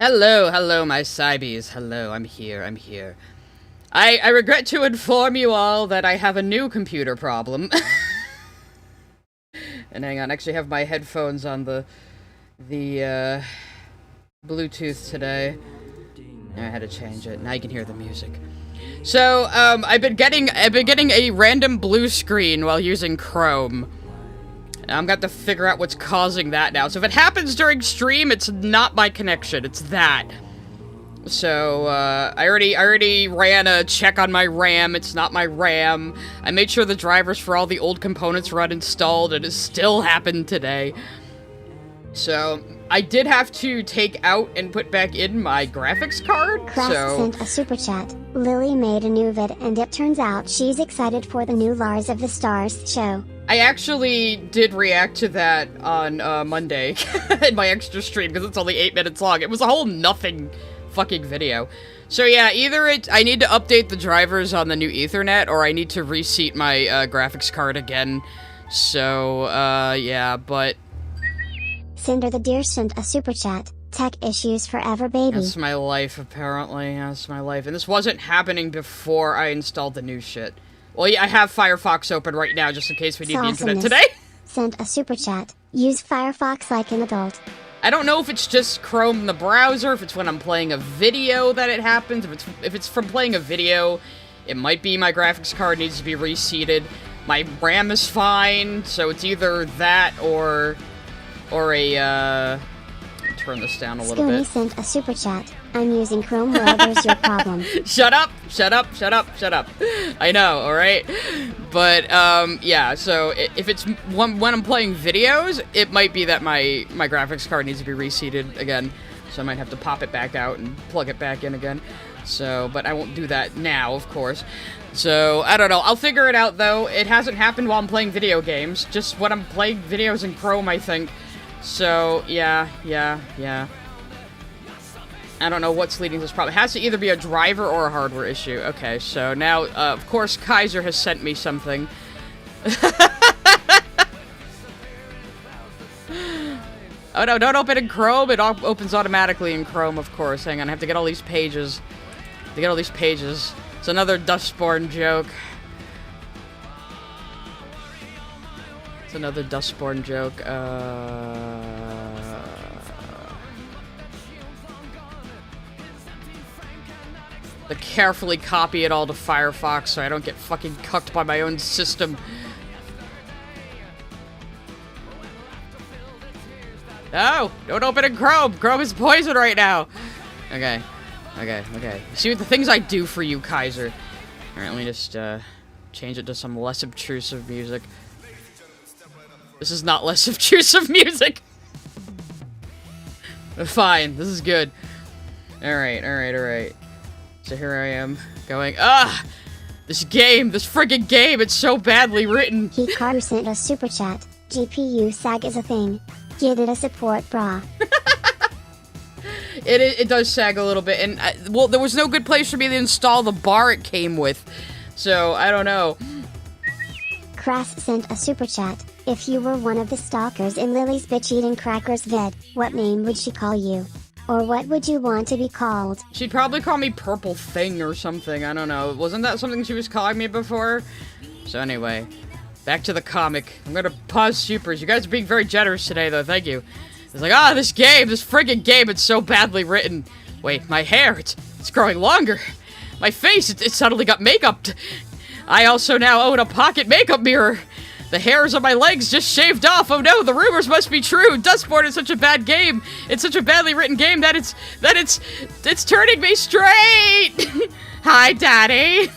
Hello, hello, my Cybies. Hello, I'm here. I regret to inform you all that I have a new computer problem. And hang on, I actually have my headphones on the Bluetooth today. I had to change it. Now you can hear the music. So, I've been getting a random blue screen while using Chrome. I'm got to figure out what's causing that now. So if it happens during stream, it's not my connection. It's that. So, I already ran a check on my RAM. It's not my RAM. I made sure the drivers for all the old components were uninstalled, and it still happened today. So, I did have to take out and put back in my graphics card, Crest sent a super chat. Lily made a new vid, and it turns out she's excited for the new Lars of the Stars show. I actually did react to that on Monday in my extra stream because it's only 8 minutes long. It was a whole nothing fucking video. So yeah, either I need to update the drivers on the new Ethernet or I need to reseat my graphics card again. So yeah, but Cinder the Deer sent a super chat. Tech issues forever, baby. that's my life apparently. That's my life. And this wasn't happening before I installed the new shit. Well, yeah, I have Firefox open right now, just in case we need the internet today. Sent a super chat. Use Firefox like an adult. I don't know if it's just Chrome in the browser, if it's when I'm playing a video that it happens. If it's from playing a video, it might be my graphics card needs to be reseated. My RAM is fine, so it's either that or a, turn this down a little Scoony bit. sent a super chat. I'm using Chrome, well, there's your problem. Shut up! I know, alright? But, yeah, so if it's when I'm playing videos, it might be that my graphics card needs to be reseated again. So I might have to pop it back out and plug it back in again. So, but I won't do that now, of course. So, I don't know. I'll figure it out, though. It hasn't happened while I'm playing video games. Just when I'm playing videos in Chrome, I think. So, yeah. I don't know what's leading to this problem. It has to either be a driver or a hardware issue. Okay, so now, of course, Kaiser has sent me something. Oh no, don't open in Chrome. It opens automatically in Chrome, of course. Hang on, I have to get all these pages. It's another Dustborn joke. To carefully copy it all to Firefox so I don't get fucking cucked by my own system. No! Don't open in Chrome! Chrome is poison right now! Okay. See what the things I do for you, Kaiser. Alright, let me just, change it to some less obtrusive music. This is not less obtrusive music! Fine, this is good. Alright. So here I am, going, this friggin' game, it's so badly written! Hikaru sent a super chat. GPU sag is a thing. Get it a support, brah. It does sag a little bit, and, well, there was no good place for me to install the bar it came with. So, I don't know. Crass sent a super chat. If you were one of the stalkers in Lily's bitch eating crackers vid, what name would she call you? Or what would you want to be called? She'd probably call me Purple Thing or something, I don't know. Wasn't that something she was calling me before? So anyway, back to the comic. I'm gonna pause supers. You guys are being very generous today, though, thank you. It's like, this friggin' game, it's so badly written. Wait, my hair, it's growing longer. My face, it suddenly got makeup. I also now own a pocket makeup mirror. The hairs on my legs just shaved off. Oh no, the rumors must be true. Dustborn is such a bad game. It's such a badly written game that it's turning me straight. Hi, Daddy.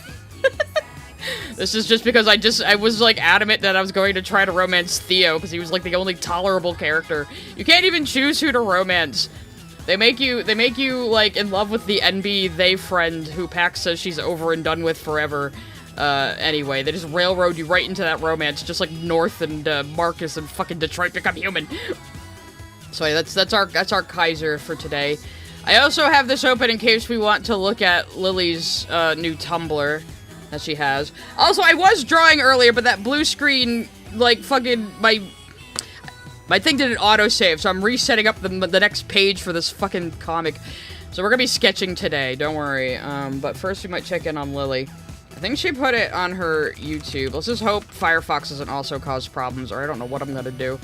This is just because I was like adamant that I was going to try to romance Theo because he was like the only tolerable character. You can't even choose who to romance. They make you like in love with the NB they friend who Pax says she's over and done with forever. Anyway, they just railroad you right into that romance, just like North and Marcus and fucking Detroit Become Human. So yeah, that's our Kaiser for today. I also have this open in case we want to look at Lily's new Tumblr that she has. Also, I was drawing earlier, but that blue screen, like fucking My thing did an autosave, so I'm resetting up the next page for this fucking comic. So we're gonna be sketching today, don't worry. But first we might check in on Lily. I think she put it on her YouTube. Let's just hope Firefox doesn't also cause problems, or I don't know what I'm gonna do.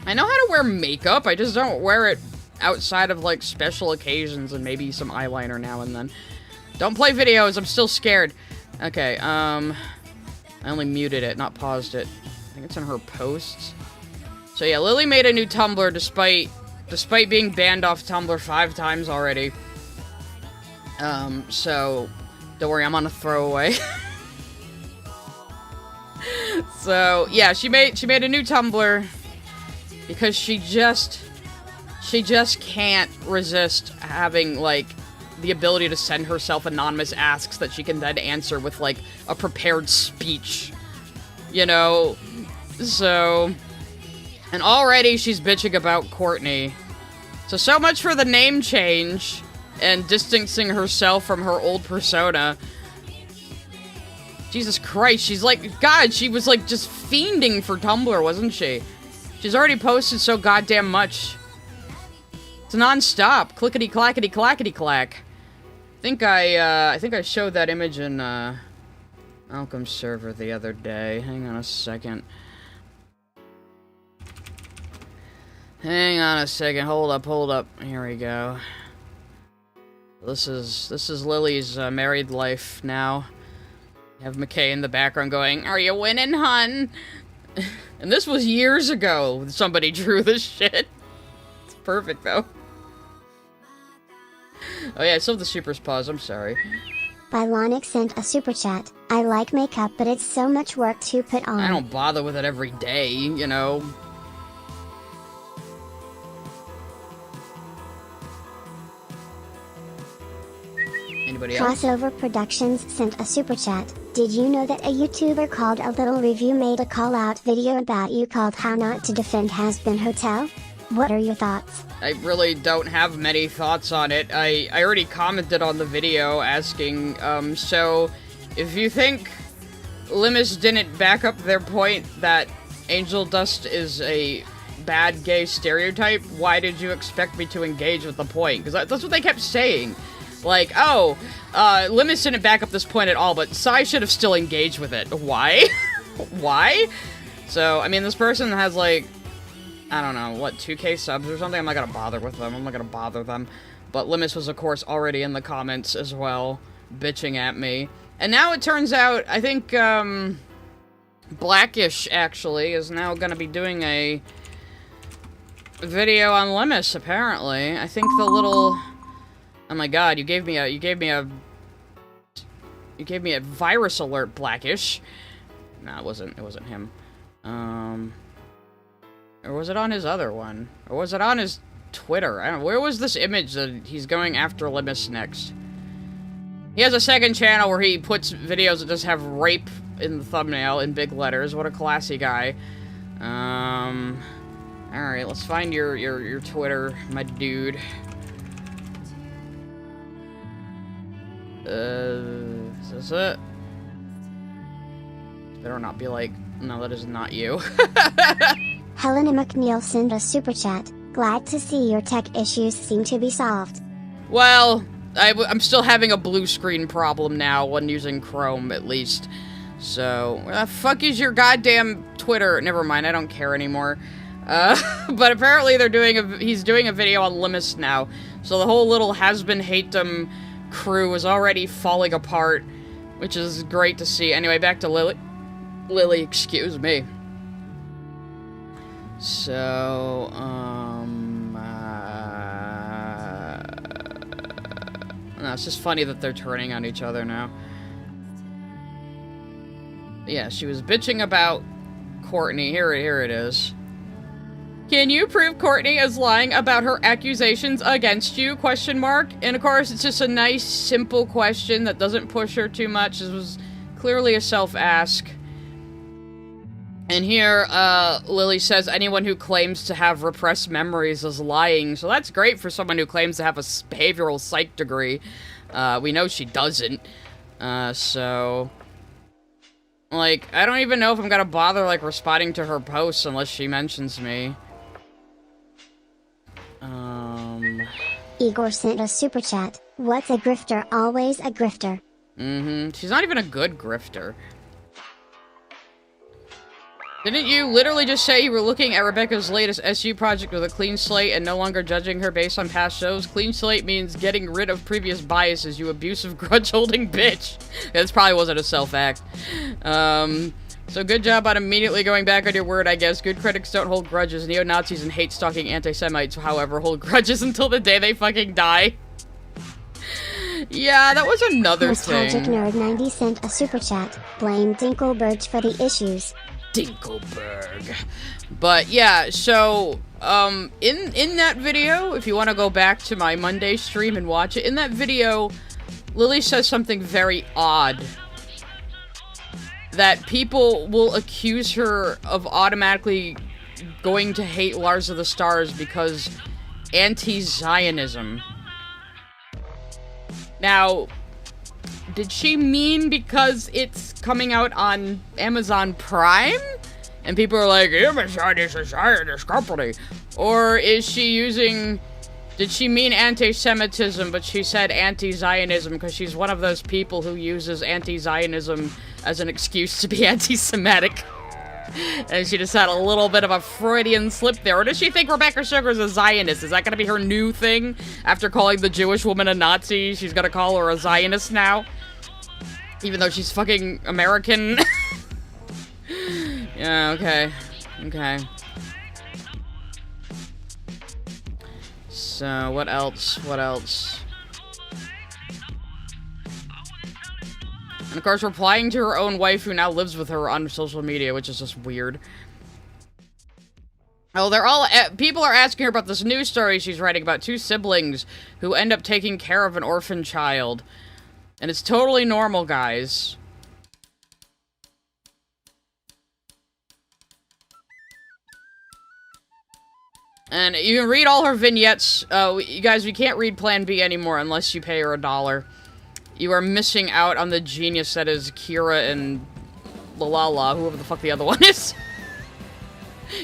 I know how to wear makeup, I just don't wear it outside of, like, special occasions and maybe some eyeliner now and then. Don't play videos, I'm still scared. Okay, I only muted it, not paused it. I think it's in her posts. So yeah, Lily made a new Tumblr despite being banned off Tumblr 5 times already. So don't worry, I'm on a throwaway. So yeah, she made a new Tumblr because she just can't resist having, like, the ability to send herself anonymous asks that she can then answer with, like, a prepared speech. You know? So... And already she's bitching about Courtney. So much for the name change and distancing herself from her old persona. Jesus Christ, she's like... God, she was, like, just fiending for Tumblr, wasn't she? She's already posted so goddamn much. It's non-stop. Clickety-clackety clackety-clack. I think I showed that image in, Malcolm's server the other day. Hang on a second. Hang on a second. Hold up. Here we go. This is Lily's, married life now. You have McKay in the background going, "Are you winning, hun?" And this was years ago somebody drew this shit. It's perfect, though. Oh yeah, I still have the supers pause, I'm sorry. Bylonic sent a super chat. I like makeup, but it's so much work to put on. I don't bother with it every day, you know. Anybody else? Crossover Productions sent a super chat. Did you know that a YouTuber called A Little Review made a call-out video about you called How Not to Defend Has-Been Hotel? What are your thoughts? I really don't have many thoughts on it. I already commented on the video asking, so if you think Limis didn't back up their point that Angel Dust is a bad gay stereotype, why did you expect me to engage with the point? Because that's what they kept saying. Like, oh, Limis didn't back up this point at all, but Sai should have still engaged with it. Why? Why? So, I mean, this person has, like, I don't know, what, 2K subs or something? I'm not gonna bother with them. I'm not gonna bother them. But Limis was, of course, already in the comments as well, bitching at me. And now it turns out, I think, Blackish, actually, is now gonna be doing a video on Limis, apparently. I think the little... Oh my god, you gave me a virus alert, Blackish. No, it wasn't him. Or was it on his other one? Or was it on his Twitter? I don't know. Where was this image that he's going after Limis next? He has a second channel where he puts videos that just have rape in the thumbnail in big letters. What a classy guy. Alright, let's find your Twitter, my dude. Is this it? Better not be like, no, that is not you. Helena McNeil sent a super chat. Glad to see your tech issues seem to be solved. Well, I'm still having a blue screen problem now when using Chrome, at least. So, where the fuck is your goddamn Twitter? Never mind, I don't care anymore. But apparently he's doing a video on Limis now. So the whole little has-been hate-em crew is already falling apart, which is great to see. Anyway, back to Lily. Lily, excuse me. So, no, it's just funny that they're turning on each other now. Yeah, she was bitching about Courtney. Here it is. Can you prove Courtney is lying about her accusations against you? Question mark. And of course, it's just a nice, simple question that doesn't push her too much. This was clearly a self-ask. And here, Lily says anyone who claims to have repressed memories is lying. So that's great for someone who claims to have a behavioral psych degree. We know she doesn't. So... Like, I don't even know if I'm gonna bother, like, responding to her posts unless she mentions me. Igor sent a super chat. What's a grifter? Always a grifter. She's not even a good grifter. Didn't you literally just say you were looking at Rebecca's latest SU project with a clean slate and no longer judging her based on past shows? Clean slate means getting rid of previous biases, you abusive grudge-holding bitch. This probably wasn't a self-act. So good job on immediately going back on your word, I guess. Good critics don't hold grudges. Neo-Nazis and hate-stalking anti-Semites, however, hold grudges until the day they fucking die. Yeah, that was another thing. Nostalgic Nerd 90 sent a super chat. Blame Dinkelberg for the issues. Dinkelberg. But yeah, so in that video, if you want to go back to my Monday stream and watch it, in that video, Lily says something very odd. That people will accuse her of automatically going to hate Lars of the Stars because anti-Zionism. Now, did she mean because it's coming out on Amazon Prime? And people are like, Amazon is a Zionist company. Or is she using... Did she mean anti-Semitism, but she said anti-Zionism because she's one of those people who uses anti-Zionism as an excuse to be anti-Semitic? And she just had a little bit of a Freudian slip there. Or does she think Rebecca Sugar's a Zionist? Is that going to be her new thing? After calling the Jewish woman a Nazi, she's going to call her a Zionist now? Even though she's fucking American? Yeah, okay. Okay. So, what else? What else? And of course, replying to her own wife who now lives with her on social media, which is just weird. Oh, they're all... people are asking her about this news story she's writing about two siblings who end up taking care of an orphan child. And it's totally normal, guys. And you can read all her vignettes. You guys, we can't read Plan B anymore unless you pay her $1. You are missing out on the genius that is Kira and Lalala, whoever the fuck the other one is.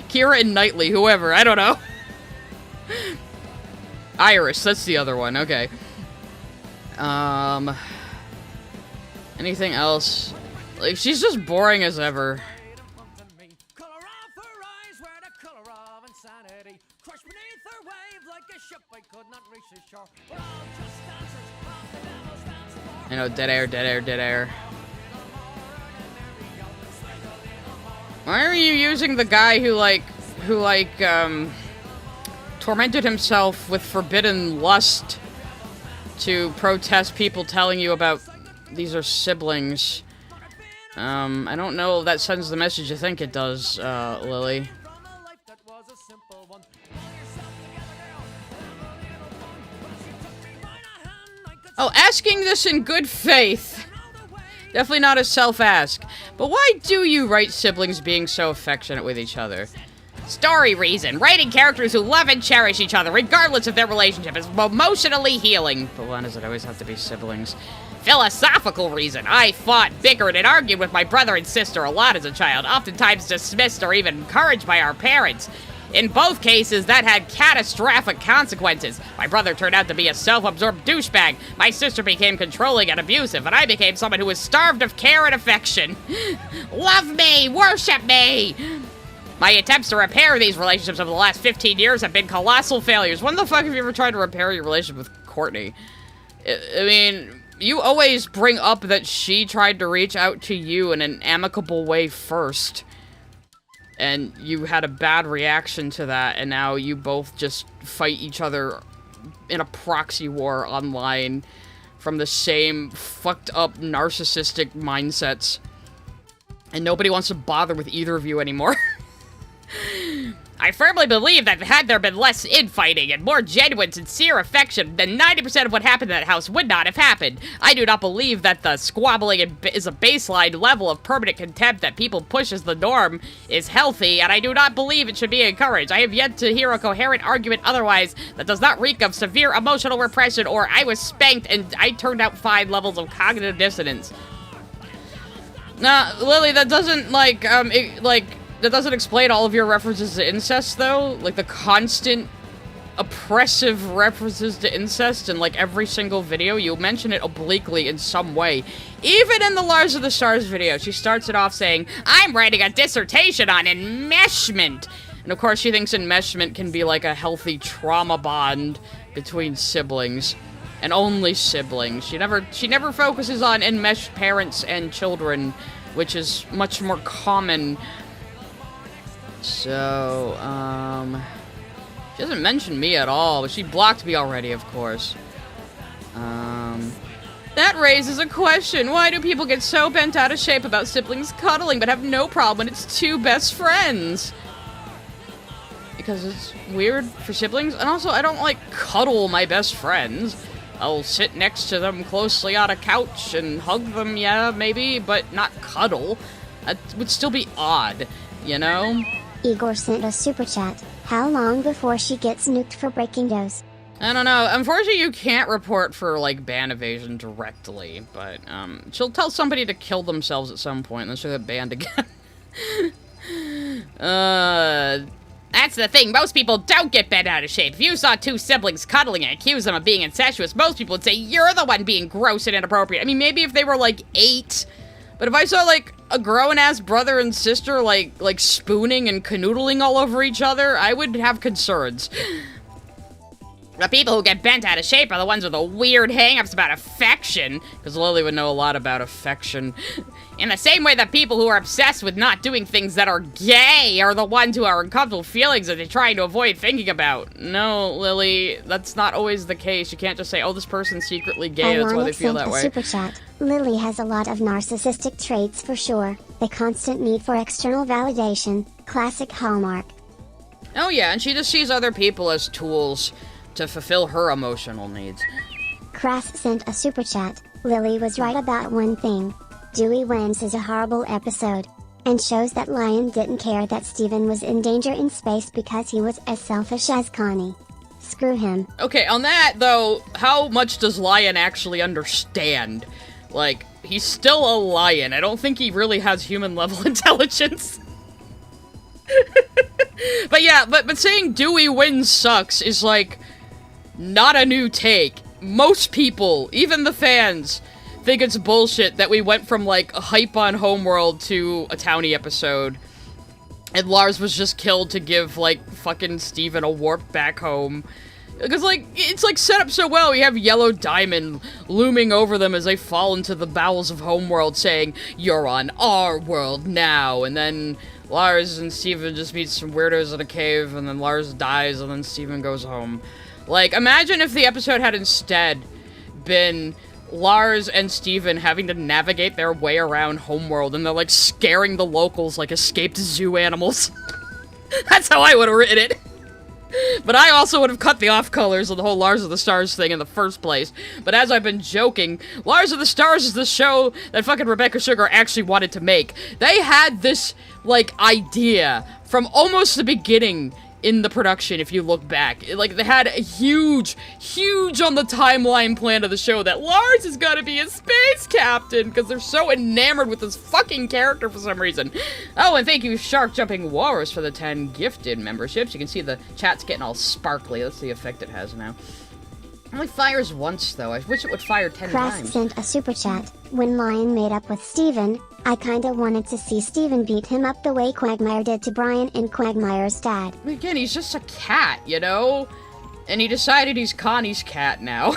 Kira and Knightley, whoever, I don't know. Iris, that's the other one, okay. Anything else? Like, she's just boring as ever. You know, dead air, dead air, dead air. Why are you using the guy who tormented himself with forbidden lust to protest people telling you about these are siblings? I don't know if that sends the message you think it does, Lily. Oh, asking this in good faith. Definitely not a self-ask. But why do you write siblings being so affectionate with each other? Story reason. Writing characters who love and cherish each other, regardless of their relationship, is emotionally healing. But why does it always have to be siblings? Philosophical reason. I fought, bickered, and argued with my brother and sister a lot as a child, oftentimes dismissed or even encouraged by our parents. In both cases, that had catastrophic consequences. My brother turned out to be a self-absorbed douchebag, my sister became controlling and abusive, and I became someone who was starved of care and affection. Love me! Worship me! My attempts to repair these relationships over the last 15 years have been colossal failures. When the fuck have you ever tried to repair your relationship with Courtney? I mean, you always bring up that she tried to reach out to you in an amicable way first. And you had a bad reaction to that, and now you both just fight each other in a proxy war online from the same fucked up narcissistic mindsets. And nobody wants to bother with either of you anymore. I firmly believe that had there been less infighting and more genuine, sincere affection, then 90% of what happened in that house would not have happened. I do not believe that the squabbling is a baseline level of permanent contempt that people push as the norm is healthy, and I do not believe it should be encouraged. I have yet to hear a coherent argument otherwise that does not reek of severe emotional repression or I was spanked and I turned out 5 levels of cognitive dissonance. Nah, Lily, that doesn't, like, that doesn't explain all of your references to incest, though. Like, the constant oppressive references to incest in, like, every single video. You mention it obliquely in some way. Even in the Lars of the Stars video, she starts it off saying, I'm writing a dissertation on enmeshment. And, of course, she thinks enmeshment can be, like, a healthy trauma bond between siblings. And only siblings. She never focuses on enmeshed parents and children, which is much more common. So, she doesn't mention me at all, but she blocked me already, of course. That raises a question. Why do people get so bent out of shape about siblings cuddling, but have no problem when it's two best friends? Because it's weird for siblings, and also I don't, like, cuddle my best friends. I'll sit next to them closely on a couch and hug them, yeah, maybe, but not cuddle. That would still be odd, you know? Igor sent a super chat. How long before she gets nuked for breaking dose? I don't know. Unfortunately, you can't report for, like, ban evasion directly, but, she'll tell somebody to kill themselves at some point, and then she'll get banned again. That's the thing, most people don't get bent out of shape. If you saw two siblings cuddling and accuse them of being incestuous, most people would say you're the one being gross and inappropriate. I mean, maybe if they were, like, 8, but if I saw, like, a grown-ass brother and sister, like spooning and canoodling all over each other, I would have concerns. The people who get bent out of shape are the ones with the weird hang-ups about affection, because Lily would know a lot about affection. In the same way that people who are obsessed with not doing things that are gay are the ones who are uncomfortable feelings that they're trying to avoid thinking about. No, Lily, that's not always the case. You can't just say, oh, this person's secretly gay, that's why they feel that way. Super chat. Lily has a lot of narcissistic traits for sure. The constant need for external validation. Classic hallmark. Oh yeah, and she just sees other people as tools to fulfill her emotional needs. Crass sent a super chat. Lily was right about one thing. Dewey wins is a horrible episode. And shows that Lion didn't care that Steven was in danger in space because he was as selfish as Connie. Screw him. Okay, on that, though, how much does Lion actually understand? Like, he's still a lion. I don't think he really has human-level intelligence. But yeah, but saying Dewey wins sucks is, like, not a new take. Most people, even the fans, think it's bullshit that we went from, like, a hype on Homeworld to a Townie episode. And Lars was just killed to give, like, fucking Steven a warp back home. Because, like, it's, like, set up so well. We have Yellow Diamond looming over them as they fall into the bowels of Homeworld saying, you're on our world now. And then Lars and Steven just meet some weirdos in a cave, and then Lars dies, and then Steven goes home. Like, imagine if the episode had instead been Lars and Steven having to navigate their way around Homeworld, and they're, like, scaring the locals like escaped zoo animals. That's how I would have written it. But I also would have cut the off-colors of the whole Lars of the Stars thing in the first place. But as I've been joking, Lars of the Stars is the show that fucking Rebecca Sugar actually wanted to make. They had this, like, idea from almost the beginning in the production, if you look back. Like, they had a huge on the timeline plan of the show that Lars is gonna be a space captain, because they're so enamored with this fucking character for some reason. Oh, and thank you, Shark Jumping Walrus, for the 10 gifted memberships. You can see the chat's getting all sparkly. That's the effect it has now. It only fires once, though. I wish it would fire 10 Crass times. sent a super chat. When Lion made up with Steven, I kinda wanted to see Steven beat him up the way Quagmire did to Brian and Quagmire's dad. Again, he's just a cat, you know? And he decided he's Connie's cat now.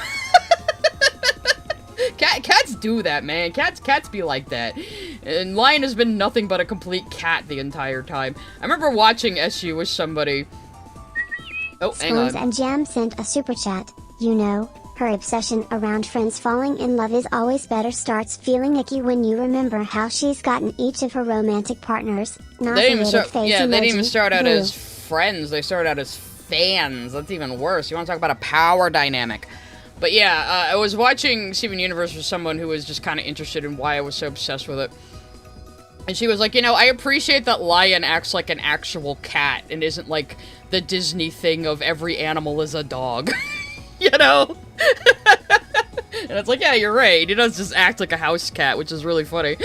Cats do that, man. Cats be like that. And Lion has been nothing but a complete cat the entire time. I remember watching SU with somebody. Oh, hang on. Spoons and Jam sent a super chat. You know, her obsession around friends falling in love is always better starts feeling icky when you remember how she's gotten each of her romantic partners. They didn't even start out as friends. They started out as fans. That's even worse. You want to talk about a power dynamic. But yeah, I was watching Steven Universe with someone who was just kind of interested in why I was so obsessed with it. And she was like, you know, I appreciate that Lion acts like an actual cat and isn't like the Disney thing of every animal is a dog. You know? And it's like, yeah, you're right. He does just act like a house cat, which is really funny.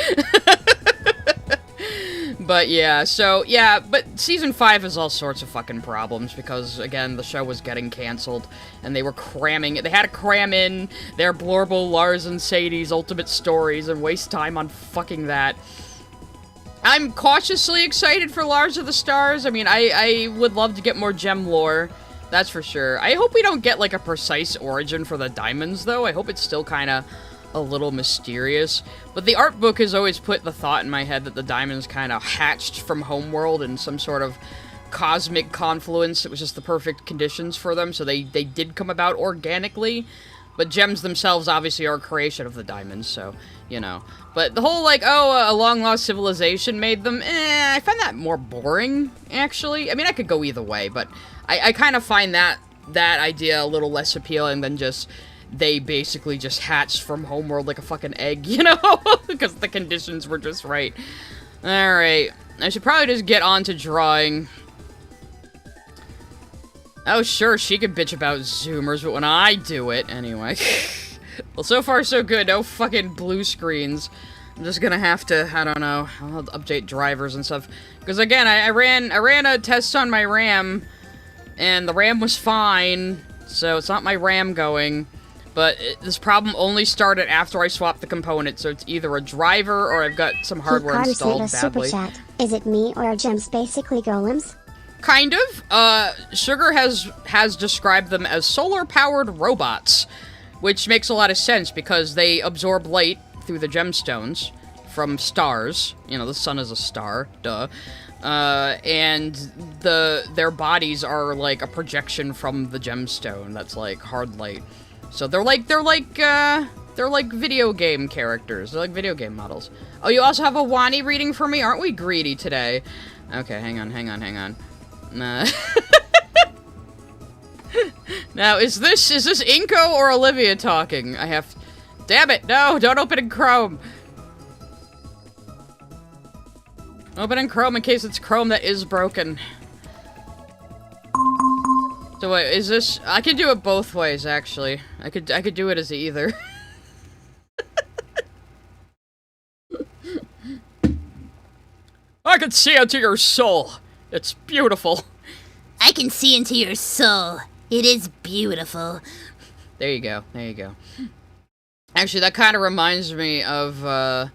But yeah, so yeah, but season 5 has all sorts of fucking problems because, again, the show was getting canceled and they were cramming it. They had to cram in their Blorble, Lars, and Sadie's ultimate stories and waste time on fucking that. I'm cautiously excited for Lars of the Stars. I mean, I would love to get more gem lore, that's for sure. I hope we don't get, like, a precise origin for the diamonds, though. I hope it's still kind of a little mysterious. But the art book has always put the thought in my head that the diamonds kind of hatched from Homeworld in some sort of cosmic confluence. It was just the perfect conditions for them, so they did come about organically. But gems themselves obviously are a creation of the diamonds, so, you know. But the whole, like, oh, a long-lost civilization made them, I find that more boring, actually. I mean, I could go either way, but I kind of find that idea a little less appealing than just they basically just hatched from Homeworld like a fucking egg, you know? Because the conditions were just right. Alright. I should probably just get on to drawing. Oh, sure, she can bitch about zoomers, but when I do it, anyway. Well, so far, so good. No fucking blue screens. I'm just gonna have to, I don't know, I'll update drivers and stuff. Because, again, I ran a test on my RAM, and the RAM was fine, so it's not my RAM going. But this problem only started after I swapped the component, so it's either a driver or I've got some hardware installed badly. Super chat. Is it me or are gems basically golems? Kind of. Sugar has described them as solar-powered robots, which makes a lot of sense because they absorb light through the gemstones from stars. You know, the sun is a star, duh. And their bodies are like a projection from the gemstone that's like hard light. So they're like video game characters. They're like video game models. Oh, you also have a Wani reading for me? Aren't we greedy today? Okay, hang on. Now, is this Inko or Olivia talking? Damn it, no, don't open in Chrome. Open in Chrome in case it's Chrome that is broken. So wait, is this... I could do it both ways, actually. I could do it as either. I can see into your soul. It's beautiful. I can see into your soul. It is beautiful. There you go. Actually, that kind of reminds me of the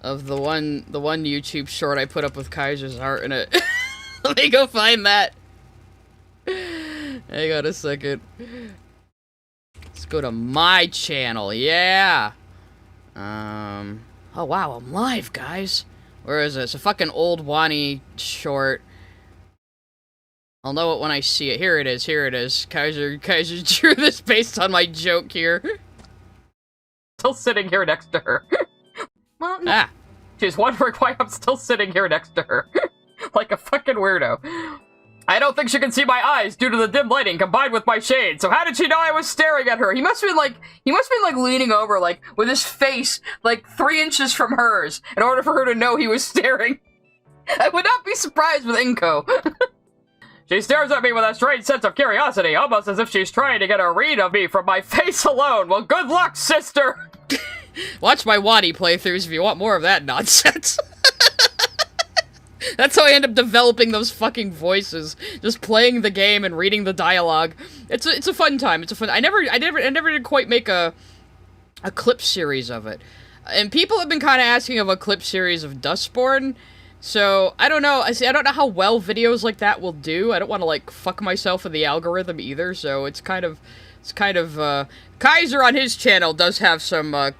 one YouTube short I put up with Kaiser's art in it. Let me go find that. Hang on a second. Let's go to my channel. Yeah. Oh wow, I'm live, guys. Where is it? It's a fucking old Wani short. I'll know it when I see it. Here it is. Kaiser drew this based on my joke here. Still sitting here next to her. Well, no. She's wondering why I'm still sitting here next to her. Like a fucking weirdo. I don't think she can see my eyes due to the dim lighting combined with my shade. So how did she know I was staring at her? He must have been leaning over, like, with his face, like, 3 inches from hers, in order for her to know he was staring. I would not be surprised with Inko. She stares at me with a strange sense of curiosity, almost as if she's trying to get a read of me from my face alone. Well, good luck, sister! Watch my Wani playthroughs if you want more of that nonsense. That's how I end up developing those fucking voices. Just playing the game and reading the dialogue. It's a fun time. I never did quite make a clip series of it. And people have been kind of asking of a clip series of Dustborn. So, I don't know. I don't know how well videos like that will do. I don't want to, like, fuck myself with the algorithm either. So, it's kind of, Kaiser on his channel does have some,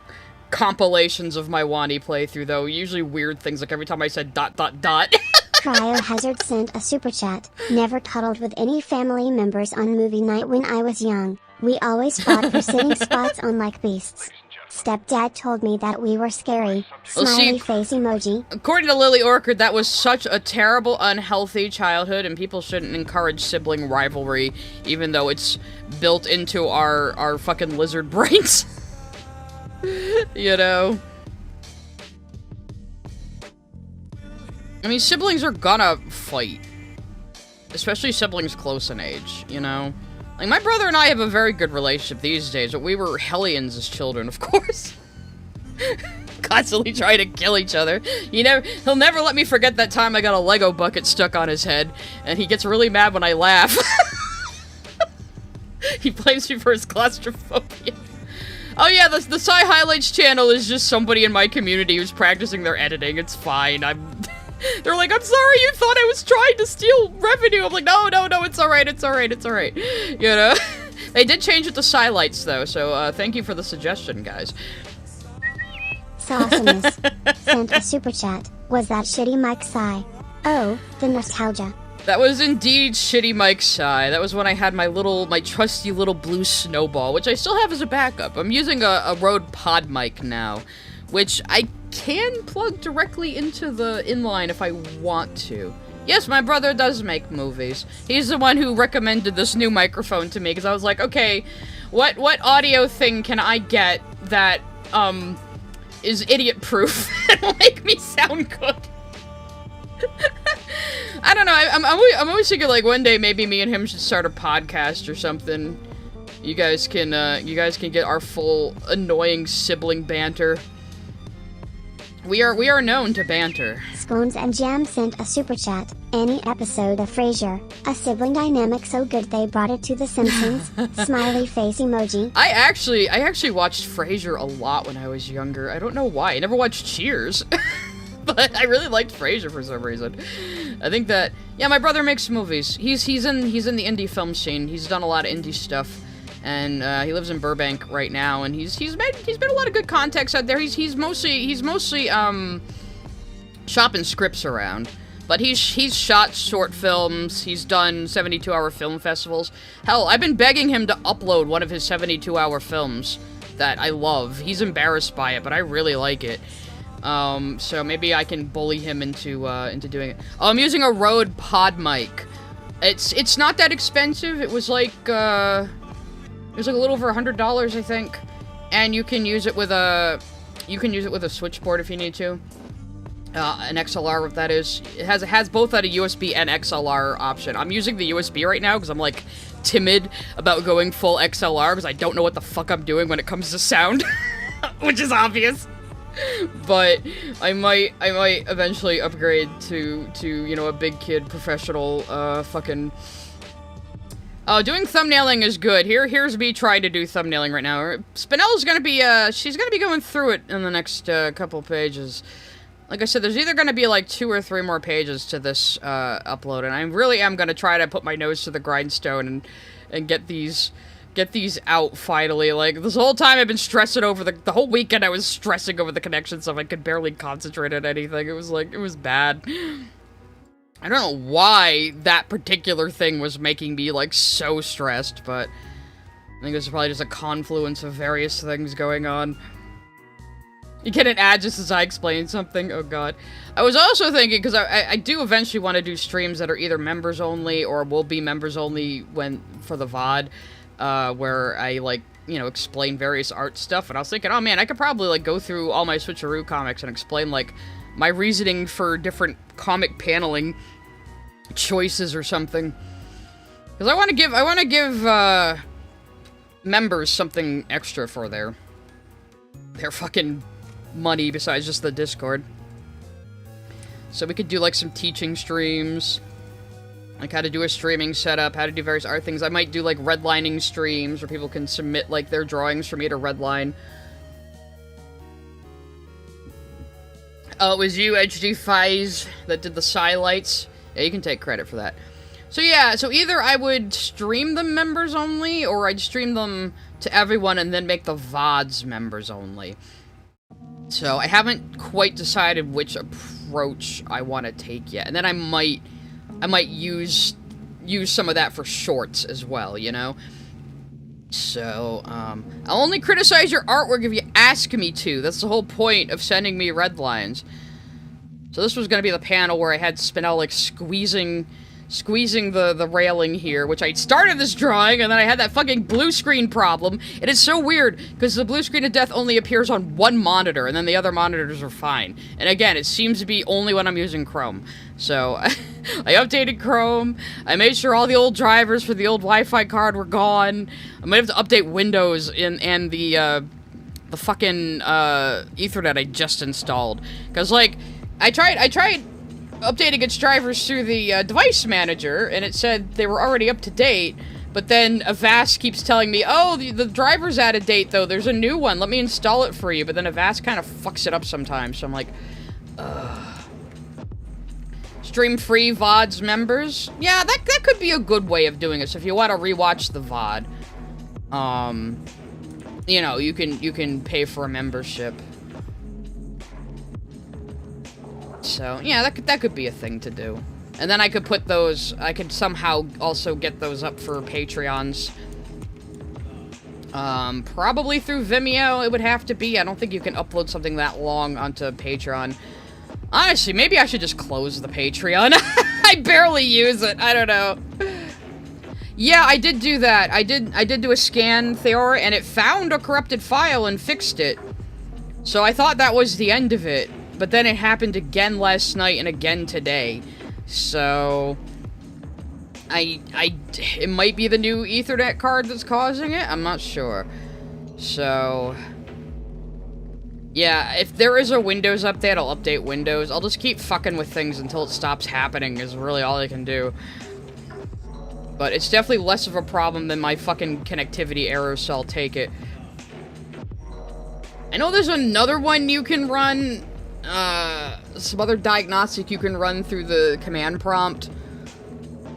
compilations of my Wani playthrough, though. Usually weird things, like every time I said ... Cryohazard sent a super chat. Never cuddled with any family members on movie night when I was young. We always fought for sitting spots on like beasts. Stepdad told me that we were scary. Smiley face emoji. According to Lily Orchard, that was such a terrible, unhealthy childhood, and people shouldn't encourage sibling rivalry, even though it's built into our fucking lizard brains. You know? I mean, siblings are gonna fight. Especially siblings close in age, you know? Like, my brother and I have a very good relationship these days, but we were hellions as children, of course. constantly trying to kill each other. He'll never let me forget that time I got a Lego bucket stuck on his head, and he gets really mad when I laugh. He blames me for his claustrophobia. Oh yeah, the Sci Highlights channel is just somebody in my community who's practicing their editing. It's fine. They're like, I'm sorry, you thought I was trying to steal revenue. I'm like, no, it's alright, it's alright, it's alright. You know? They did change it to Sci-Lights, though, so thank you for the suggestion, guys. Sauciness sent a super chat. Was that shitty Mike Psy? Oh, the nostalgia. That was indeed shitty Mike Psy. That was when I had my trusty little blue snowball, which I still have as a backup. I'm using a Rode Pod mic now, which I can plug directly into the inline if I want to. Yes, my brother does make movies. He's the one who recommended this new microphone to me, because I was like, okay, what audio thing can I get that, is idiot-proof and will make me sound good? I don't know, I'm always thinking, like, one day maybe me and him should start a podcast or something. You guys can get our full annoying sibling banter. We are known to banter. Scones and Jam sent a super chat. Any episode of Frasier, a sibling dynamic so good they brought it to The Simpsons. Smiley face emoji. I actually watched Frasier a lot when I was younger. I don't know why. I never watched Cheers. But I really liked Frasier for some reason. I think that, yeah, my brother makes movies. He's in the indie film scene. He's done a lot of indie stuff. And he lives in Burbank right now, and he's been a lot of good contacts out there. He's mostly shopping scripts around, but he's shot short films. He's done 72-hour film festivals. Hell, I've been begging him to upload one of his 72-hour films that I love. He's embarrassed by it, but I really like it. So maybe I can bully him into doing it. Oh, I'm using a Rode Pod mic. It's not that expensive. It was like a little over $100, I think, and you can use it with a switchboard if you need to. An XLR, that is. It has both a USB and XLR option. I'm using the USB right now because I'm like timid about going full XLR because I don't know what the fuck I'm doing when it comes to sound, which is obvious. But I might eventually upgrade to a big kid professional fucking. Oh, doing thumbnailing is good. Here's me trying to do thumbnailing right now. Spinell's gonna be, she's gonna be going through it in the next, couple pages. Like I said, there's either gonna be, like, 2 or 3 more pages to this, upload, and I really am gonna try to put my nose to the grindstone and get these out, finally. Like, this whole time I've been stressing over the whole weekend I was stressing over the connection stuff. I could barely concentrate on anything. It was bad. I don't know why that particular thing was making me, like, so stressed, but I think it was probably just a confluence of various things going on. You get an ad just as I explain something? Oh god. I was also thinking, because I do eventually want to do streams that are either members only or will be members only for the VOD, where I, like, explain various art stuff, and I was thinking, oh man, I could probably, like, go through all my Switcheroo comics and explain, like, my reasoning for different comic paneling choices or something. Because I want to give members something extra for their fucking money besides just the Discord. So we could do, like, some teaching streams, like how to do a streaming setup, how to do various art things. I might do, like, redlining streams where people can submit, like, their drawings for me to redline. Oh, it was you, HD Fies, that did the Sci-Lights. Yeah, you can take credit for that. So yeah, so either I would stream them members only, or I'd stream them to everyone and then make the VODs members only. So I haven't quite decided which approach I want to take yet. And then I might use some of that for shorts as well, So, I'll only criticize your artwork if you ask me to. That's the whole point of sending me red lines. So this was gonna be the panel where I had Spinell, like, squeezing the railing here, which I started this drawing, and then I had that fucking blue screen problem. It is so weird, because the blue screen of death only appears on one monitor, and then the other monitors are fine. And again, it seems to be only when I'm using Chrome. So, I updated Chrome, I made sure all the old drivers for the old Wi-Fi card were gone. I might have to update Windows and the the fucking Ethernet I just installed. Because, like, I tried updating its drivers through the device manager, and it said they were already up to date. But then Avast keeps telling me, oh, the driver's out of date, though. There's a new one. Let me install it for you. But then Avast kind of fucks it up sometimes. So I'm like, ugh. Stream-free VODs members. Yeah, that could be a good way of doing it. So if you want to rewatch the VOD, you know, you can pay for a membership. So, yeah, that could be a thing to do. And then I could put those, I could somehow also get those up for Patreons. Probably through Vimeo, it would have to be. I don't think you can upload something that long onto Patreon. Honestly, maybe I should just close the Patreon. I barely use it, I don't know. Yeah, I did do that. I did do a scan, Theor, and it found a corrupted file and fixed it. So I thought that was the end of it. But then it happened again last night and again today. So, it might be the new Ethernet card that's causing it? I'm not sure. So, yeah, if there is a Windows update, I'll update Windows. I'll just keep fucking with things until it stops happening is really all I can do. But it's definitely less of a problem than my fucking connectivity errors, so I'll take it. I know there's another one you can run, some other diagnostic you can run through the command prompt.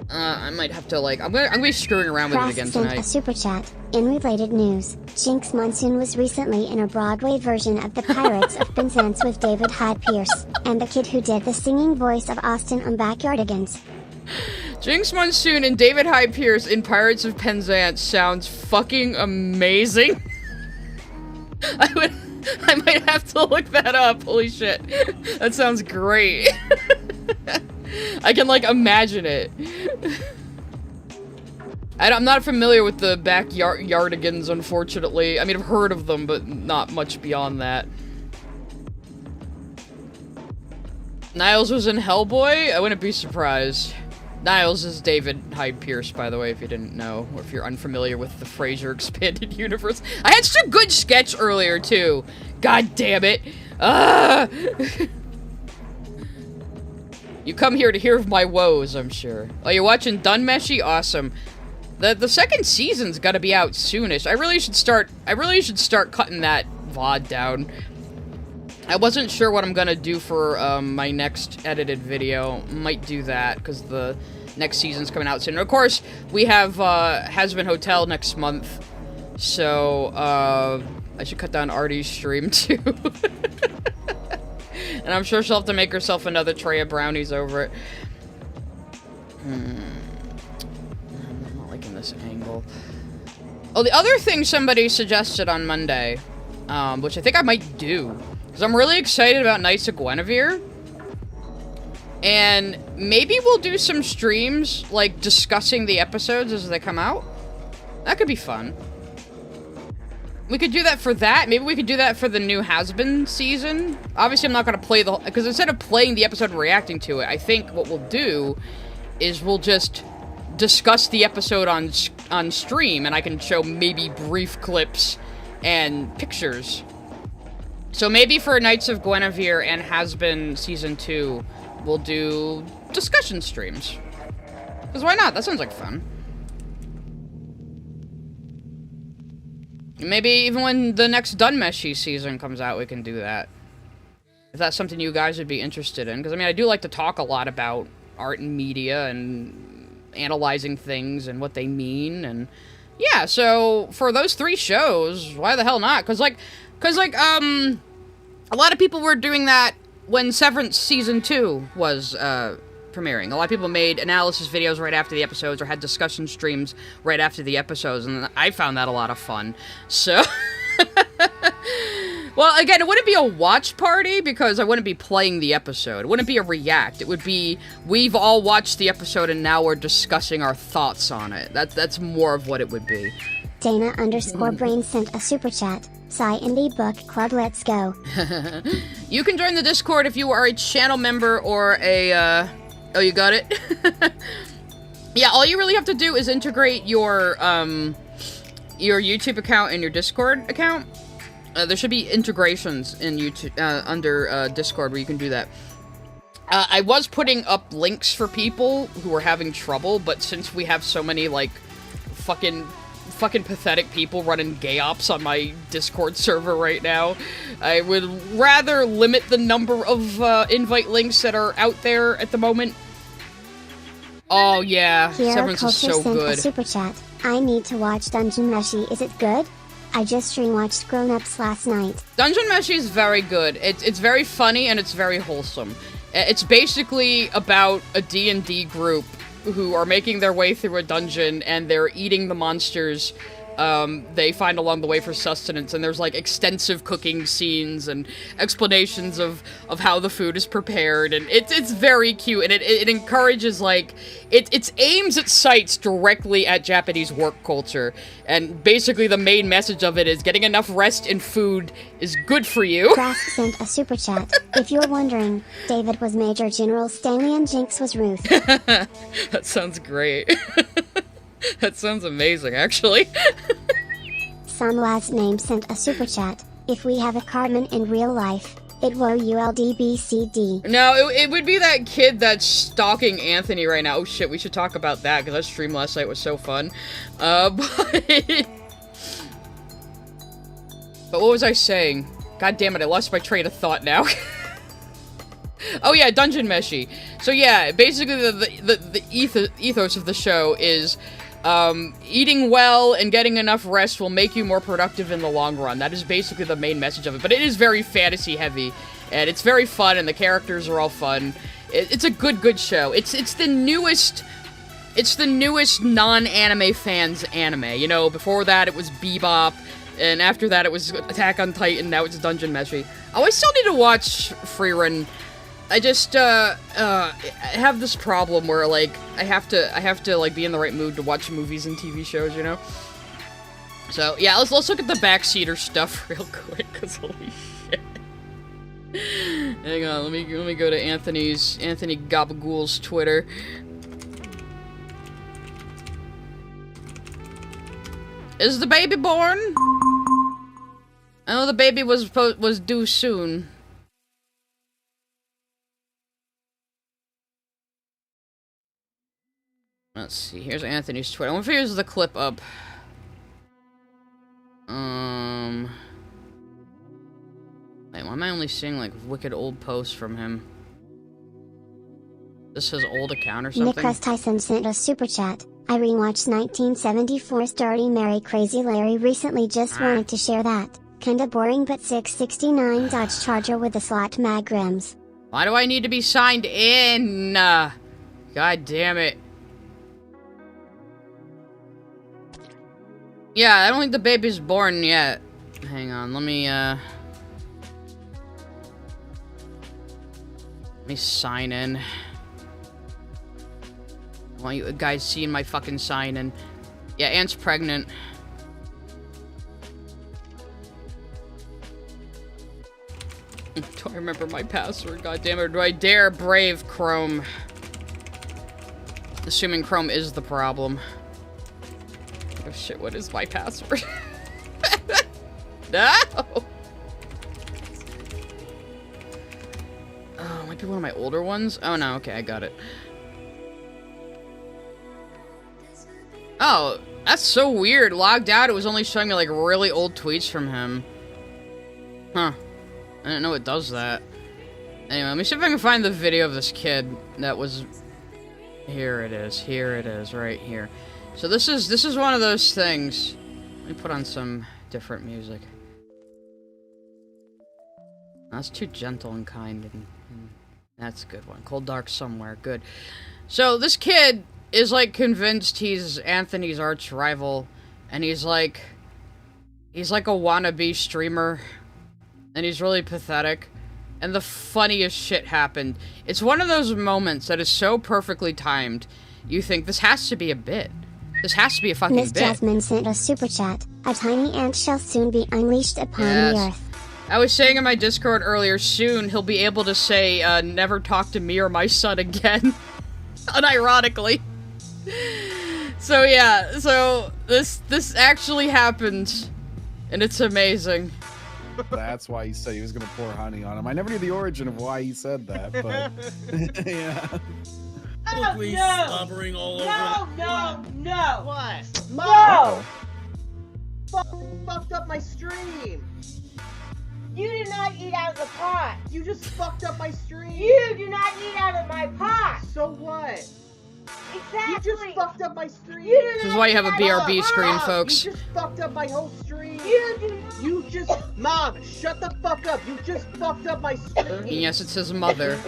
I might have to, like, I'm gonna be screwing around with it again tonight. Sent a super chat. In related news, Jinx Monsoon was recently in a Broadway version of The Pirates of Penzance with David Hyde Pierce, and the kid who did the singing voice of Austin on Backyardigans. Jinx Monsoon and David Hyde Pierce in Pirates of Penzance sounds fucking amazing. I might have to look that up. Holy shit. That sounds great. I can, like, imagine it. I'm not familiar with the Backyardigans, unfortunately. I mean, I've heard of them, but not much beyond that. Niles was in Hellboy? I wouldn't be surprised. Niles is David Hyde Pierce, by the way, if you didn't know, or if you're unfamiliar with the Frasier expanded universe. I had such a good sketch earlier, too. God damn it. You come here to hear of my woes, I'm sure. Oh, you're watching Dunmeshy? Awesome. The second season's gotta be out soonish. I really should start cutting that VOD down. I wasn't sure what I'm gonna do for my next edited video. Might do that, because the next season's coming out soon. And of course, we have Has-Been Hotel next month. So, I should cut down Artie's stream, too. And I'm sure she'll have to make herself another tray of brownies over it. I'm not liking this angle. Oh, the other thing somebody suggested on Monday, which I think I might do, because I'm really excited about Knights of Guinevere. And maybe we'll do some streams, like, discussing the episodes as they come out. That could be fun. We could do that for that. Maybe we could do that for the new Has-Been season. Obviously, I'm not going to play the whole... Because instead of playing the episode and reacting to it, I think what we'll do is we'll just discuss the episode on stream, and I can show maybe brief clips and pictures. So maybe for Knights of Guinevere and Has-Been Season 2, we'll do discussion streams. Because why not? That sounds like fun. Maybe even when the next Dunmeshy season comes out, we can do that. If that's something you guys would be interested in. Because, I mean, I do like to talk a lot about art and media and analyzing things and what they mean. And, yeah, so for those 3 shows, why the hell not? Because, a lot of people were doing that when Severance Season 2 was, premiering. A lot of people made analysis videos right after the episodes or had discussion streams right after the episodes, and I found that a lot of fun. So, well, again, it wouldn't be a watch party because I wouldn't be playing the episode. It wouldn't be a react. It would be, we've all watched the episode and now we're discussing our thoughts on it. That's more of what it would be. Dana_Brain sent a super chat. Sci Indie Book Club, let's go. You can join the Discord if you are a channel member or a, oh, you got it? Yeah, all you really have to do is integrate your YouTube account and your Discord account. There should be integrations in YouTube, under Discord where you can do that. I was putting up links for people who were having trouble, but since we have so many, like, fucking pathetic people running gay ops on my Discord server right now, I would rather limit the number of invite links that are out there at the moment. Oh yeah, Severance is so good. A super chat. I need to watch Dungeon Meshi. Is it good? I just rewatched Grown Ups last night. Dungeon Meshi is very good. It's very funny and it's very wholesome. It's basically about a D&D group who are making their way through a dungeon and they're eating the monsters they find along the way for sustenance, and there's like extensive cooking scenes and explanations of how the food is prepared, and it's very cute, and it encourages, like, it aims its sights directly at Japanese work culture, and basically the main message of it is getting enough rest and food is good for you. Krask sent a super chat. If you're wondering, David was Major General Stanley and Jinx was Ruth. That sounds great. That sounds amazing, actually. Some last name sent a super chat. If we have a Cartman in real life, it were ULDBCD. No, it would be that kid that's stalking Anthony right now. Oh shit, we should talk about that, because that stream last night was so fun. But what was I saying? God damn it, I lost my train of thought now. Oh yeah, Dungeon Meshi. So yeah, basically the ethos of the show is eating well and getting enough rest will make you more productive in the long run. That is basically the main message of it. But it is very fantasy heavy, and it's very fun, and the characters are all fun. It's a good show. It's the newest non-anime fans anime. You know, before that it was Bebop, and after that it was Attack on Titan. Now it's Dungeon Meshi. Oh, I still need to watch Freerun. I just, I have this problem where, like, I have to, like, be in the right mood to watch movies and TV shows, you know? So, yeah, let's look at the backseater stuff real quick, because holy shit. Hang on, let me go to Anthony Gabagool's Twitter. Is the baby born? I know the baby was due soon. Let's see, here's Anthony's Twitter. I wonder if here's the clip up. Wait, why am I only seeing, like, wicked old posts from him? This his old account or something? Nicholas Tyson sent a super chat. I rewatched 1974's Dirty Mary Crazy Larry recently, just wanted to share that. Kinda boring, but 669 Dodge Charger with the slot mag rims. Why do I need to be signed in? God damn it. Yeah, I don't think the baby's born yet. Hang on, let me sign in. I want you guys seeing my fucking sign in. Yeah, Aunt's pregnant. Do I remember my password? God damn it, do I dare brave Chrome? Assuming Chrome is the problem. Oh shit, what is my password? No! Oh, might be one of my older ones? Oh no, okay, I got it. Oh, that's so weird. Logged out, it was only showing me, like, really old tweets from him. Huh. I didn't know it does that. Anyway, let me see if I can find the video of this kid that was... Here it is, right here. So this is one of those things. Let me put on some different music. That's too gentle and kind, and that's a good one. Cold Dark Somewhere, good. So this kid is, like, convinced he's Anthony's arch rival, and he's like a wannabe streamer, and he's really pathetic. And the funniest shit happened. It's one of those moments that is so perfectly timed. You think, this has to be a bit. This has to be a fucking Miss bit. Jasmine sent a super chat. A tiny ant shall soon be unleashed upon the earth. I was saying in my Discord earlier, soon he'll be able to say, never talk to me or my son again. Unironically. So yeah, so this actually happened. And it's amazing. That's why he said he was gonna pour honey on him. I never knew the origin of why he said that, but yeah. Ugly slobbering all over. No! What? No! Fucked up my stream! You did not eat out of the pot. You just fucked up my stream! You do not eat out of my pot. So what? Exactly. You just fucked up my stream! You do This not is why you have a eat out of BRB the screen, pot. folks. You just fucked up my whole stream! You do not. You just... Mom, shut the fuck up! You just fucked up my stream! Yes, it's his mother.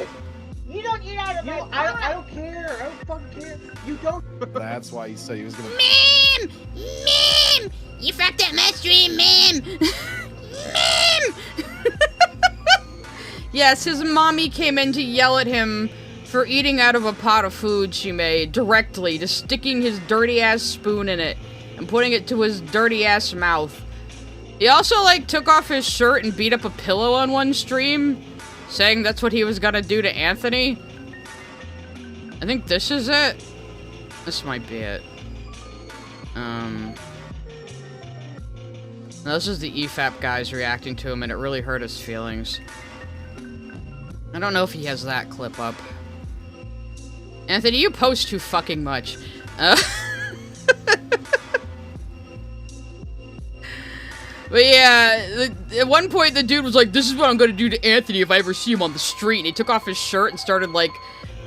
You don't eat out of my pot. I don't care! I don't fucking care! You don't... That's why he said he was gonna. Ma'am! Ma'am! You fucked up my stream, ma'am! Ma'am! Yes, his mommy came in to yell at him for eating out of a pot of food she made directly, just sticking his dirty-ass spoon in it and putting it to his dirty-ass mouth. He also, like, took off his shirt and beat up a pillow on one stream, saying that's what he was gonna do to Anthony. I think this is it. This might be it. No, this is the EFAP guys reacting to him, and it really hurt his feelings. I don't know if he has that clip up. Anthony, you post too fucking much. But yeah, at one point the dude was like, this is what I'm gonna do to Anthony if I ever see him on the street. And he took off his shirt and started, like,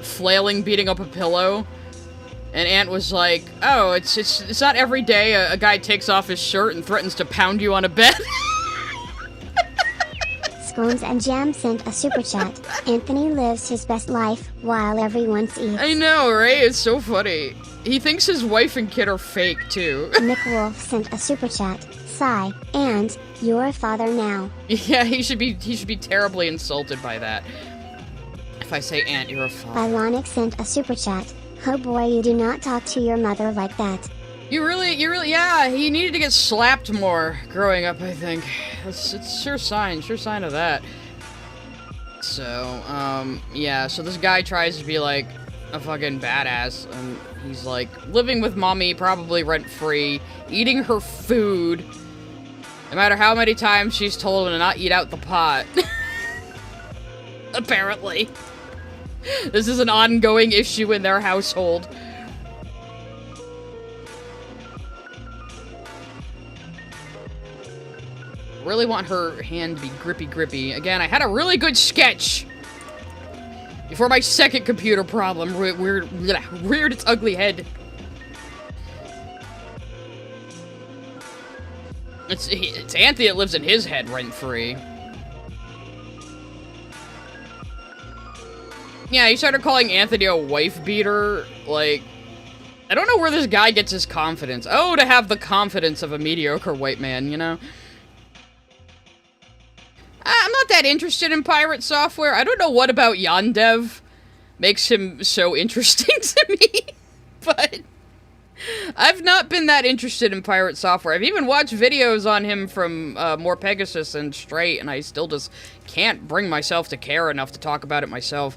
flailing, beating up a pillow. And Ant was like, oh, it's not every day a guy takes off his shirt and threatens to pound you on a bed. Scones and Jam sent a super chat. Anthony lives his best life while everyone eats. I know, right? It's so funny. He thinks his wife and kid are fake, too. Nick Wolf sent a super chat. Sigh, and you're a father now. Yeah, he should be terribly insulted by that. If I say Ant, you're a father. Bylonic sent a super chat. Oh boy, you do not talk to your mother like that. You really, yeah, he needed to get slapped more growing up, I think. It's sure sign of that. So, yeah, so this guy tries to be, like, a fucking badass, and he's, like, living with mommy, probably rent-free, eating her food, no matter how many times she's told him to not eat out the pot. Apparently. This is an ongoing issue in their household. Really want her hand to be grippy. Again, I had a really good sketch before my second computer problem reared its ugly head. It's Anthony that lives in his head rent-free. Yeah, he started calling Anthony a wife beater. Like, I don't know where this guy gets his confidence. Oh, to have the confidence of a mediocre white man, you know? I'm not that interested in pirate software. I don't know what about Yandev makes him so interesting to me, but I've not been that interested in pirate software. I've even watched videos on him from More Pegasus and Straight, and I still just can't bring myself to care enough to talk about it myself.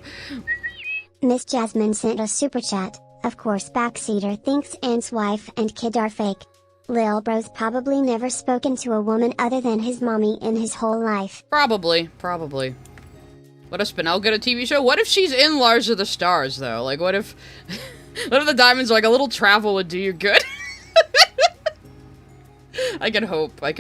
Miss Jasmine sent a super chat. Of course, Backseater thinks Ant's wife and kid are fake. Lil Bro's probably never spoken to a woman other than his mommy in his whole life. Probably. What if Spinel get a TV show? What if she's in Lars of the Stars, though? Like, what if... what if the Diamonds are like, a little travel would do you good? I can hope. I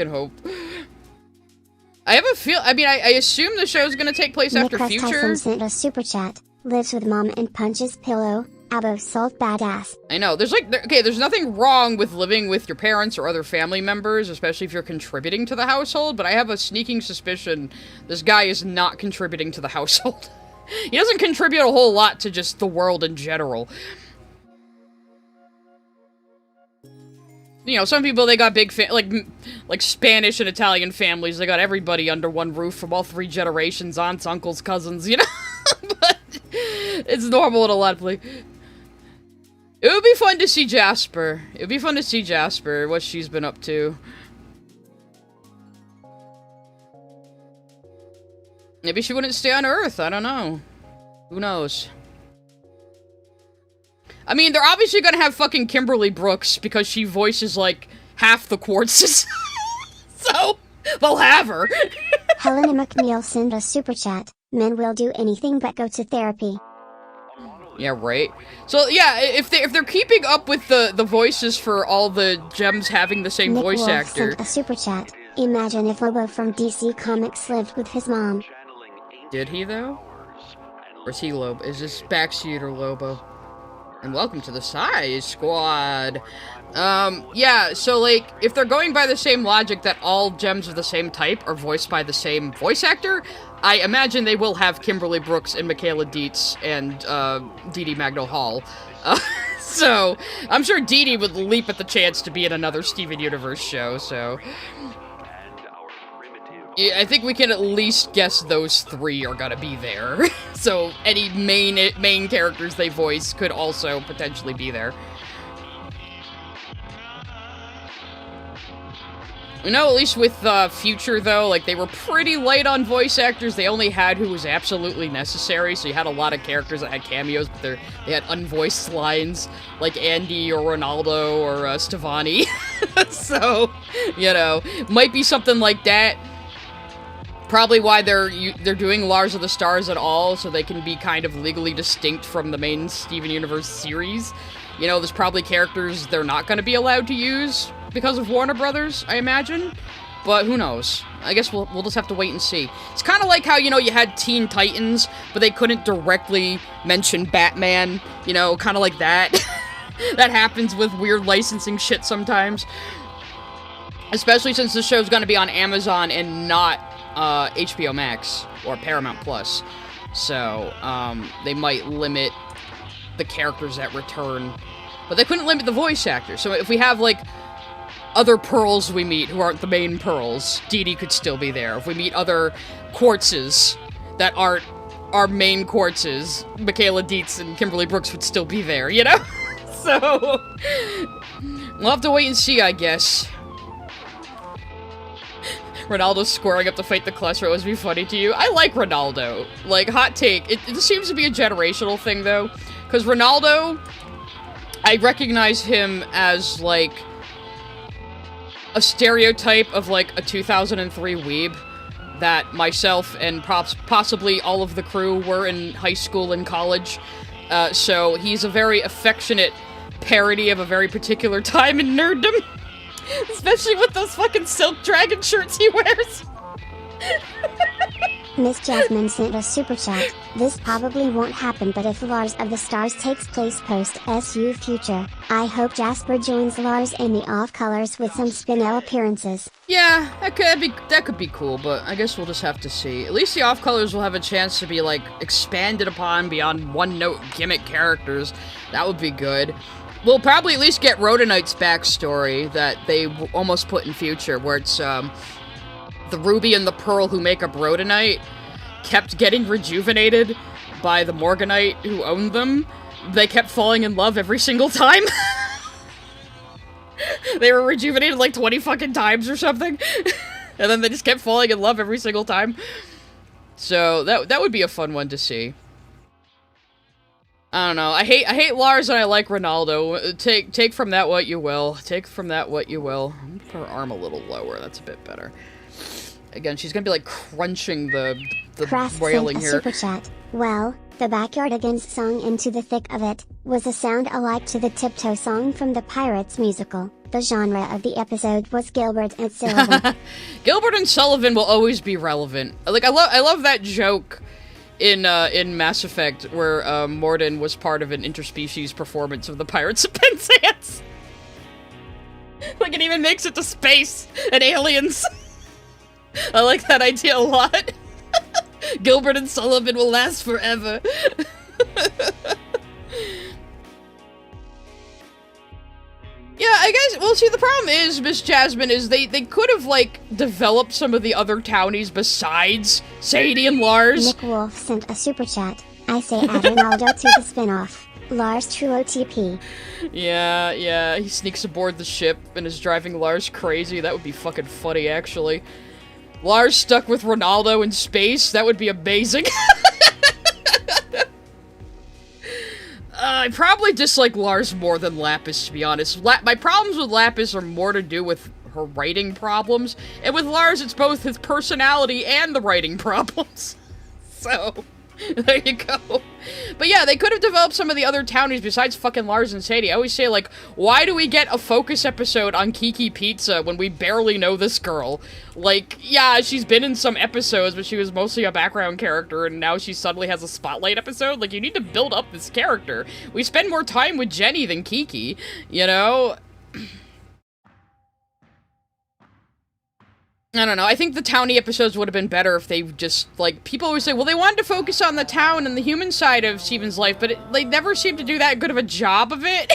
have a feel... I mean, I assume the show's gonna take place after Nicholas Future. Tyson sent a super chat. Lives with mom and punches pillow. Abo salt badass. I know. There's like... Okay, there's nothing wrong with living with your parents or other family members, especially if you're contributing to the household, but I have a sneaking suspicion this guy is not contributing to the household. He doesn't contribute a whole lot to just the world in general. You know, some people, they got big, like Spanish and Italian families, they got everybody under one roof from all three generations, aunts, uncles, cousins, you know? But it's normal in a lot of places. It would be fun to see Jasper. It would be fun to see Jasper, what she's been up to. Maybe she wouldn't stay on Earth, I don't know. Who knows? I mean, they're obviously gonna have fucking Kimberly Brooks, because she voices, like, half the Quartzes. So, they'll have her. Helena McNeil sent a super chat. Men will do anything but go to therapy. Yeah, right. So yeah, if they're keeping up with the voices for all the gems having the same Nick voice Wolf actor. sent a super chat. Imagine if Lobo from DC Comics lived with his mom. Did he though? Or is he Lobo? Is this Backseat or Lobo? And welcome to the Size Squad. Yeah, so like, if they're going by the same logic that all gems of the same type are voiced by the same voice actor, I imagine they will have Kimberly Brooks and Michaela Dietz and, Dee Dee Magno-Hall. So, I'm sure Dee Dee would leap at the chance to be in another Steven Universe show, so... Yeah, I think we can at least guess those three are gonna be there. So, any main characters they voice could also potentially be there. You know, at least with Future, though, like, they were pretty light on voice actors. They only had who was absolutely necessary, so you had a lot of characters that had cameos, but they had unvoiced lines, like Andy or Ronaldo or Stevani. So, you know, might be something like that. Probably why they're doing Lars of the Stars at all, so they can be kind of legally distinct from the main Steven Universe series. You know, there's probably characters they're not going to be allowed to use because of Warner Brothers, I imagine. But who knows? I guess we'll just have to wait and see. It's kind of like how, you know, you had Teen Titans, but they couldn't directly mention Batman, you know, kind of like that. That happens with weird licensing shit sometimes. Especially since the show's going to be on Amazon and not HBO Max or Paramount Plus. So, they might limit the characters that return. But they couldn't limit the voice actors. So if we have, like, other Pearls we meet who aren't the main Pearls, Dee Dee could still be there. If we meet other Quartzes that aren't our main Quartzes, Michaela Dietz and Kimberly Brooks would still be there, you know? So, we'll have to wait and see, I guess. Ronaldo squaring up to fight the Cholesterol would be funny to you. I like Ronaldo. Like, hot take. It seems to be a generational thing, though. Because Ronaldo, I recognize him as, like, a stereotype of, like, a 2003 weeb that myself and possibly all of the crew were in high school and college. So he's a very affectionate parody of a very particular time in nerddom. Especially with those fucking silk dragon shirts he wears. Miss Jasmine sent a super chat. This probably won't happen, but if Lars of the Stars takes place post-SU Future, I hope Jasper joins Lars and the Off-Colors with some Spinel appearances. Yeah, that could be cool, but I guess we'll just have to see. At least the Off-Colors will have a chance to be, like, expanded upon beyond one-note gimmick characters. That would be good. We'll probably at least get Rhodonite's backstory that they almost put in Future, where it's, the Ruby and the Pearl who make up Rhodonite kept getting rejuvenated by the Morganite who owned them. They kept falling in love every single time. They were rejuvenated like 20 fucking times or something. And then they just kept falling in love every single time. So, that would be a fun one to see. I don't know. I hate Lars and I like Ronaldo. Take from that what you will. Take from that what you will. I'm gonna put her arm a little lower. That's a bit better. Again, she's gonna be like crunching the Craft railing sent a here. super chat. Well, the Backyard Against song Into the Thick of It was a sound alike to the Tiptoe song from the Pirates musical. The genre of the episode was Gilbert and Sullivan. Gilbert and Sullivan will always be relevant. Like I love that joke in Mass Effect where Morden was part of an interspecies performance of the Pirates of Penzance. Like it even makes it to space and aliens. I like that idea a lot. Gilbert and Sullivan will last forever. Yeah, I guess, well, see, the problem is, Miss Jasmine, is they could have, like, developed some of the other townies besides Sadie and Lars. Nick Wolf sent a super chat. I say add Ronaldo to the spin-off. Lars True OTP. Yeah, he sneaks aboard the ship and is driving Lars crazy. That would be fucking funny, actually. Lars stuck with Ronaldo in space? That would be amazing. I probably dislike Lars more than Lapis, to be honest. My problems with Lapis are more to do with her writing problems. And with Lars, it's both his personality and the writing problems. So, there you go. But yeah, they could have developed some of the other townies besides fucking Lars and Sadie. I always say, like, why do we get a focus episode on Kiki Pizza when we barely know this girl? Like, yeah, she's been in some episodes, but she was mostly a background character, and now she suddenly has a spotlight episode? Like, you need to build up this character. We spend more time with Jenny than Kiki, you know? I don't know, I think the townie episodes would have been better if they just, like, people always say, well, they wanted to focus on the town and the human side of Steven's life, but they never seem to do that good of a job of it.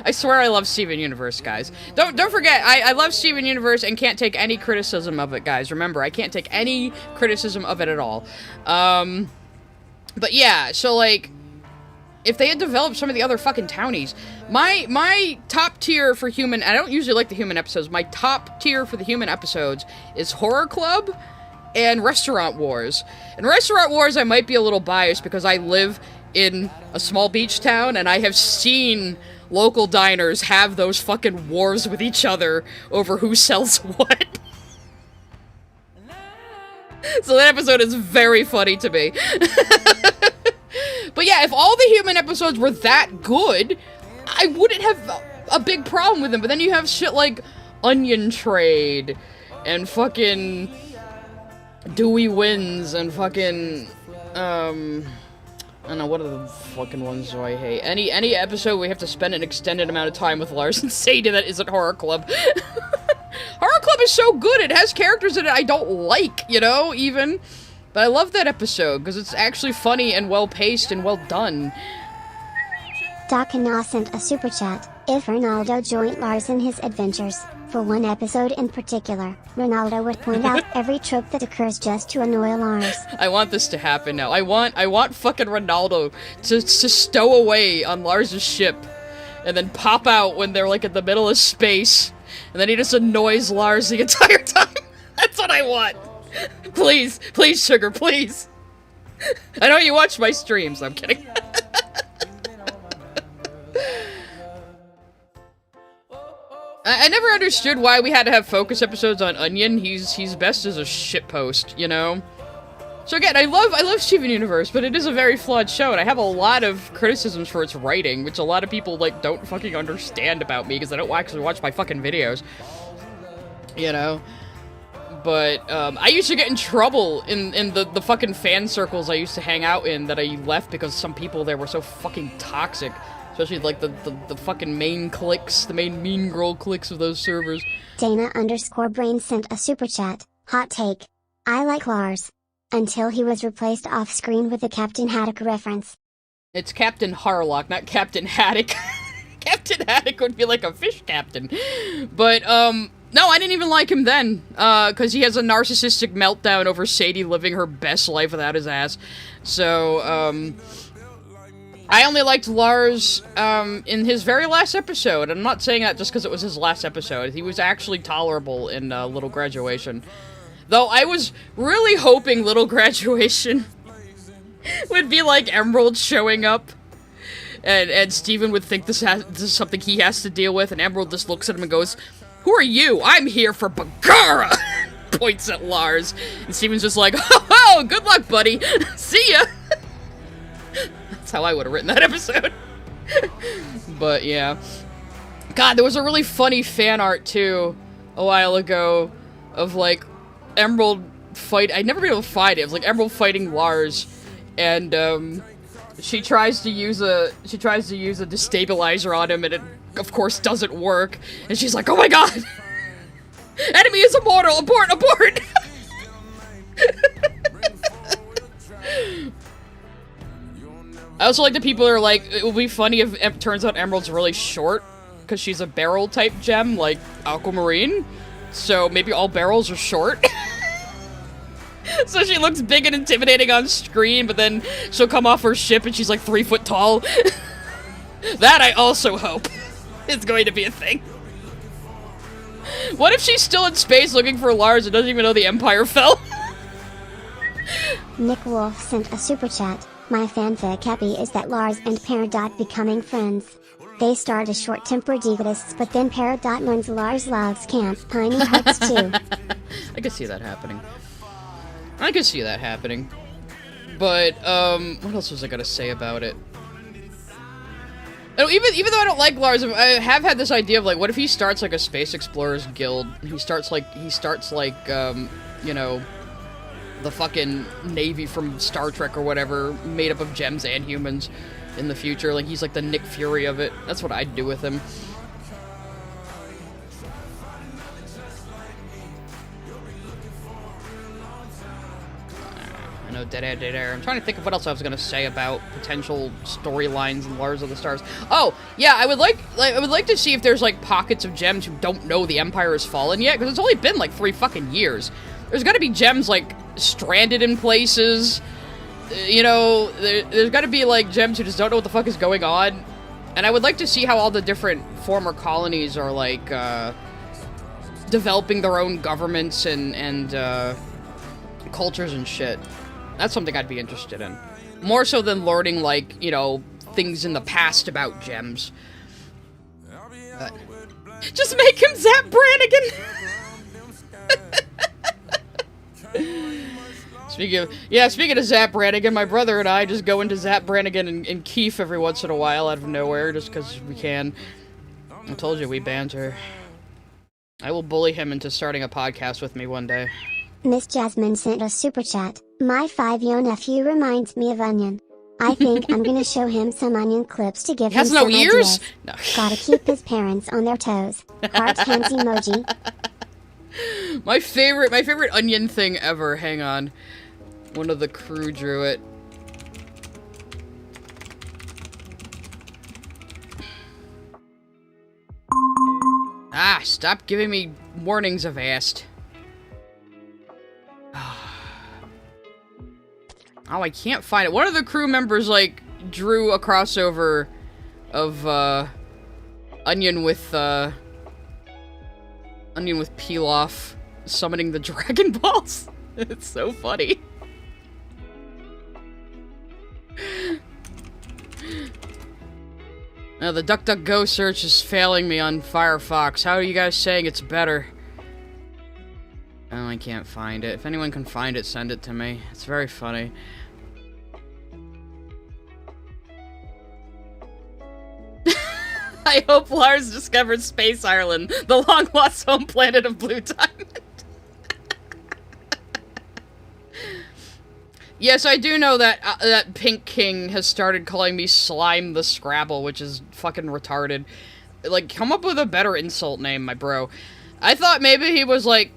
I swear I love Steven Universe, guys. Don't forget, I love Steven Universe and can't take any criticism of it, guys. Remember, I can't take any criticism of it at all. But yeah, so, like, if they had developed some of the other fucking townies, my top tier for human, I don't usually like the human episodes, my top tier for the human episodes is Horror Club and Restaurant Wars. In Restaurant Wars, I might be a little biased because I live in a small beach town and I have seen local diners have those fucking wars with each other over who sells what. So that episode is very funny to me. But yeah, if all the human episodes were that good, I wouldn't have a big problem with them. But then you have shit like Onion Trade, and fucking Dewey Wins, and fucking, I don't know, what are the fucking ones do I hate? Any episode we have to spend an extended amount of time with Lars and Sadie that isn't Horror Club. Horror Club is so good, it has characters in it I don't like, you know, even. But I love that episode, because it's actually funny and well-paced and well-done. Dakana sent a super chat. If Ronaldo joined Lars in his adventures, for one episode in particular, Ronaldo would point out every trope that occurs just to annoy Lars. I want this to happen now. I want fucking Ronaldo to stow away on Lars' ship, and then pop out when they're, like, in the middle of space, and then he just annoys Lars the entire time. That's what I want. Please, please, Sugar, please. I know you watch my streams, I'm kidding. I never understood why we had to have focus episodes on Onion. He's best as a shitpost, you know? So again, I love Steven Universe, but it is a very flawed show, and I have a lot of criticisms for its writing, which a lot of people, like, don't fucking understand about me, because they don't actually watch my fucking videos. You know? But, I used to get in trouble in the fucking fan circles I used to hang out in that I left because some people there were so fucking toxic. Especially, like, the fucking main cliques, the main mean girl cliques of those servers. Dana_Brain sent a super chat. Hot take. I like Lars. Until he was replaced off-screen with a Captain Haddock reference. It's Captain Harlock, not Captain Haddock. Captain Haddock would be like a fish captain. But, no, I didn't even like him then, because he has a narcissistic meltdown over Sadie living her best life without his ass. So, I only liked Lars, in his very last episode. I'm not saying that just because it was his last episode. He was actually tolerable in, Little Graduation. Though I was really hoping Little Graduation would be like Emerald showing up. And Steven would think this is something he has to deal with, and Emerald just looks at him and goes, "Who are you? I'm here for Bagara!" Points at Lars. And Steven's just like, "Oh, good luck, buddy. See ya!" That's how I would have written that episode. But, yeah. God, there was a really funny fan art, too, a while ago, of, like, Emerald fight. I'd never been able to fight it. It was, like, Emerald fighting Lars, and, she tries to use a destabilizer on him, and it, of course, doesn't work. And she's like, "Oh my god! Enemy is immortal! Abort! Abort!" I also like the people that are like, it would be funny if it turns out Emerald's really short, because she's a barrel-type gem, like Aquamarine. So maybe all barrels are short. So she looks big and intimidating on screen, but then she'll come off her ship and she's like 3 foot tall. That I also hope is going to be a thing. What if she's still in space looking for Lars and doesn't even know the Empire fell? Nick Wolf sent a super chat. My fanfic happy is that Lars and Peridot becoming friends. They start as short-tempered egotists, but then Peridot learns Lars loves camp tiny huts too. I could see that happening. I could see that happening. But, what else was I gonna say about it? Oh, even though I don't like Lars, I have had this idea of, like, what if he starts, like, a Space Explorers Guild? He starts, like, you know, the fucking Navy from Star Trek or whatever, made up of gems and humans in the future. Like, he's, like, the Nick Fury of it. That's what I'd do with him. I know, dead air. I'm trying to think of what else I was gonna say about potential storylines in Lars of the Stars. Oh, yeah, I would like to see if there's, like, pockets of gems who don't know the Empire has fallen yet, because it's only been, like, 3 fucking years. There's gotta be gems, like, stranded in places. You know, there's gotta be, like, gems who just don't know what the fuck is going on. And I would like to see how all the different former colonies are, like, developing their own governments and cultures and shit. That's something I'd be interested in. More so than learning, like, you know, things in the past about gems. Just make him Zap Brannigan! Speaking of Zap Brannigan, my brother and I just go into Zap Brannigan and Keef every once in a while out of nowhere, just because we can. I told you, we banter. I will bully him into starting a podcast with me one day. Miss Jasmine sent a super chat. My 5-year nephew reminds me of Onion. I think I'm gonna show him some Onion clips to give him some ears? ideas. No. Gotta keep his parents on their toes. Heart hands emoji. My favorite Onion thing ever. Hang on. One of the crew drew it. Ah, stop giving me warnings, I've asked. Oh, I can't find it. One of the crew members, like, drew a crossover of, Onion with Pilaf summoning the Dragon Balls. It's so funny. Now, the DuckDuckGo search is failing me on Firefox. How are you guys saying it's better? Oh, I can't find it. If anyone can find it, send it to me. It's very funny. I hope Lars discovered Space Ireland, the long-lost home planet of Blue Diamond. Yes, I do know that that Pink King has started calling me Slime the Scrabble, which is fucking retarded. Like, come up with a better insult name, my bro. I thought maybe he was, like,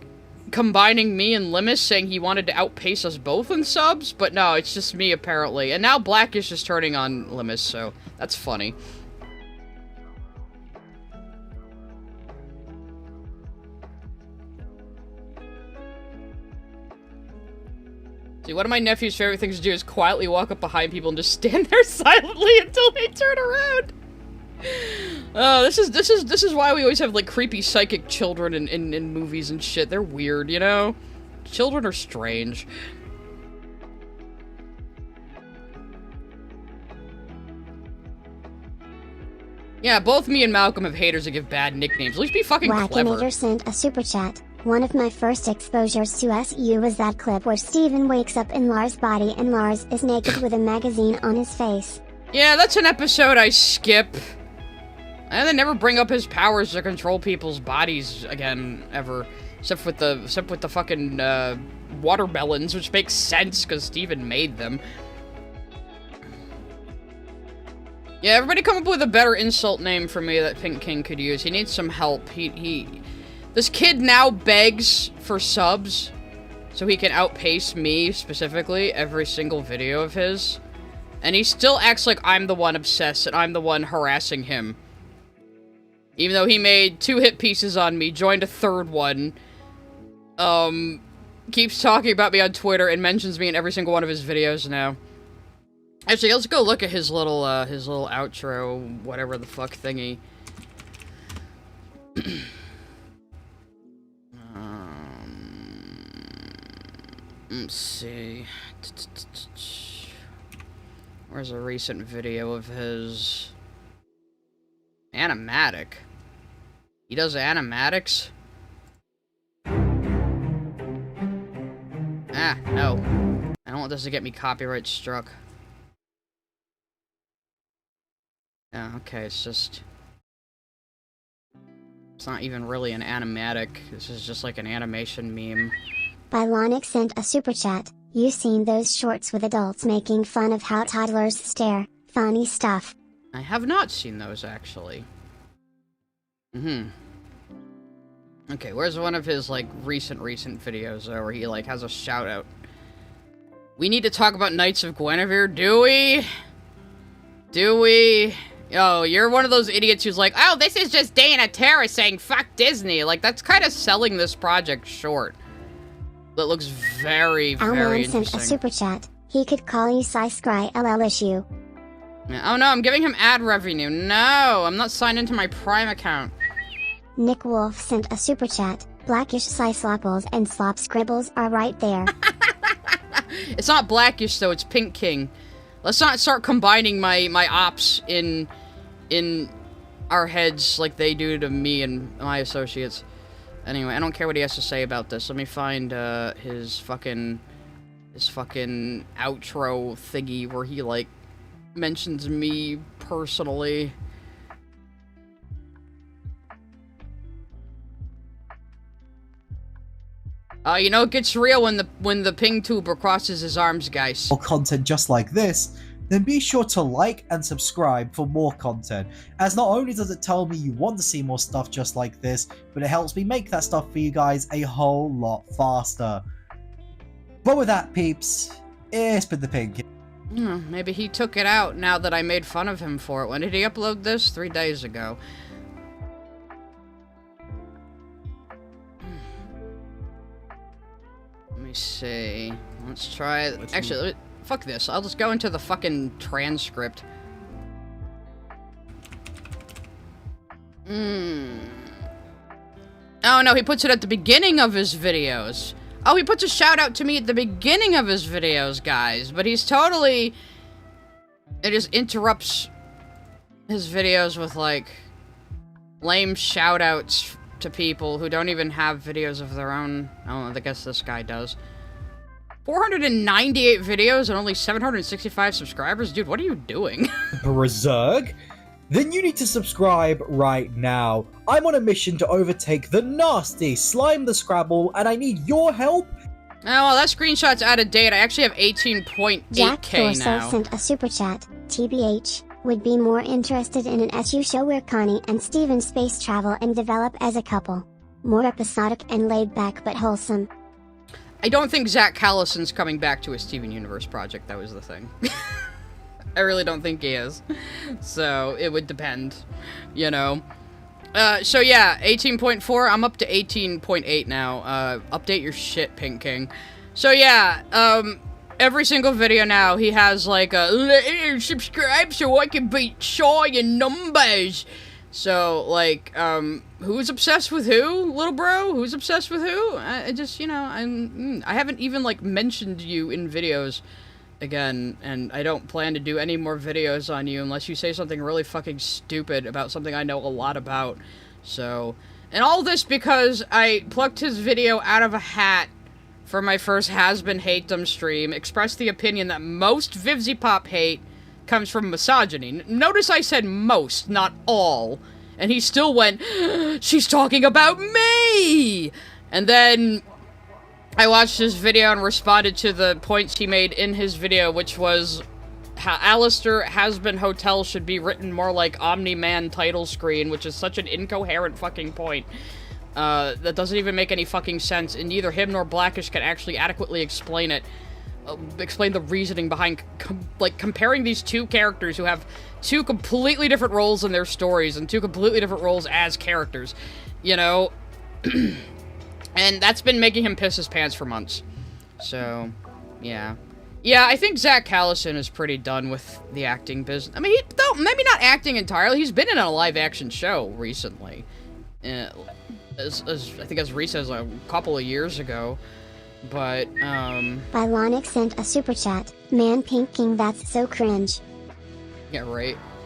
combining me and Limus, saying he wanted to outpace us both in subs, but no, it's just me, apparently. And now Blackish is turning on Limus, so that's funny. See, one of my nephew's favorite things to do is quietly walk up behind people and just stand there silently until they turn around. Oh, this is why we always have, like, creepy psychic children in movies and shit. They're weird, you know? Children are strange. Yeah, both me and Malcolm have haters that give bad nicknames. At least be fucking clever. Wackinator sent a super chat. One of my first exposures to SU was that clip where Steven wakes up in Lars' body and Lars is naked with a magazine on his face. Yeah, that's an episode I skip. And they never bring up his powers to control people's bodies again, ever. Except with the fucking, watermelons, which makes sense, because Steven made them. Yeah, everybody come up with a better insult name for me that Pink King could use. He needs some help. This kid now begs for subs so he can outpace me, specifically, every single video of his. And he still acts like I'm the one obsessed and I'm the one harassing him. Even though he made 2 hit pieces on me, joined a 3rd one, keeps talking about me on Twitter and mentions me in every single one of his videos now. Actually, let's go look at his little outro, whatever the fuck thingy. Let's see. Where's a recent video of his? Animatic? He does animatics? Ah, no. I don't want this to get me copyright struck. Yeah, okay, it's just... It's not even really an animatic. This is just like an animation meme. Bylonic sent a super chat. You seen those shorts with adults making fun of how toddlers stare? Funny stuff. I have not seen those, actually. Okay, where's one of his, like, recent videos, though, where he, like, has a shout-out? We need to talk about Knights of Guinevere, do we? Do we? Oh, you're one of those idiots who's like, oh, this is just Dana Terra saying fuck Disney. Like, that's kind of selling this project short. That looks very, very interesting. Sent a super chat. He could call you Scry LL issue. Oh no, I'm giving him ad revenue. No, I'm not signed into my Prime account. Nick Wolf sent a super chat. Blackish Cyclopples and Slop Scribbles are right there. It's not Blackish though, it's Pink King. Let's not start combining my ops in our heads like they do to me and my associates. Anyway, I don't care what he has to say about this. Let me find his fucking outro thingy where he like mentions me personally. You know, it gets real when the ping tuber crosses his arms, guys. More content just like this, then be sure to like and subscribe for more content, as not only does it tell me you want to see more stuff just like this, but it helps me make that stuff for you guys a whole lot faster. But with that, peeps, it's been the Pink. Maybe he took it out now that I made fun of him for it. When did he upload this? 3 days ago. Let me see. Let's try... Actually, fuck this. I'll just go into the fucking transcript. Oh no, he puts it at the beginning of his videos. Oh, he puts a shout out to me at the beginning of his videos, guys. But he's totally... It just interrupts his videos with, like, lame shout outs to people who don't even have videos of their own. Oh, I guess this guy does. 498 videos and only 765 subscribers? Dude, what are you doing? Berserk? Then you need to subscribe right now. I'm on a mission to overtake the nasty Slime the Scrabble, and I need your help. Oh, well, that screenshot's out of date. I actually have 18.8k Jack Torso now. sent a super chat. TBH, would be more interested in an SU show where Connie and Steven space travel and develop as a couple. More episodic and laid back but wholesome. I don't think Zach Callison's coming back to a Steven Universe project. That was the thing. I really don't think he is. So, it would depend, you know. So yeah, 18.4, I'm up to 18.8 now. Update your shit, Pink King. So yeah, every single video now, he has like a, subscribe so I can beat Shaw in numbers. So, like, who's obsessed with who, little bro? Who's obsessed with who? I just, you know, I haven't even, like, mentioned you in videos again, and I don't plan to do any more videos on you unless you say something really fucking stupid about something I know a lot about. So, and all this because I plucked his video out of a hat for my first Has-Been Hate-Them stream, expressed the opinion that most VivziePop hate comes from misogyny. Notice I said most, not all. And he still went, she's talking about me! And then I watched his video and responded to the points he made in his video, which was how Alistair Has-Been Hotel should be written more like Omni-Man title screen, which is such an incoherent fucking point. That doesn't even make any fucking sense, and neither him nor Blackish can actually adequately explain it. Explain the reasoning behind, comparing these two characters who have two completely different roles in their stories and two completely different roles as characters, you know? And that's been making him piss his pants for months. So, yeah. Yeah, I think Zach Callison is pretty done with the acting business. I mean, maybe not acting entirely. He's been in a live-action show recently. I think as recent as a couple of years ago. But, Bylonic sent a super chat. Man, Pink King, that's so cringe. Yeah, right.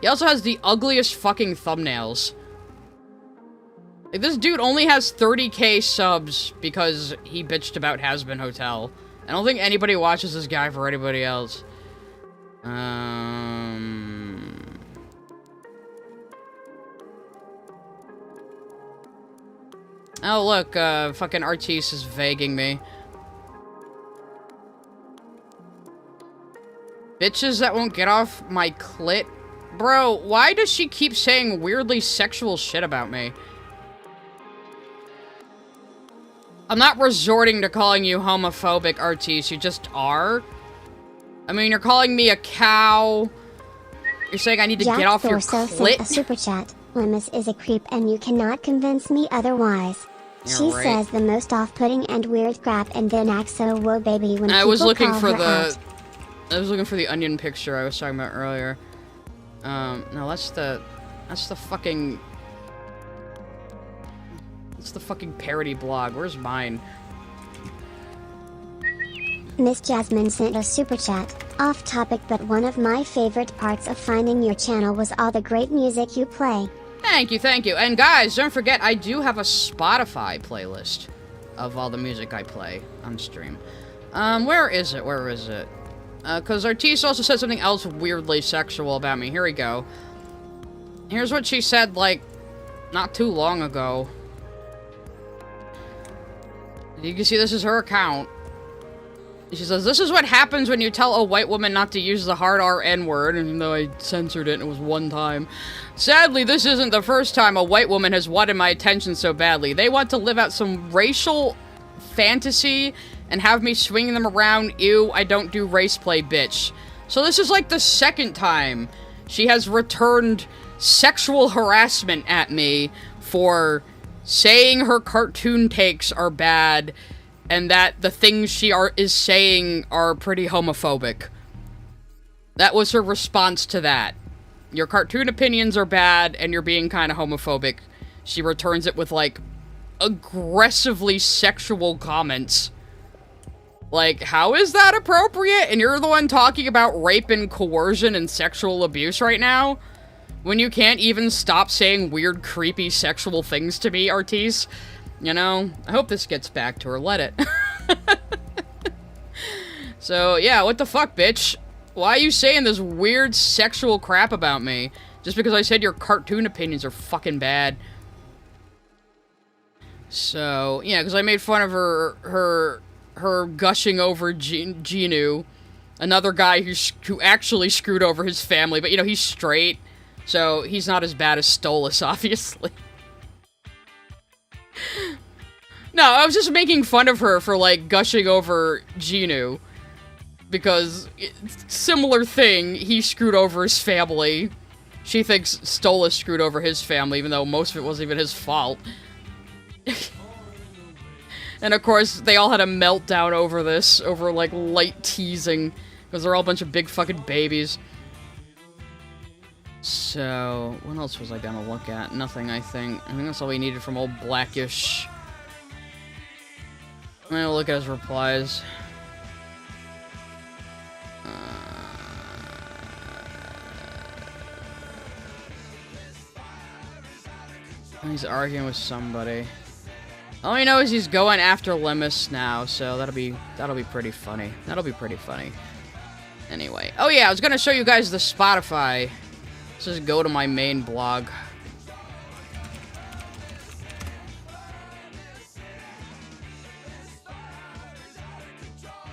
He also has the ugliest fucking thumbnails. Like, this dude only has 30k subs because he bitched about Has-Been Hotel. I don't think anybody watches this guy for anybody else. Oh, look, fucking Artis is vaguing me. Bitches that won't get off my clit? Bro, why does she keep saying weirdly sexual shit about me? I'm not resorting to calling you homophobic, Artis. You just are. I mean, you're calling me a cow. You're saying I need to Jack get off your Thorso clit? sent a super chat. Lemus is a creep and you cannot convince me otherwise. You're She right. says the most off-putting and weird crap and then acts so whoa baby when I people was looking call for her the... out. I was looking for the onion picture I was talking about earlier. No, that's the fucking... That's the fucking parody blog. Where's mine? Miss Jasmine sent a super chat. Off topic, but one of my favorite parts of finding your channel was all the great music you play. Thank you, thank you. And guys, don't forget, I do have a Spotify playlist of all the music I play on stream. Where is it? Where is it? Because Artis also said something else weirdly sexual about me. Here we go. Here's what she said, like, not too long ago. You can see this is her account. She says, "This is what happens when you tell a white woman not to use the hard R N-word," even though I censored it and it was one time. "Sadly, this isn't the first time a white woman has wanted my attention so badly. They want to live out some racial fantasy and have me swinging them around. Ew, I don't do race play, bitch." So this is like the second time she has returned sexual harassment at me for saying her cartoon takes are bad and that the things she is saying are pretty homophobic. That was her response to that. Your cartoon opinions are bad and you're being kind of homophobic. She returns it with, like, aggressively sexual comments. Like, how is that appropriate? And you're the one talking about rape and coercion and sexual abuse right now? When you can't even stop saying weird, creepy, sexual things to me, Artis? You know? I hope this gets back to her. Let it. So, yeah, what the fuck, bitch? Why are you saying this weird sexual crap about me? Just because I said your cartoon opinions are fucking bad. So, yeah, because I made fun of her gushing over Genu, another guy who actually screwed over his family, but, you know, he's straight, so he's not as bad as Stolas, obviously. No, I was just making fun of her for, like, gushing over Genu, because, similar thing, he screwed over his family. She thinks Stolas screwed over his family, even though most of it wasn't even his fault. And of course, they all had a meltdown over this, over, like, light teasing, because they're all a bunch of big fucking babies. So, what else was I gonna look at? Nothing, I think. I think that's all we needed from old Blackish. I'm gonna look at his replies. He's arguing with somebody. All I know is he's going after Lemus now, so that'll be pretty funny. That'll be pretty funny. Anyway. Oh yeah, I was gonna show you guys the Spotify. Let's just go to my main blog.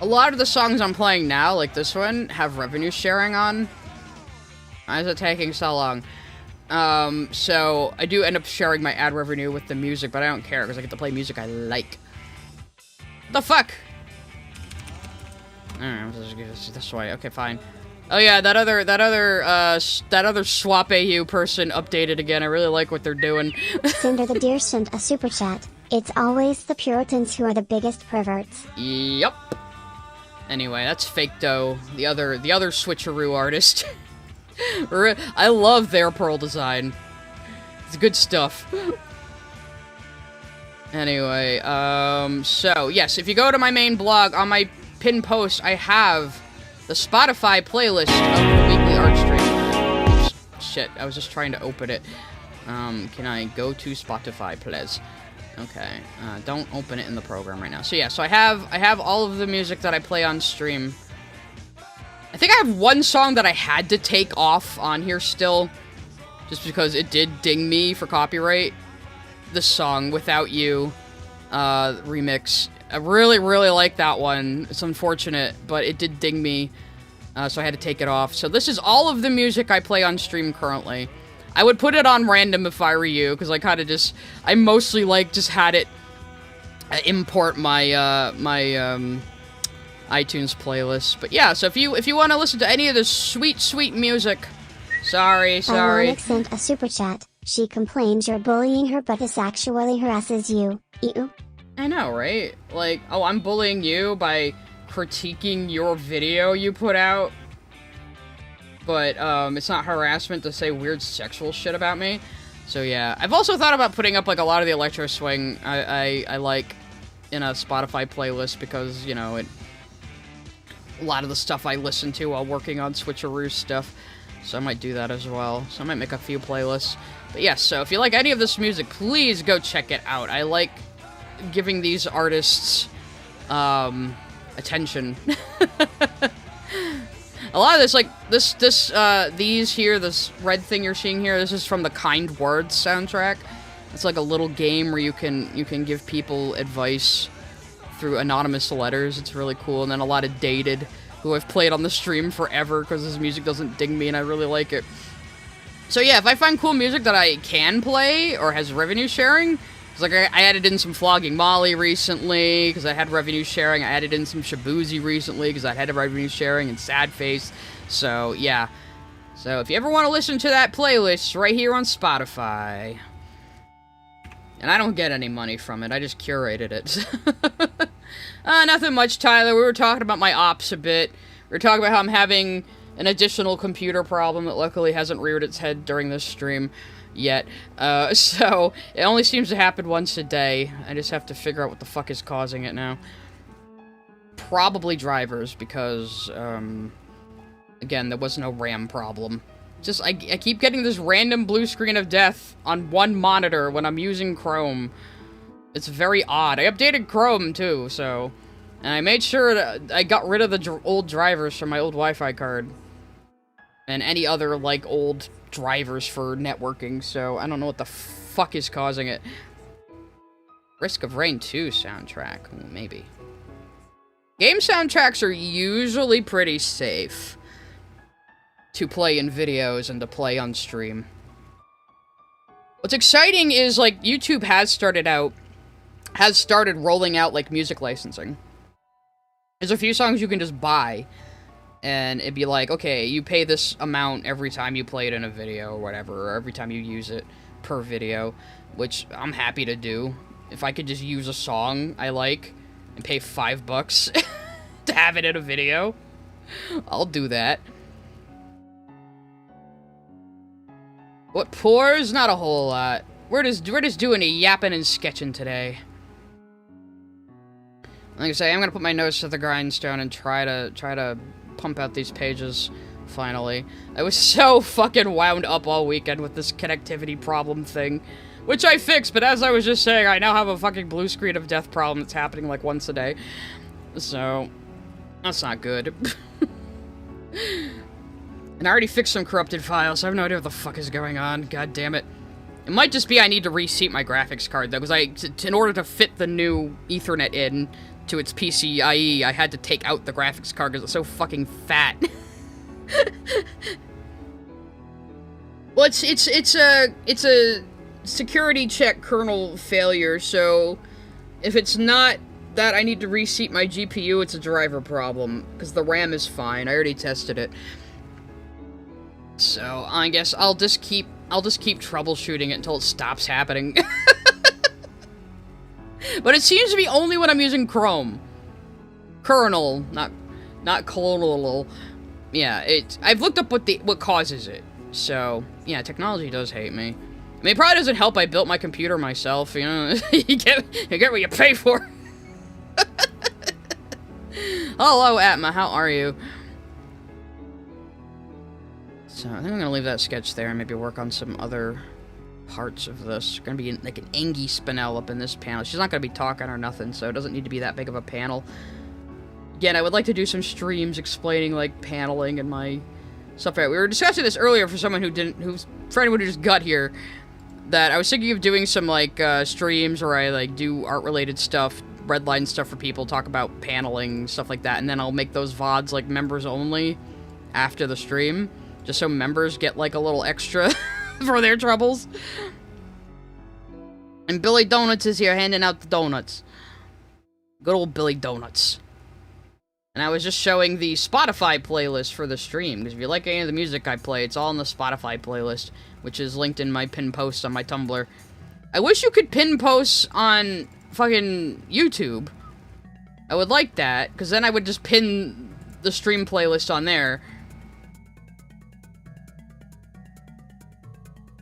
A lot of the songs I'm playing now, like this one, have revenue sharing on. Why is it taking so long? So I do end up sharing my ad revenue with the music, but I don't care because I get to play music I like. The fuck? Alright, this way. Okay, fine. Oh yeah, that other Swap AU person updated again. I really like what they're doing. Cinder the Deer sent a super chat. It's always the Puritans who are the biggest perverts. Yup. Anyway, that's Fake Dough, the other Switcheroo artist. I love their pearl design. It's good stuff. Anyway, so, yes, if you go to my main blog, on my pinned post, I have the Spotify playlist of the weekly art stream. Oops, shit. I was just trying to open it. Can I go to Spotify, please? Okay. Don't open it in the program right now. So yeah, so I have all of the music that I play on stream. I think I have one song that I had to take off on here still, just because it did ding me for copyright. The song Without You remix. I really, really like that one. It's unfortunate, but it did ding me, so I had to take it off. So this is all of the music I play on stream currently. I would put it on random if I were you, because I kind of just, I mostly like just had it import my iTunes playlist. But yeah, so if you want to listen to any of this sweet, sweet music, sorry. Ironic sent a super chat. She complains you're bullying her, but this actually harasses you. Ew. I know, right? Like, oh, I'm bullying you by critiquing your video you put out. But, it's not harassment to say weird sexual shit about me. So yeah, I've also thought about putting up, like, a lot of the electro swing I like in a Spotify playlist because, you know, a lot of the stuff I listen to while working on Switcheroo stuff. So I might do that as well. So I might make a few playlists. But yes, so if you like any of this music, please go check it out. I like giving these artists, attention. A lot of this, like, these here, this red thing you're seeing here, this is from the Kind Words soundtrack. It's like a little game where you can give people advice through anonymous letters. It's really cool. And then a lot of Dated, who I've played on the stream forever because his music doesn't ding me and I really like it. So yeah, if I find cool music that I can play or has revenue sharing, it's like I added in some Flogging Molly recently because I had revenue sharing. I added in some Shabuzi recently because I had a revenue sharing, and Sad Face. So yeah. So if you ever want to listen to that playlist, right here on Spotify. And I don't get any money from it. I just curated it. Nothing much, Tyler. We were talking about my ops a bit. We were talking about how I'm having an additional computer problem that luckily hasn't reared its head during this stream yet. So it only seems to happen once a day. I just have to figure out what the fuck is causing it now. Probably drivers, because, again, there was no RAM problem. Just, I keep getting this random blue screen of death on one monitor when I'm using Chrome. It's very odd. I updated Chrome, too, so... And I made sure that I got rid of the old drivers from my old Wi-Fi card. And any other, like, old drivers for networking, so I don't know what the fuck is causing it. Risk of Rain 2 soundtrack. Maybe. Game soundtracks are usually pretty safe to play in videos and to play on stream. What's exciting is, like, YouTube has started rolling out, like, music licensing. There's a few songs you can just buy, and it'd be like, okay, you pay this amount every time you play it in a video or whatever, or every time you use it per video, which I'm happy to do. If I could just use a song I like and pay $5 to have it in a video, I'll do that. What pours? Not a whole lot. We're just doing a yapping and sketching today. Like I say, I'm gonna put my nose to the grindstone and try to pump out these pages, finally. I was so fucking wound up all weekend with this connectivity problem thing, which I fixed, but as I was just saying, I now have a fucking blue screen of death problem that's happening like once a day. So, that's not good. And I already fixed some corrupted files, so I have no idea what the fuck is going on. God damn it. It might just be I need to reseat my graphics card, though, because in order to fit the new Ethernet in to its PCIe, I had to take out the graphics card because it's so fucking fat. Well, it's a security check kernel failure, so if it's not that I need to reseat my GPU, it's a driver problem, because the RAM is fine. I already tested it. So, I guess I'll just keep troubleshooting it until it stops happening. But it seems to be only when I'm using Chrome. Kernel, not kernel. Yeah, I've looked up what causes it. So, yeah, technology does hate me. I mean, it probably doesn't help I built my computer myself, you know? you get what you pay for. Hello, Atma, how are you? So I think I'm gonna leave that sketch there and maybe work on some other parts of this. Gonna be like an Angie Spinell up in this panel. She's not gonna be talking or nothing, so it doesn't need to be that big of a panel. Again, I would like to do some streams explaining like paneling and my stuff. We were discussing this earlier for someone for anyone who just got here, that I was thinking of doing some like streams where I like do art related stuff, redline stuff for people, talk about paneling, stuff like that, and then I'll make those VODs like members only after the stream, just so members get like a little extra for their troubles. And Billy Donuts is here handing out the donuts. Good old Billy Donuts. And I was just showing the Spotify playlist for the stream, because if you like any of the music I play, it's all in the Spotify playlist, which is linked in my pinned post on my Tumblr. I wish you could pin posts on fucking YouTube. I would like that, because then I would just pin the stream playlist on there.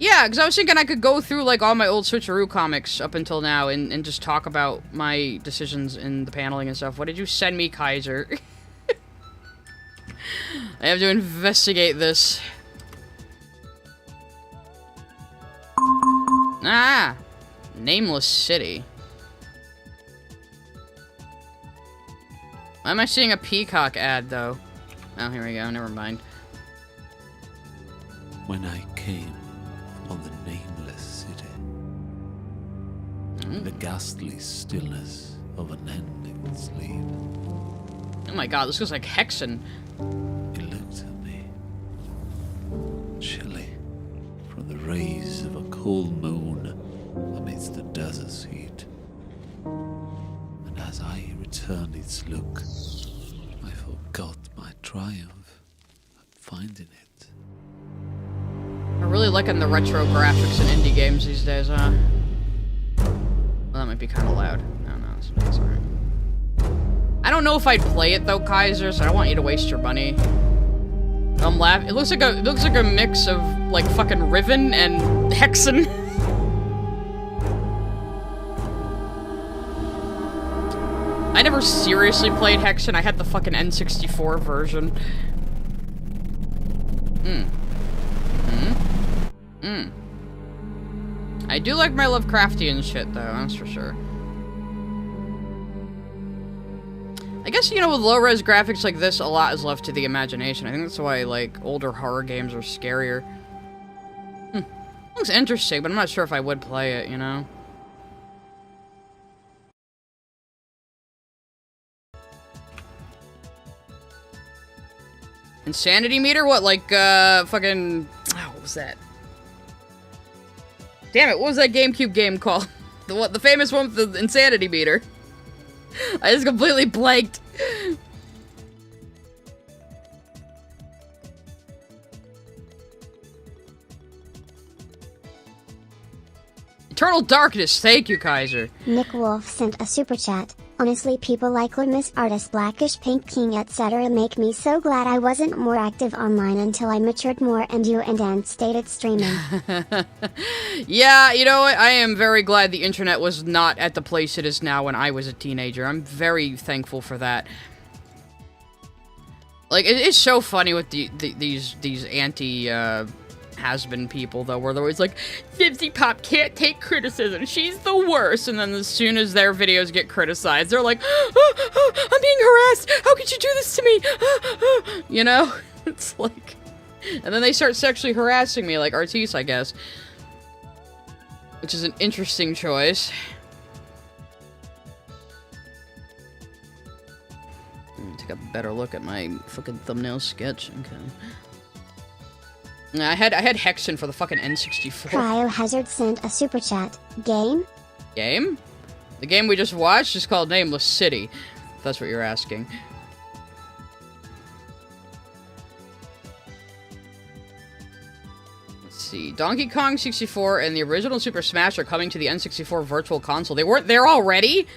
Yeah, because I was thinking I could go through, like, all my old Switcheroo comics up until now and just talk about my decisions in the paneling and stuff. What did you send me, Kaiser? I have to investigate this. Ah! Nameless City. Why am I seeing a Peacock ad, though? Oh, here we go. Never mind. When I came on the nameless city, the ghastly stillness of an ending sleep. Oh my god, this looks like Hexen. He looked at me, chilly, from the rays of a cold moon amidst the desert's heat. And as I returned its look, I forgot my triumph at finding it. I'm really liking the retro graphics in indie games these days, huh? Well, that might be kind of loud. No, that's alright. I don't know if I'd play it though, Kaiser, so I don't want you to waste your money. I'm laughing. It looks like a mix of like fucking Riven and Hexen. I never seriously played Hexen. I had the fucking N64 version. I do like my Lovecraftian shit, though, that's for sure. I guess, you know, with low-res graphics like this, a lot is left to the imagination. I think that's why, like, older horror games are scarier. Looks interesting, but I'm not sure if I would play it, you know? Insanity meter? What, like, fucking... Oh, what was that? Damn it, what was that GameCube game called? The famous one with the insanity meter. I just completely blanked. Eternal Darkness, thank you, Kaiser. Nick Wolf sent a super chat. Honestly, people like Miss Artist, Blackish, Pink King, etc. make me so glad I wasn't more active online until I matured more and you and Dan stated streaming. Yeah, you know what? I am very glad the internet was not at the place it is now when I was a teenager. I'm very thankful for that. Like, it's so funny with these anti, has-been people, though, where they're always like, Fibsy Pop can't take criticism, she's the worst, and then as soon as their videos get criticized, they're like, I'm being harassed, how could you do this to me, you know? It's like, and then they start sexually harassing me, like Artis, I guess. Which is an interesting choice. Let me take a better look at my fucking thumbnail sketch, okay. I had Hexen for the fucking N64. Cryohazard sent a super chat. Game? Game? The game we just watched is called Nameless City, if that's what you're asking. Let's see. Donkey Kong 64 and the original Super Smash are coming to the N64 Virtual Console. They weren't there already?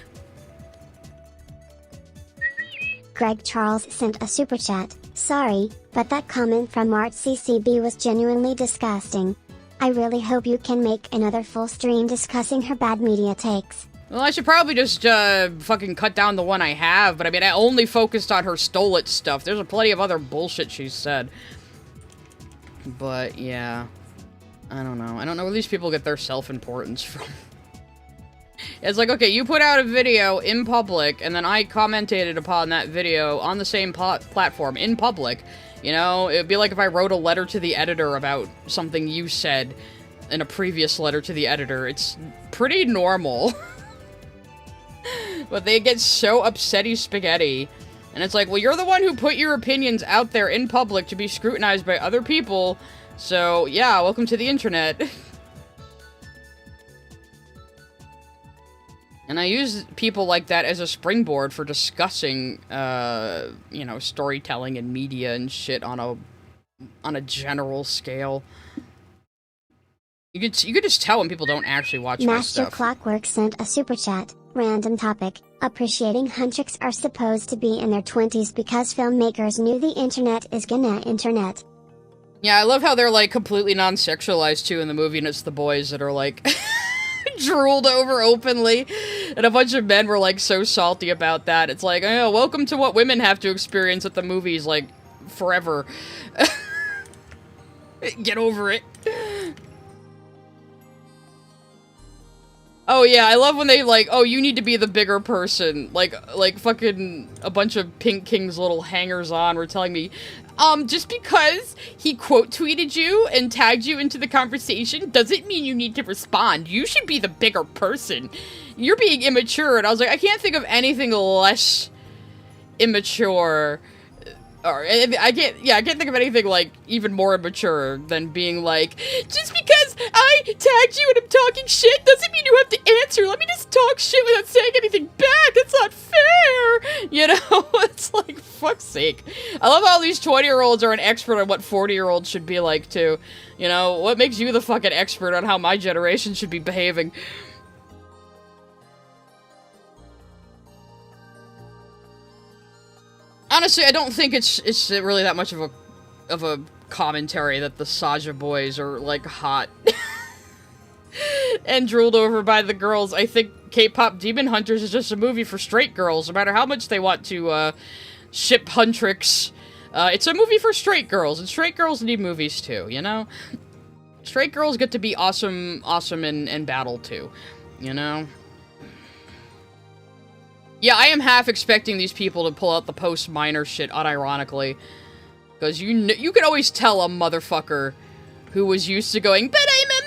Greg Charles sent a super chat. Sorry, but that comment from ArtCCB was genuinely disgusting. I really hope you can make another full stream discussing her bad media takes. Well, I should probably just, fucking cut down the one I have, but I mean, I only focused on her stole it stuff. There's plenty of other bullshit she said. But, yeah. I don't know. I don't know where these people get their self-importance from. It's like, okay, you put out a video in public, and then I commented upon that video on the same platform in public. You know, it'd be like if I wrote a letter to the editor about something you said in a previous letter to the editor. It's pretty normal. But they get so upsetty spaghetti. And it's like, well, you're the one who put your opinions out there in public to be scrutinized by other people. So, yeah, welcome to the internet. And I use people like that as a springboard for discussing, you know, storytelling and media and shit on a general scale. You could just tell when people don't actually watch my Master stuff. Clockwork sent a super chat. Random topic. Appreciating Huntrix are supposed to be in their 20s because filmmakers knew the internet is gonna internet. Yeah, I love how they're, like, completely non-sexualized, too, in the movie, and it's the boys that are, like, drooled over openly. And a bunch of men were, like, so salty about that. It's like, oh, welcome to what women have to experience at the movies, like, forever. Get over it. Oh yeah, I love when they like, oh, you need to be the bigger person. Like fucking a bunch of Pink King's little hangers-on were telling me, just because he quote tweeted you and tagged you into the conversation doesn't mean you need to respond. You should be the bigger person. You're being immature. And I was like, I can't think of anything less immature. Or I can't think of anything, like, even more immature than being like, just because I tagged you and I'm talking shit doesn't mean you have to answer. Let me just talk shit without saying anything back. That's not fair. You know, it's like, fuck's sake. I love how these 20-year-olds are an expert on what 40-year-olds should be like, too. You know, what makes you the fucking expert on how my generation should be behaving? Honestly, I don't think it's really that much of a commentary that the Saja boys are, like, hot and drooled over by the girls. I think K-pop Demon Hunters is just a movie for straight girls, no matter how much they want to ship Huntrix. It's a movie for straight girls, and straight girls need movies too, you know? Straight girls get to be awesome in battle too, you know? Yeah, I am half expecting these people to pull out the post-minor shit unironically. Because you can always tell a motherfucker who was used to going, but I'm a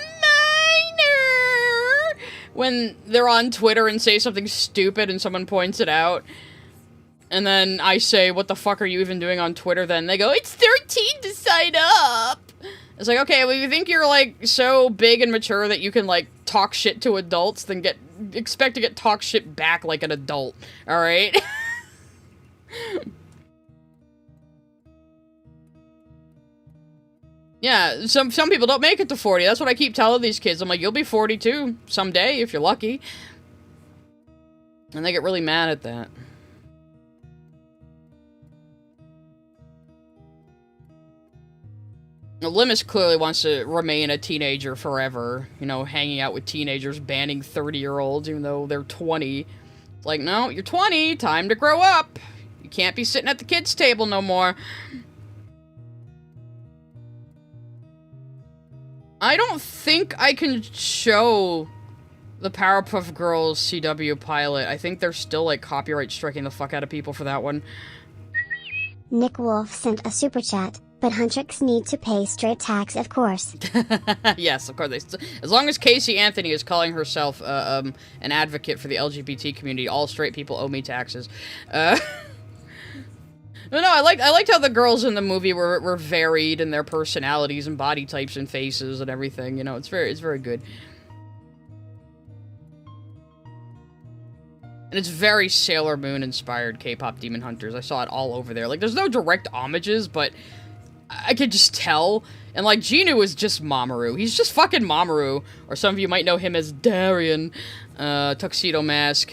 minor! When they're on Twitter and say something stupid and someone points it out. And then I say, what the fuck are you even doing on Twitter then? They go, it's 13 to sign up! It's like, okay, well, you think you're, like, so big and mature that you can, like, talk shit to adults, then expect to get talk shit back like an adult, alright? Yeah, some people don't make it to 40. That's what I keep telling these kids. I'm like, you'll be 42 someday if you're lucky. And they get really mad at that. Limus clearly wants to remain a teenager forever. You know, hanging out with teenagers, banning 30-year-olds even though they're 20. It's like, no, you're 20, time to grow up. You can't be sitting at the kids' table no more. I don't think I can show the Powerpuff Girls CW pilot. I think they're still, like, copyright striking the fuck out of people for that one. Nick Wolf sent a super chat, but Huntrix need to pay straight tax, of course. Yes, of course. As long as Casey Anthony is calling herself an advocate for the LGBT community, all straight people owe me taxes. No, I liked how the girls in the movie were varied in their personalities and body types and faces and everything. You know, it's very good. And it's very Sailor Moon inspired K-pop Demon Hunters. I saw it all over there. Like, there's no direct homages, but I could just tell. And, like, Genu is just Mamoru. He's just fucking Mamoru. Or some of you might know him as Darien. Tuxedo Mask.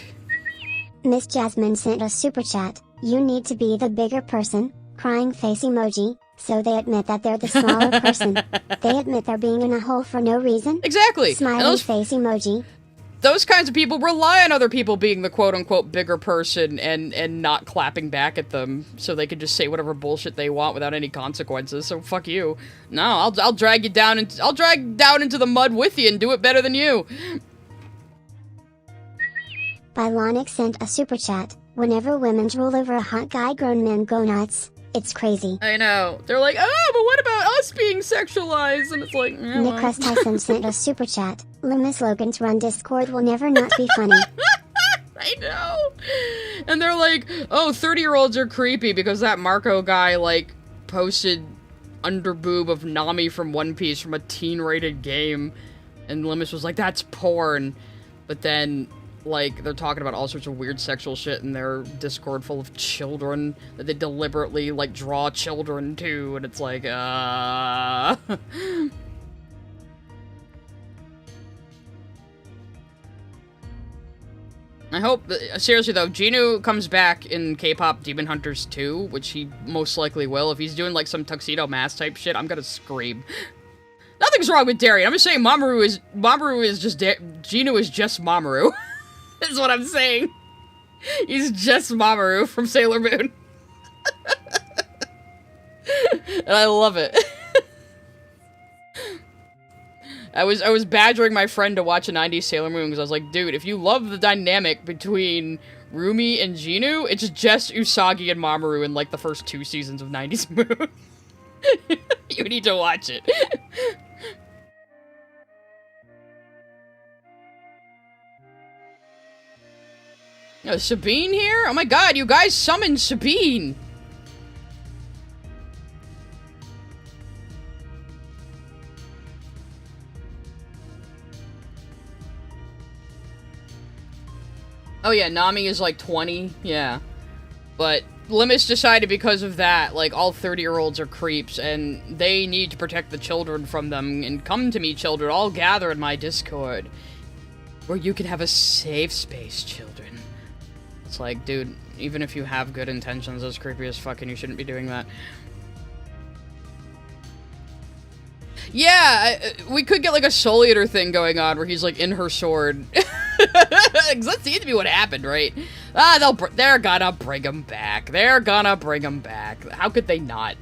Miss Jasmine sent a super chat. You need to be the bigger person, crying face emoji, so they admit that they're the smaller person. They admit they're being in a hole for no reason. Exactly. Smiling face emoji. those kinds of people rely on other people being the quote-unquote bigger person and not clapping back at them so they can just say whatever bullshit they want without any consequences. So fuck you. No, I'll drag you down and I'll drag down into the mud with you and do it better than you. Bylonic sent a super chat. Whenever women drool over a hot guy, grown men go nuts. It's crazy. I know. They're like, oh, but what about us being sexualized? And it's like, Nick Cress Tyson sent a super chat. Loomis Logan's Run Discord will never not be funny. I know. And they're like, oh, 30-year-olds are creepy because that Marco guy, like, posted underboob of Nami from One Piece from a teen-rated game. And Loomis was like, that's porn. But then, like, they're talking about all sorts of weird sexual shit in their Discord full of children that they deliberately, like, draw children to. And it's like, I hope, seriously though, Genu comes back in K-pop Demon Hunters 2, which he most likely will. If he's doing like some Tuxedo Mask type shit, I'm gonna scream. Nothing's wrong with Darien. I'm just saying Genu is just Mamoru. Is what I'm saying. He's just Mamoru from Sailor Moon. And I love it. I was badgering my friend to watch a 90s Sailor Moon because I was like, dude, if you love the dynamic between Rumi and Genu, it's just Usagi and Mamoru in like the first 2 seasons of 90s Moon. You need to watch it. Oh, Sabine here? Oh my god, you guys summoned Sabine! Oh yeah, Nami is like 20, yeah. But Loomis decided because of that, like, all 30-year-olds are creeps, and they need to protect the children from them, and come to me, children, all gather in my Discord, where you can have a safe space, children. It's like, dude, even if you have good intentions, as creepy as fuck, and you shouldn't be doing that. Yeah, we could get like a Soul Eater thing going on where he's like in her sword. Because that seems to be what happened, right? Ah, they're gonna bring him back. They're gonna bring him back. How could they not?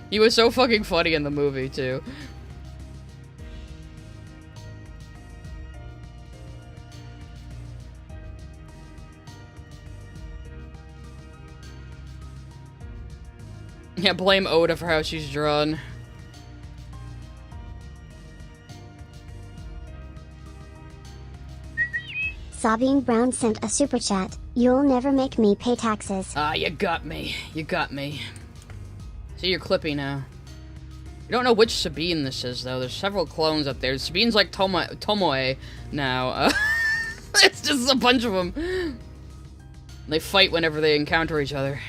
He was so fucking funny in the movie, too. Yeah, blame Oda for how she's drawn. Sabine Brown sent a super chat. You'll never make me pay taxes. Ah, you got me. You got me. See, you're Clippy now. You don't know which Sabine this is, though. There's several clones up there. Sabine's like Tomoe now. It's just a bunch of them. They fight whenever they encounter each other.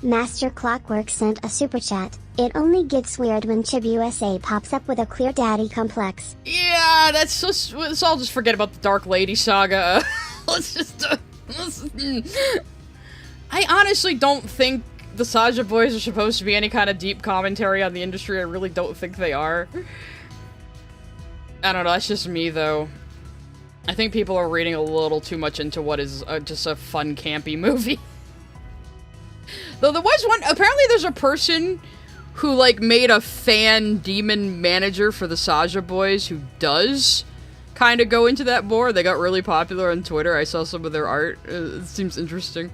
Master Clockwork sent a super chat. It only gets weird when Chibi USA pops up with a clear daddy complex. Yeah, that's just. Let's all just forget about the Dark Lady saga. Let's just. I honestly don't think the Saja boys are supposed to be any kind of deep commentary on the industry. I really don't think they are. I don't know. That's just me, though. I think people are reading a little too much into what is just a fun, campy movie. Though there was one, apparently there's a person who, like, made a fan demon manager for the Saja Boys who does kind of go into that more. They got really popular on Twitter. I saw some of their art. It seems interesting.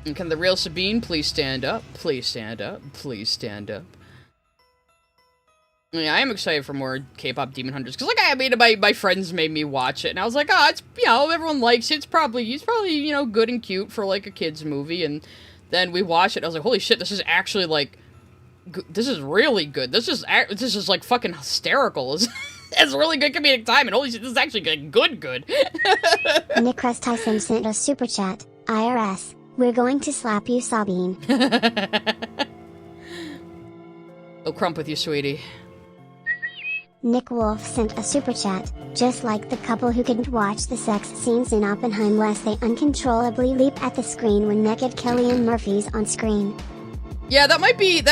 And can the real Sabine please stand up? Please stand up. Please stand up. Yeah, I am excited for more K-pop Demon Hunters, because, like, I mean, my friends made me watch it, and I was like, oh, it's, you know, everyone likes it, it's probably, you know, good and cute for, like, a kid's movie, and then we watched it, and I was like, holy shit, this is actually, like, this is really good, this is, like, fucking hysterical, it's really good comedic time, and holy shit, this is actually good. Nick Crest Tyson sent a super chat. IRS, we're going to slap you, Sabine. Oh, crump with you, sweetie. Nick Wolf sent a super chat, just like the couple who couldn't watch the sex scenes in Oppenheim lest they uncontrollably leap at the screen when naked Cillian Murphy's on screen. Yeah, that might be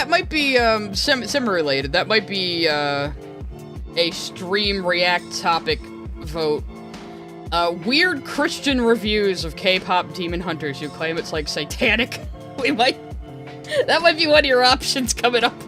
sim related. That might be a stream react topic vote. Weird Christian reviews of K-pop demon hunters who claim it's like satanic. That might be one of your options coming up.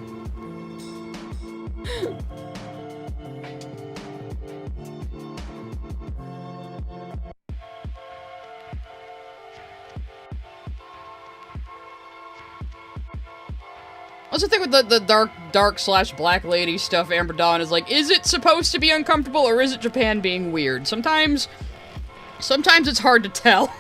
What's the thing with the dark/black lady stuff, Amber Dawn, is like, is it supposed to be uncomfortable or is it Japan being weird? Sometimes it's hard to tell.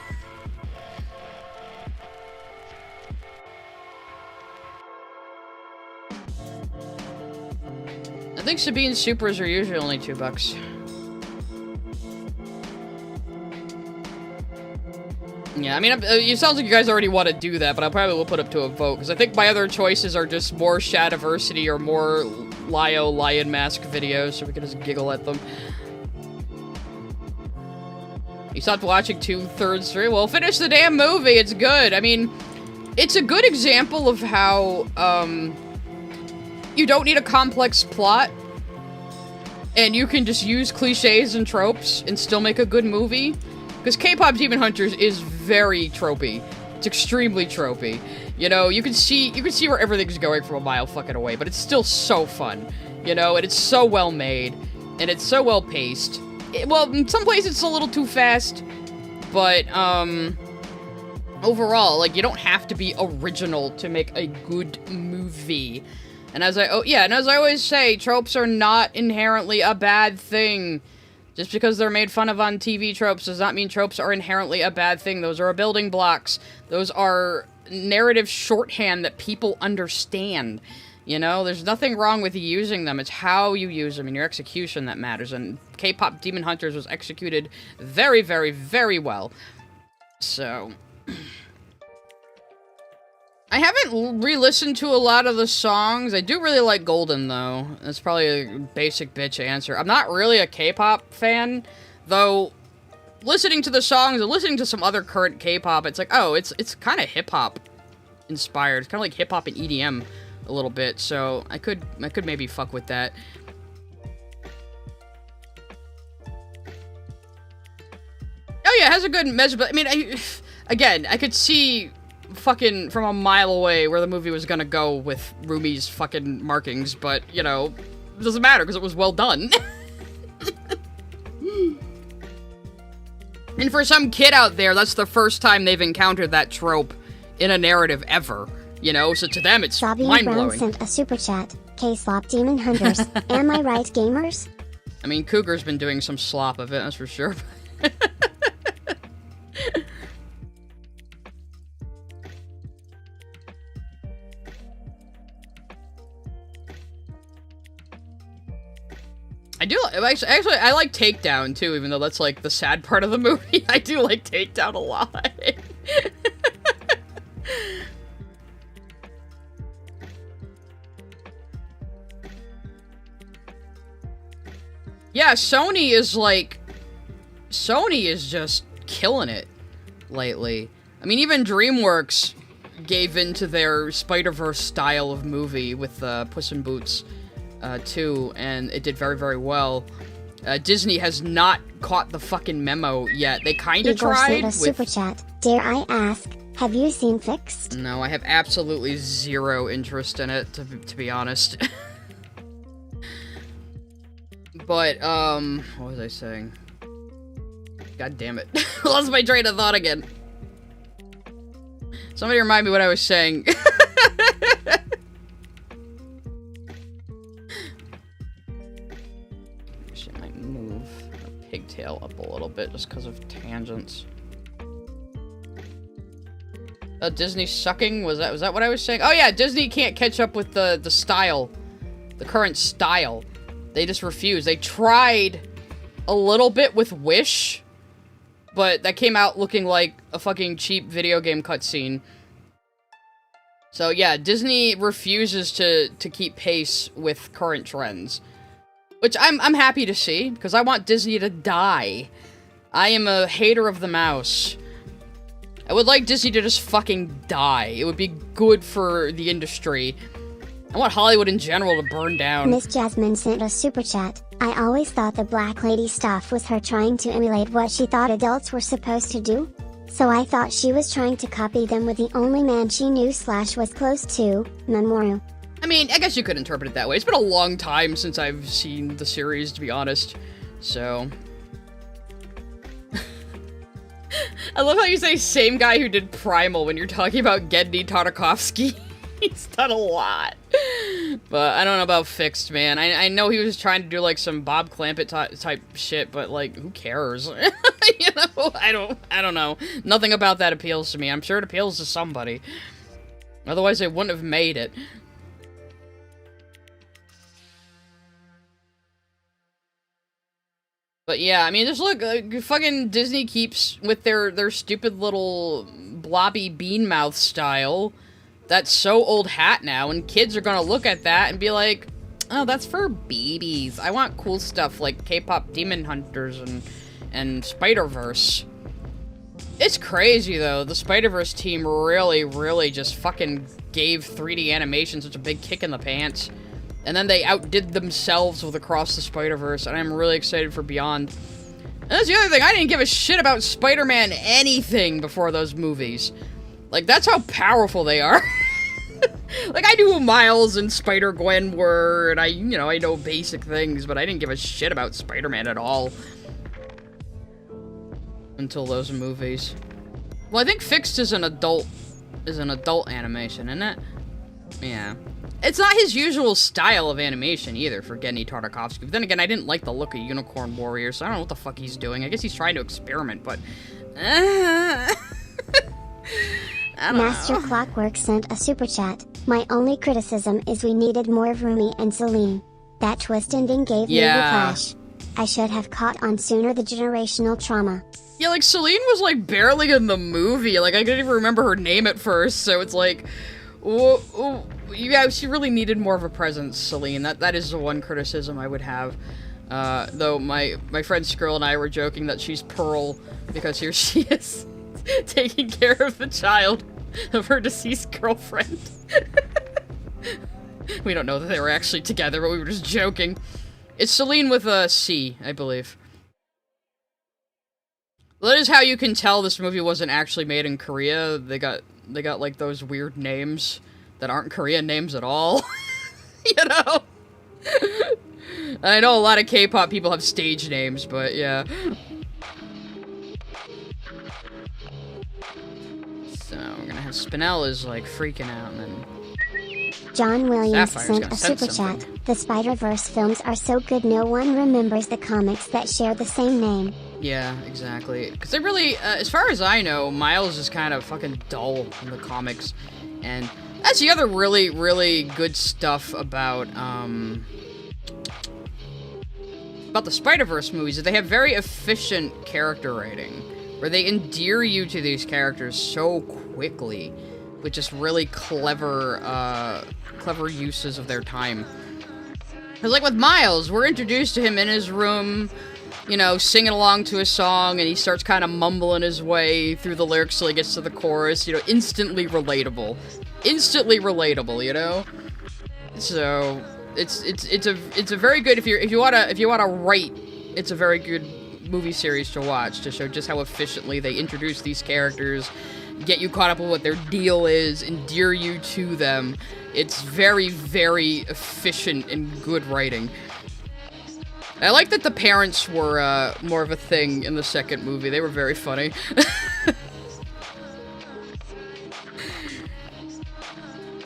I think Sabine Supers are usually only $2. Yeah, I mean, it sounds like you guys already want to do that, but I probably will put up to a vote, because I think my other choices are just more Shadiversity or more Lio Lion Mask videos, so we can just giggle at them. You stopped watching 2/3 through? Well, finish the damn movie, it's good. I mean, it's a good example of how, you don't need a complex plot, and you can just use cliches and tropes and still make a good movie. Because K-pop Demon Hunters is very tropey. It's extremely tropey. You know, you can see where everything's going from a mile fucking away, but it's still so fun. You know, and it's so well made, and it's so well paced. Well, in some places it's a little too fast, but, overall, like, you don't have to be original to make a good movie. And as I always say, tropes are not inherently a bad thing. Just because they're made fun of on TV tropes does not mean tropes are inherently a bad thing. Those are building blocks. Those are narrative shorthand that people understand. You know, there's nothing wrong with using them. It's how you use them and your execution that matters. And K-pop Demon Hunters was executed very, very, very well. So... I haven't re-listened to a lot of the songs. I do really like Golden, though. That's probably a basic bitch answer. I'm not really a K-pop fan, though listening to the songs and listening to some other current K-pop, it's like, oh, it's kind of hip-hop inspired. It's kind of like hip-hop and EDM a little bit, so I could maybe fuck with that. Oh yeah, it has a good measure, but I mean, I could see fucking from a mile away where the movie was gonna go with Rumi's fucking markings, but, you know, it doesn't matter because it was well done. And for some kid out there, that's the first time they've encountered that trope in a narrative ever, you know, so to them it's mind-blowing. Brown sent a super chat, K-Slop Demon Hunters, am I right, gamers? I mean, Cougar's been doing some slop of it, that's for sure. Actually, I like Takedown, too, even though that's, like, the sad part of the movie. I do like Takedown a lot. Yeah, Sony is just killing it lately. I mean, even DreamWorks gave into their Spider-Verse style of movie with Puss in Boots 2, and it did very, very well. Disney has not caught the fucking memo yet. They kinda tried with... super chat. Dare I ask, have you seen Fixed? No, I have absolutely zero interest in it, to be honest. But, what was I saying? God damn it. Lost my train of thought again. Somebody remind me what I was saying. Shit might move a pigtail up a little bit just because of tangents. Disney sucking? Was that what I was saying? Oh yeah, Disney can't catch up with the style. The current style. They just refuse. They tried a little bit with Wish, but that came out looking like a fucking cheap video game cutscene. So yeah, Disney refuses to keep pace with current trends. Which I'm happy to see, because I want Disney to die. I am a hater of the mouse. I would like Disney to just fucking die. It would be good for the industry. I want Hollywood in general to burn down. Miss Jasmine sent a super chat. I always thought the Black Lady stuff was her trying to emulate what she thought adults were supposed to do. So I thought she was trying to copy them with the only man she knew / was close to, Mamoru. I mean, I guess you could interpret it that way. It's been a long time since I've seen the series, to be honest. So... I love how you say same guy who did Primal when you're talking about Genndy Tartakovsky. He's done a lot. But I don't know about Fixed, man. I know he was trying to do, like, some Bob Clampett type shit, but, like, who cares? You know? I don't know. Nothing about that appeals to me. I'm sure it appeals to somebody. Otherwise, they wouldn't have made it. But yeah, I mean, just look, fucking Disney keeps with their stupid little blobby bean mouth style. That's so old hat now, and kids are gonna look at that and be like, oh, that's for babies. I want cool stuff like K-pop Demon Hunters and Spider-Verse. It's crazy, though. The Spider-Verse team really just fucking gave 3D animation such a big kick in the pants. And then they outdid themselves with Across the Spider-Verse, and I'm really excited for Beyond. And that's the other thing, I didn't give a shit about Spider-Man anything before those movies. Like, that's how powerful they are. Like, I knew who Miles and Spider-Gwen were, and I know basic things, but I didn't give a shit about Spider-Man at all. Until those movies. Well, I think Fixed is an adult animation, isn't it? Yeah. It's not his usual style of animation either for Genndy Tartakovsky. But then again, I didn't like the look of Unicorn Warrior, so I don't know what the fuck he's doing. I guess he's trying to experiment, but... I don't Master know. Clockwork sent a super chat. My only criticism is we needed more of Rumi and Celine. That twist ending gave me the clash. I should have caught on sooner the generational trauma. Yeah, like, Celine was, like, barely in the movie. Like, I couldn't even remember her name at first, so it's like... yeah, she really needed more of a presence, Celine. That is the one criticism I would have. Though my friend Skrill and I were joking that she's Pearl, because here she is, taking care of the child of her deceased girlfriend. We don't know that they were actually together, but we were just joking. It's Celine with a C, I believe. That is how you can tell this movie wasn't actually made in Korea. They got like those weird names that aren't Korean names at all. You know? And I know a lot of K-pop people have stage names, but yeah. So we're gonna have Spinell is like freaking out, and then John Williams Sapphire's sent gonna a sense super something. chat. The Spider-Verse films are so good no one remembers the comics that share the same name. Yeah, exactly. Because they really, as far as I know, Miles is kind of fucking dull in the comics. And that's the other really good stuff about the Spider-Verse movies, is they have very efficient character writing, where they endear you to these characters so quickly, with just really clever uses of their time. Because, like, with Miles, we're introduced to him in his room, you know, singing along to a song, and he starts kind of mumbling his way through the lyrics till he gets to the chorus, you know, instantly relatable. Instantly relatable, you know? So, it's a very good, if you wanna write, it's a very good movie series to watch, to show just how efficiently they introduce these characters, get you caught up with what their deal is, endear you to them. It's very efficient and good writing. I like that the parents were more of a thing in the second movie. They were very funny.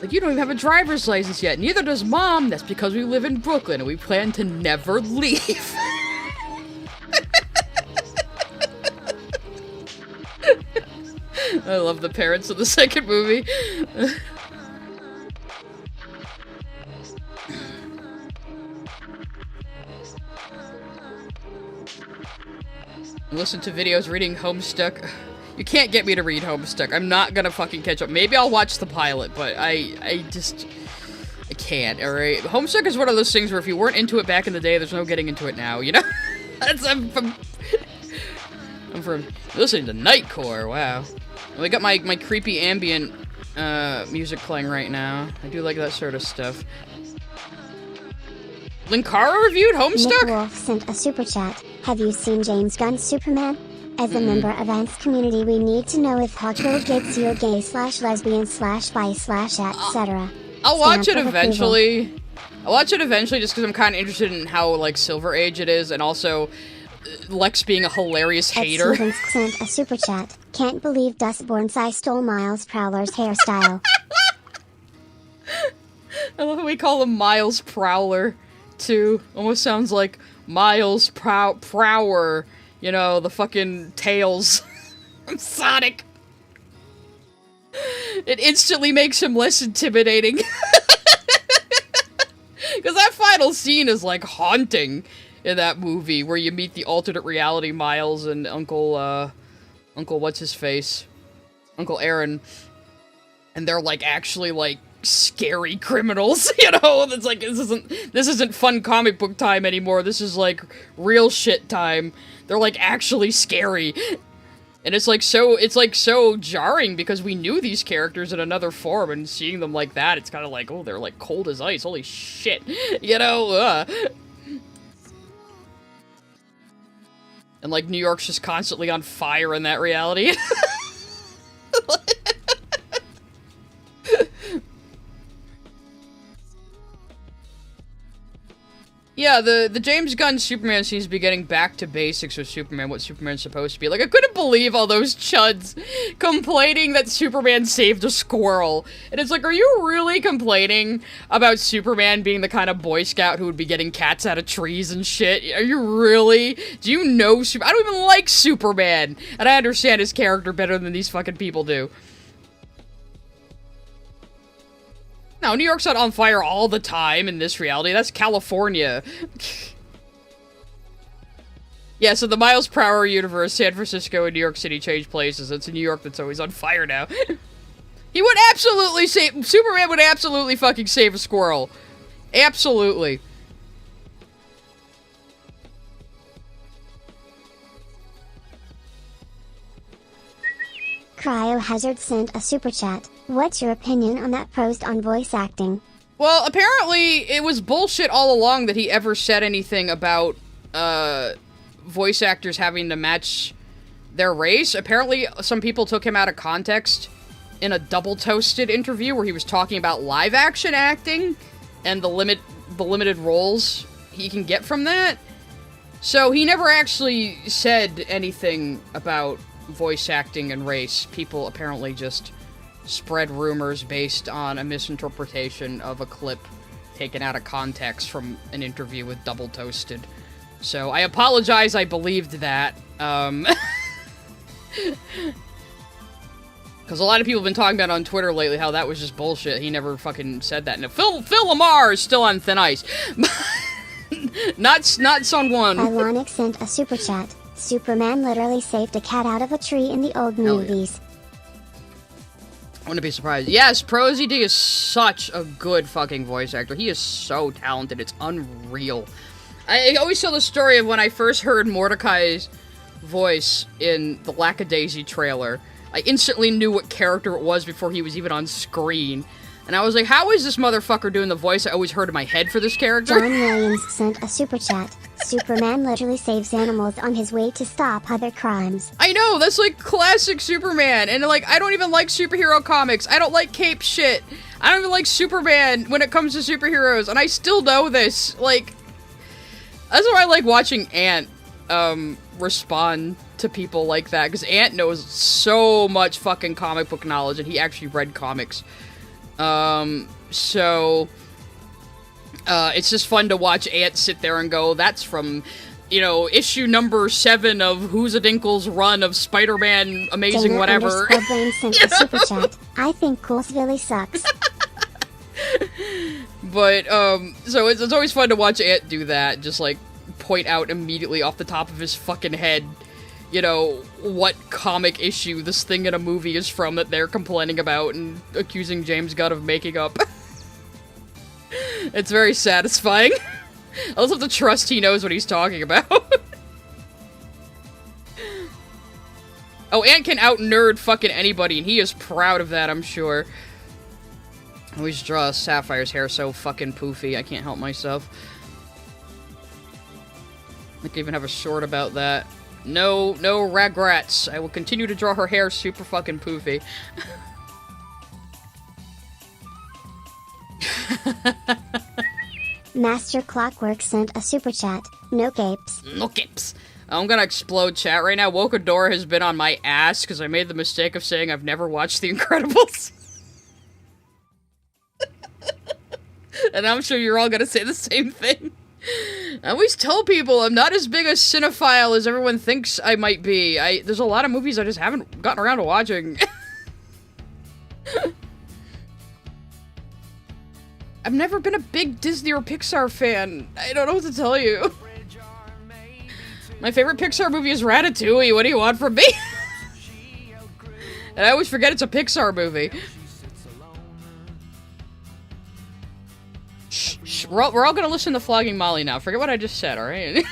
Like, you don't even have a driver's license yet. Neither does Mom. That's because we live in Brooklyn and we plan to never leave. I love the parents of the second movie. Listen to videos reading Homestuck. You can't get me to read Homestuck. I'm not gonna fucking catch up. Maybe I'll watch the pilot, but I I can't, alright? Homestuck is one of those things where if you weren't into it back in the day, there's no getting into it now, you know? I'm from listening to Nightcore, wow. Well, I got my creepy ambient music playing right now. I do like that sort of stuff. Linkara reviewed Homestuck? Nick Wolf sent a super chat. Have you seen James Gunn's Superman? As a member of Ant's community, we need to know if Hogwarts gets you a gay/lesbian/bi/etc. I'll watch it eventually. I'll watch it eventually just because I'm kind of interested in how, like, Silver Age it is, and also Lex being a hilarious hater. Stevens sent a super chat. Can't believe Dustborn stole Miles Prowler's hairstyle. I love how we call him Miles Prowler, too. Almost sounds like Miles Prower. You know, the fucking Tails from Sonic. It instantly makes him less intimidating. Because that final scene is, like, haunting in that movie, where you meet the alternate reality Miles and Uncle what's-his-face? Uncle Aaron. And they're, like, actually, like, scary criminals, you know? It's like, this isn't fun comic book time anymore, this is, like, real shit time. They're, like, actually scary. And it's so jarring because we knew these characters in another form, and seeing them like that, it's kind of like, oh, they're, like, cold as ice, holy shit. You know, And, like, New York's just constantly on fire in that reality. Yeah, the James Gunn Superman seems to be getting back to basics with Superman, what Superman's supposed to be. Like, I couldn't believe all those chuds complaining that Superman saved a squirrel. And it's like, are you really complaining about Superman being the kind of Boy Scout who would be getting cats out of trees and shit? Are you really? Do you know I don't even like Superman! And I understand his character better than these fucking people do. No, New York's not on fire all the time in this reality. That's California. Yeah, so the Miles Prower universe, San Francisco and New York City change places. It's New York that's always on fire now. He would absolutely save... Superman would absolutely fucking save a squirrel. Absolutely. Cryohazard sent a super chat. What's your opinion on that post on voice acting? Well, apparently it was bullshit all along that he ever said anything about voice actors having to match their race. Apparently some people took him out of context in a Double Toasted interview where he was talking about live action acting and the limited roles he can get from that. So he never actually said anything about voice acting and race. People apparently just spread rumors based on a misinterpretation of a clip taken out of context from an interview with Double Toasted. So I apologize, I believed that. Because a lot of people have been talking about on Twitter lately how that was just bullshit. He never fucking said that. No, Phil Lamar is still on thin ice. not Son One. Ironic sent a super chat. Superman literally saved a cat out of a tree in the old movies. I wouldn't be surprised. Yes, ProZD is such a good fucking voice actor. He is so talented. It's unreal. I always tell the story of when I first heard Mordecai's voice in the Lackadaisy trailer. I instantly knew what character it was before he was even on screen. And I was like, how is this motherfucker doing the voice I always heard in my head for this character? John Williams sent a super chat. Superman literally saves animals on his way to stop other crimes. I know, that's like classic Superman. And like, I don't even like superhero comics. I don't like cape shit. I don't even like Superman when it comes to superheroes. And I still know this. Like, that's why I like watching Ant respond to people like that. Because Ant knows so much fucking comic book knowledge and he actually read comics. It's just fun to watch Ant sit there and go, that's from, you know, issue number 7 of Who's a Dinkle's run of Spider-Man Amazing Dana whatever. Brain sent a super chat. I think Coolsville sucks. But, so it's always fun to watch Ant do that, just, like, point out immediately off the top of his fucking head, you know, what comic issue this thing in a movie is from that they're complaining about and accusing James Gunn of making up. It's very satisfying. I also have to trust he knows what he's talking about. Oh, Ant can out-nerd fucking anybody, and he is proud of that, I'm sure. I always draw Sapphire's hair so fucking poofy, I can't help myself. I can even have a short about that. No regrets. I will continue to draw her hair super fucking poofy. Master Clockwork sent a super chat. No capes. No capes. I'm gonna explode chat right now. Wokadora has been on my ass because I made the mistake of saying I've never watched The Incredibles. And I'm sure you're all gonna say the same thing. I always tell people I'm not as big a cinephile as everyone thinks I might be. There's a lot of movies I just haven't gotten around to watching. I've never been a big Disney or Pixar fan. I don't know what to tell you. My favorite Pixar movie is Ratatouille. What do you want from me? And I always forget it's a Pixar movie. Shh, we're all gonna listen to Flogging Molly now. Forget what I just said, alright?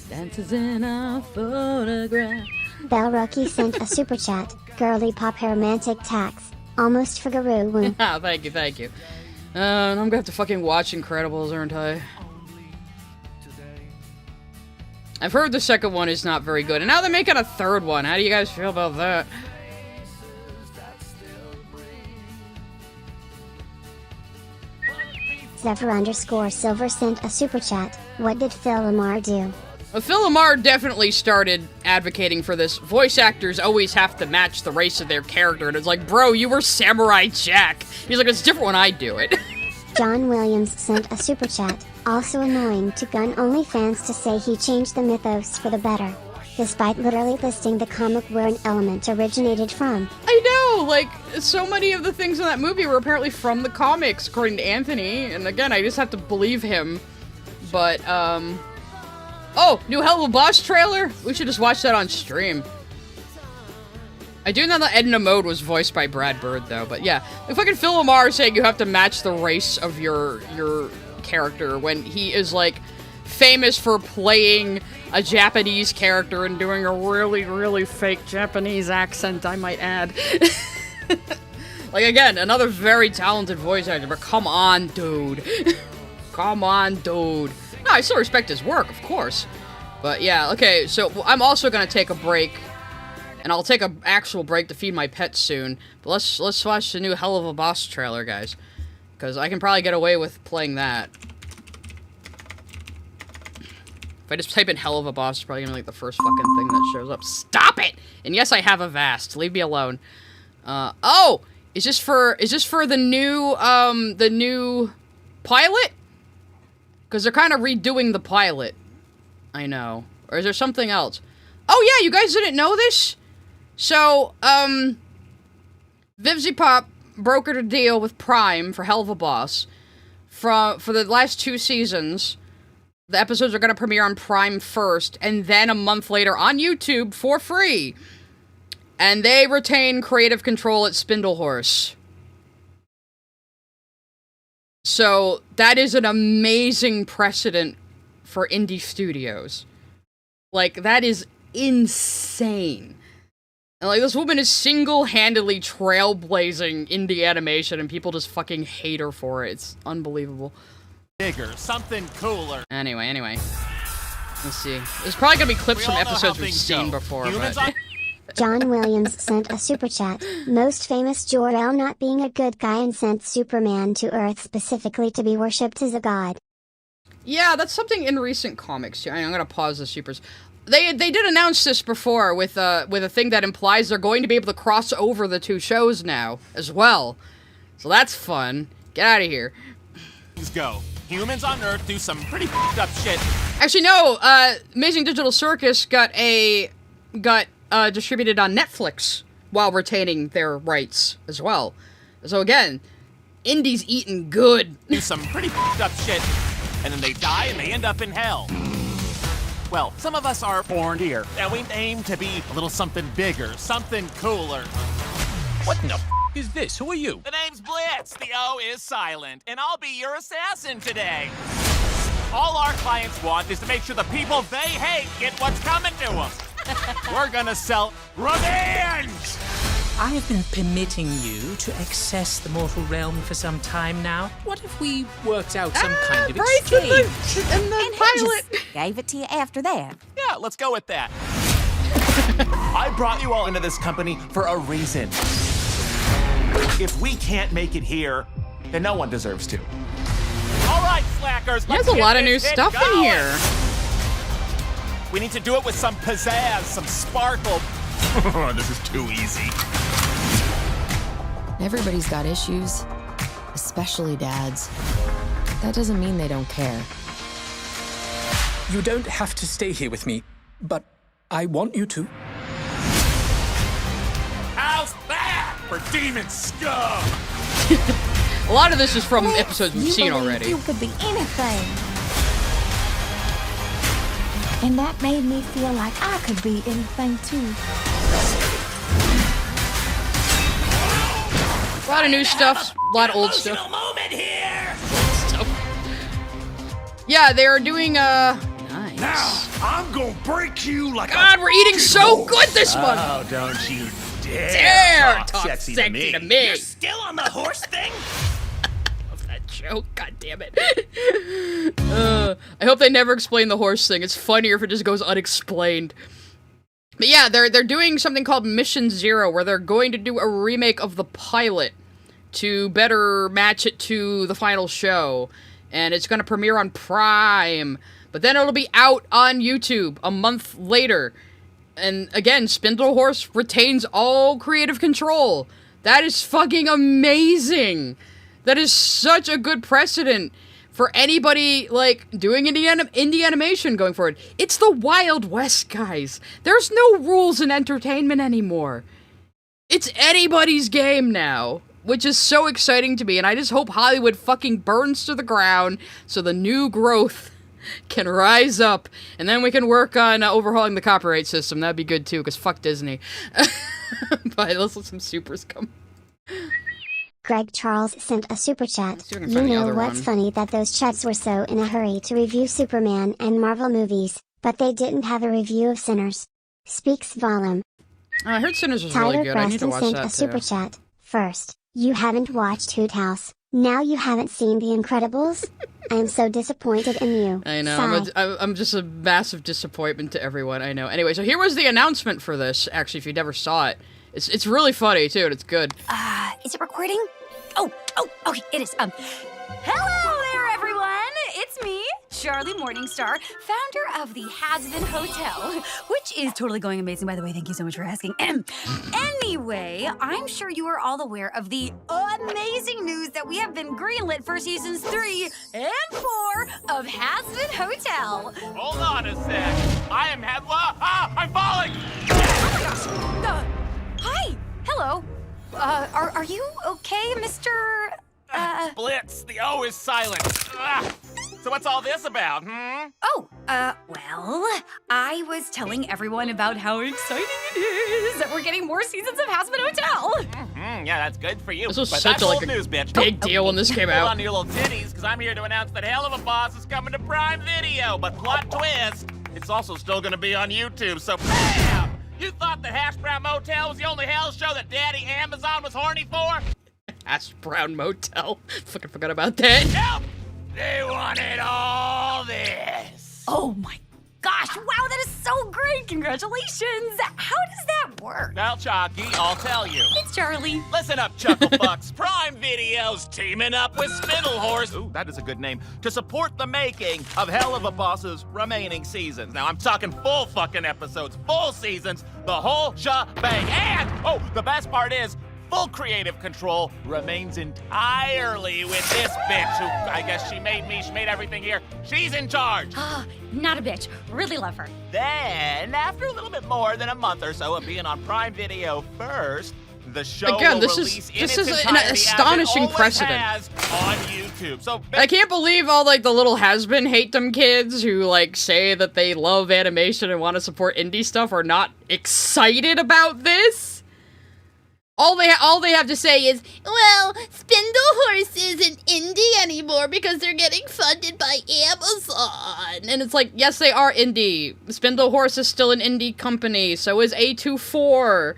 Dances in a photograph. Belrocky sent a super chat. Girly pop romantic tax. Almost for Garoo. Ah, thank you, thank you. I'm gonna have to fucking watch Incredibles, aren't I? I've heard the second one is not very good, and now they're making a third one. How do you guys feel about that? Zephyr_Silver sent a super chat. What did Phil Lamar do? Well, Phil Lamar definitely started advocating for this. Voice actors always have to match the race of their character, and it's like, bro, you were Samurai Jack. He's like, it's different when I do it. John Williams sent a super chat. Also annoying to Gun Only fans to say he changed the mythos for the better, despite literally listing the comic where an element originated from. I know, like, so many of the things in that movie were apparently from the comics, according to Anthony, and again, I just have to believe him. But, oh, new Hell of a Boss trailer? We should just watch that on stream. I do know that Edna Mode was voiced by Brad Bird, though, but yeah. Like, fucking Phil Lamar saying you have to match the race of your character when he is, like, famous for playing a Japanese character and doing a really, really fake Japanese accent, I might add. Like, again, another very talented voice actor, but come on, dude. Come on, dude. No, I still respect his work, of course. But yeah, okay, so I'm also gonna take a break. And I'll take an actual break to feed my pets soon. But let's watch the new Hell of a Boss trailer, guys. Because I can probably get away with playing that. If I just type in Hell of a Boss, it's probably gonna be like the first fucking thing that shows up. Stop it! And yes, I have a Vast. Leave me alone. Oh! Is this for the new pilot? Because they're kind of redoing the pilot. I know. Or is there something else? Oh yeah, you guys didn't know this? So, Vivzipop brokered a deal with Prime for Hell of a Boss. For the last 2 seasons, the episodes are going to premiere on Prime first, and then a month later on YouTube for free. And they retain creative control at Spindlehorse. So, that is an amazing precedent for indie studios. Like, that is insane. And, like, this woman is single-handedly trailblazing indie animation, and people just fucking hate her for it. It's unbelievable. Bigger, something cooler. Anyway. Let's see. There's probably gonna be clips from episodes we've seen before, but... John Williams sent a super chat. Most famous Jor-El not being a good guy and sent Superman to Earth specifically to be worshipped as a god. Yeah, that's something in recent comics. I'm gonna pause the supers. They did announce this before with a thing that implies they're going to be able to cross over the 2 shows now as well. So that's fun. Get out of here. Let's go. Humans on Earth do some pretty f***ed up shit. Actually, no. Amazing Digital Circus got distributed on Netflix while retaining their rights as well. So again, indies eating good. Do some pretty f***ed up shit, and then they die and they end up in hell. Well, some of us are born here, and we aim to be a little something bigger, something cooler. What in the f***? is this? Who are you? The name's Blitz. The O is silent, and I'll be your assassin today. All our clients want is to make sure the people they hate get what's coming to them. We're gonna sell revenge! I have been permitting you to access the mortal realm for some time now. What if we worked out some kind of exchange? And the pilot. Gave it to you after that. Yeah, let's go with that. I brought you all into this company for a reason. If we can't make it here, then no one deserves to. All right, slackers, There's let's a get lot of this new hit stuff in going. here. We need to do it with some pizzazz, some sparkle. This is too easy. Everybody's got issues, especially dads. That doesn't mean they don't care. You don't have to stay here with me, but I want you to. How's that for demon scum? A lot of this is from episodes we've seen believed already. You could be anything. And that made me feel like I could be anything too. A lot of new stuff, a lot of old stuff. Moment here. Yeah, they are doing nice. Now I'm gonna break you like God, we're eating so good this month. Oh, don't you Dare talk talk sexy to me. You're still on the horse thing? That joke, god damn it. I hope they never explain the horse thing. It's funnier if it just goes unexplained. But yeah, they're doing something called Mission Zero, where they're going to do a remake of the pilot to better match it to the final show. And it's going to premiere on Prime. But then it'll be out on YouTube a month later. And again, Spindle Horse retains all creative control. That is fucking amazing. That is such a good precedent for anybody, like, doing indie animation going forward. It's the Wild West, guys. There's no rules in entertainment anymore. It's anybody's game now, which is so exciting to me, and I just hope Hollywood fucking burns to the ground so the new growth can rise up, and then we can work on overhauling the copyright system. That'd be good, too, because fuck Disney. But let's let some supers come. Greg Charles sent a super chat. see if I can You find the know other what's one. funny that those chats were so in a hurry to review Superman and Marvel movies, but they didn't have a review of Sinners. Speaks volume. I heard Sinners was Tyler really good. I need to Preston watch sent that, a super too. chat. First, you haven't watched Hoot House. Now you haven't seen The Incredibles? I am so disappointed in you. I know. Sigh. I'm just a massive disappointment to everyone. I know. Anyway, so here was the announcement for this, actually, if you never saw it. It's really funny, too, and it's good. Is it recording? Oh, okay, it is. Hello there, everyone. It's me, Charlie Morningstar, founder of the Has-Been Hotel, which is totally going amazing, by the way. Thank you so much for asking. Anyway, I'm sure you are all aware of the amazing news that we have been greenlit for seasons 3 and 4 of Has-Been Hotel. Hold on a sec. I'm falling! Oh my gosh. Hi. Hello. Are you okay, Mr. Blitz, the O is silent. So what's all this about, Oh, well, I was telling everyone about how exciting it is that we're getting more seasons of Has-Been Hotel. Yeah, that's good for you. This was but such that's a, old like, a news, bitch. big deal when this came Hold out. on to your little titties, because I'm here to announce that Hell of a Boss is coming to Prime Video. But plot twist, it's also still going to be on YouTube, so bam! You thought the Hash Brown Motel was the only hell show that Daddy Amazon was horny for? Hash Brown Motel. Fucking forgot about that. Nope! They wanted all this. Oh my gosh, wow, that is so great. Congratulations. How does that work? Now, Chalky, I'll tell you. It's Charlie. Listen up, Chucklebucks. Prime Video's teaming up with Spindle Horse, ooh, that is a good name, to support the making of Hell of a Boss's remaining seasons. Now, I'm talking full fucking episodes, full seasons, the whole shebang. And, oh, the best part is, full creative control remains entirely with this bitch who, I guess she made everything here. She's in charge. Not a bitch. Really love her. Then, after a little bit more than a month or so of being on Prime Video first, the show Again, will this release is in its an entirety astonishing as it always precedent. has on YouTube. So I can't believe all, like, the little has-been hate-them kids who, like, say that they love animation and want to support indie stuff are not excited about this. All they have to say is, well, Spindle Horse isn't indie anymore because they're getting funded by Amazon. And it's like, yes, they are indie. Spindle Horse is still an indie company. So is A24.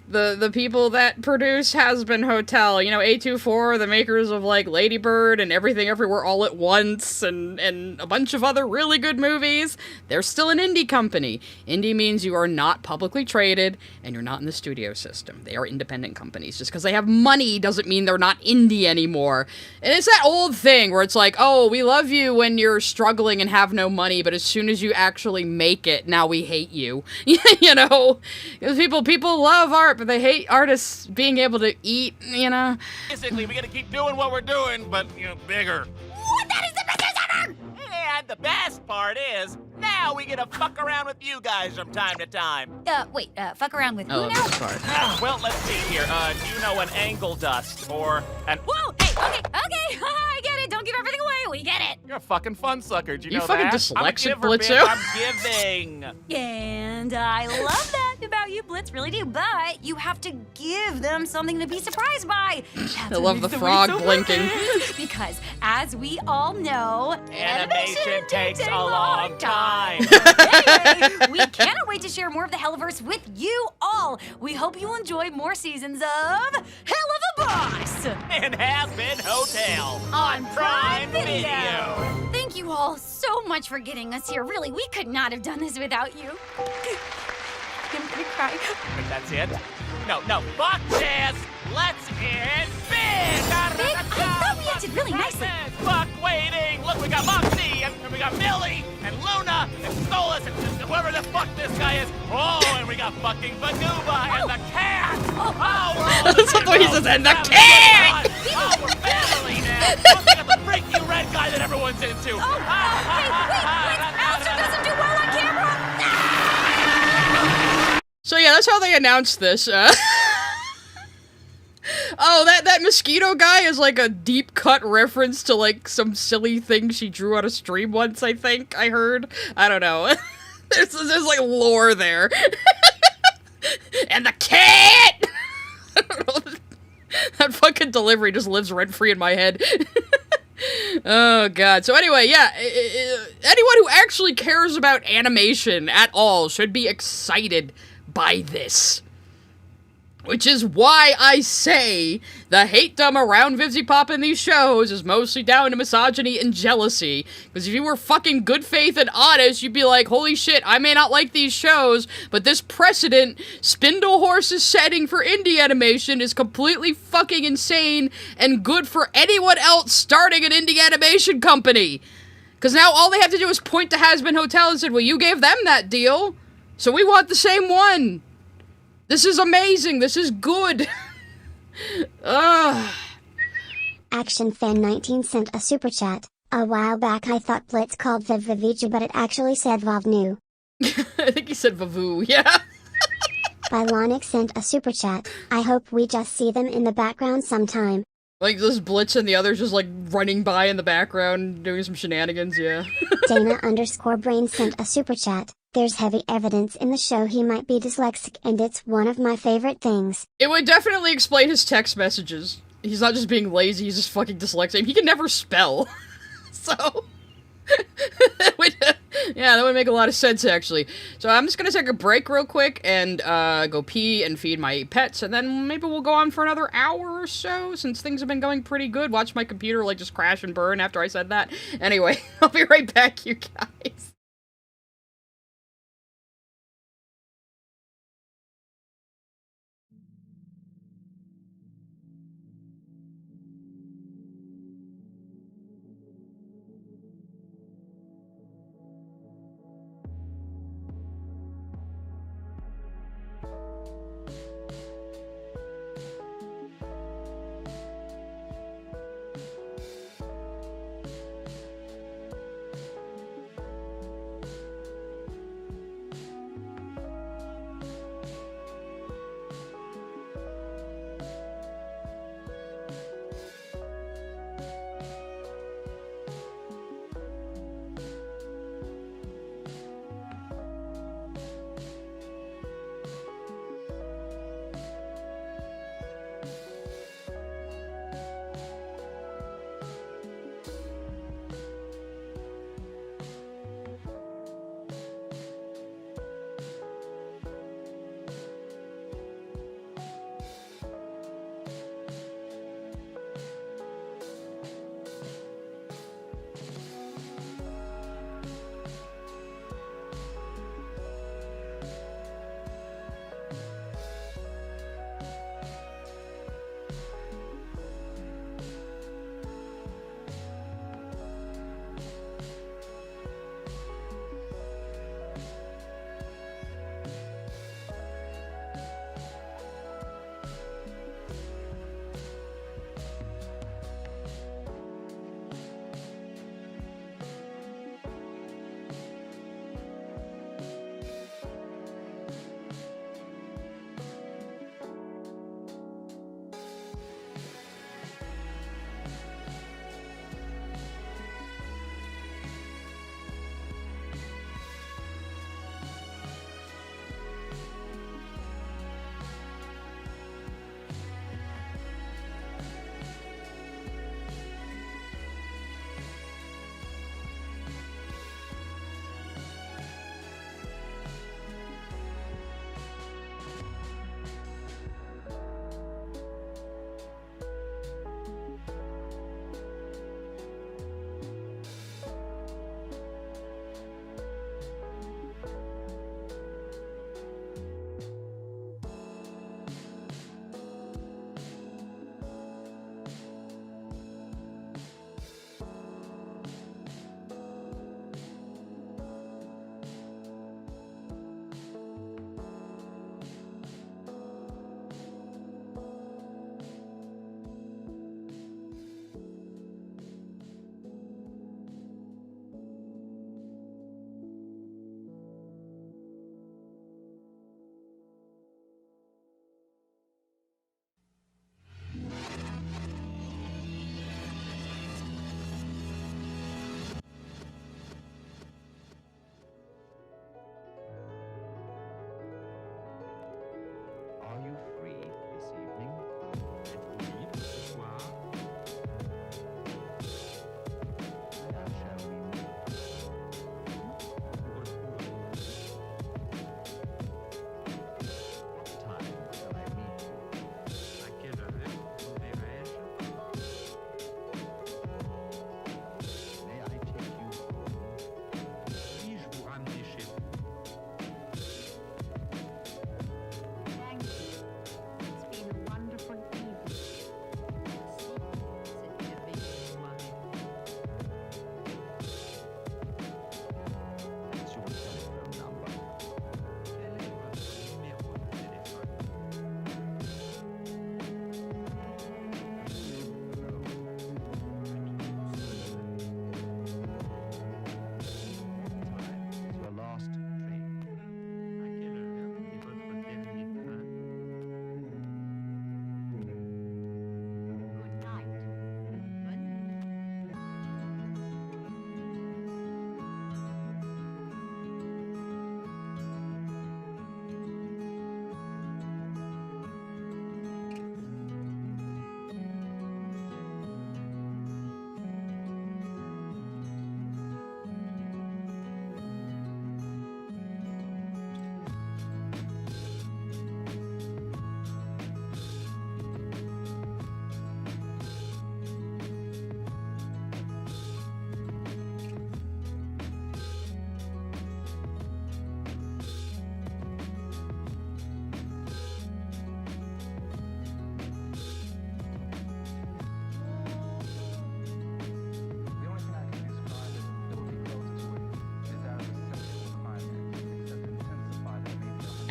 The people that produce Has-Been Hotel, you know, A24, the makers of, like, Lady Bird and Everything Everywhere All at Once, and a bunch of other really good movies, they're still an indie company. Indie means you are not publicly traded, and you're not in the studio system. They are independent companies. Just because they have money doesn't mean they're not indie anymore. And it's that old thing where it's like, oh, we love you when you're struggling and have no money, but as soon as you actually make it, now we hate you. You know? Because people love art, but they hate artists being able to eat, you know? Basically, we gotta keep doing what we're doing, but, you know, bigger. What? That is the best ever! And the best part is, now we get to fuck around with you guys from time to time. Wait, fuck around with Oh, who now? this part. Well, let's see here. Do you know an angle dust or an... Whoa, hey, okay, I get it. Don't give everything away. We get it. You're a fucking fun sucker. Do you You know fucking that? dyslexic, I'm a giver, Blitzo. bitch. I'm giving. And I love that about you, Blitz, really do. But you have to give them something to be surprised by. That's I love the what frog makes it so blinking. worth it. Because, as we all know, Animation takes a long time. Anyway, we cannot wait to share more of the Helliverse with you all. We hope you will enjoy more seasons of Hell of a Boss And Has-Been Hotel on Prime Video. Video. Thank you all so much for getting us here. Really, we could not have done this without you. I'm gonna cry. But that's it? No, fuck this! Let's end big! Big? I thought we ended really nicely. Fuck waiting! Look, we got Moxie, and we got Millie, and Luna, and Stolas, and whoever the fuck this guy is. Oh, and we got fucking Banuba, and the cat! Oh, we're all That's what he says, and the cat! Oh, we're family now! Oh, we got the freaky red guy that everyone's into! Oh, wait, Alistair doesn't do well on camera. So yeah, that's how they announced this. Oh, that mosquito guy is like a deep cut reference to like some silly thing she drew on a stream once, I think. I heard. I don't know. there's like lore there. And the cat! I don't know. That fucking delivery just lives rent free in my head. Oh god. So anyway, yeah, anyone who actually cares about animation at all should be excited by this. Which is why I say the hate-dom around Vivzy Pop in these shows is mostly down to misogyny and jealousy. Because if you were fucking good faith and honest, you'd be like, holy shit, I may not like these shows, but this precedent Spindle Horse is setting for indie animation is completely fucking insane and good for anyone else starting an indie animation company. Because now all they have to do is point to Has-Been Hotel and say, well, you gave them that deal, so we want the same one. This is amazing. This is good. Action Fan 19 sent a super chat. A while back I thought Blitz called Viv Vivija, but it actually said Vavnu. I think he said Vavoo, yeah. Bylonic sent a super chat. I hope we just see them in the background sometime. Like this Blitz and the others just like running by in the background doing some shenanigans, yeah. Dana_Brain sent a super chat. There's heavy evidence in the show he might be dyslexic, and it's one of my favorite things. It would definitely explain his text messages. He's not just being lazy, he's just fucking dyslexic. He can never spell. So... yeah, that would make a lot of sense, actually. So I'm just gonna take a break real quick and go pee and feed my pets, and then maybe we'll go on for another hour or so, since things have been going pretty good. Watch my computer, like, just crash and burn after I said that. Anyway, I'll be right back, you guys.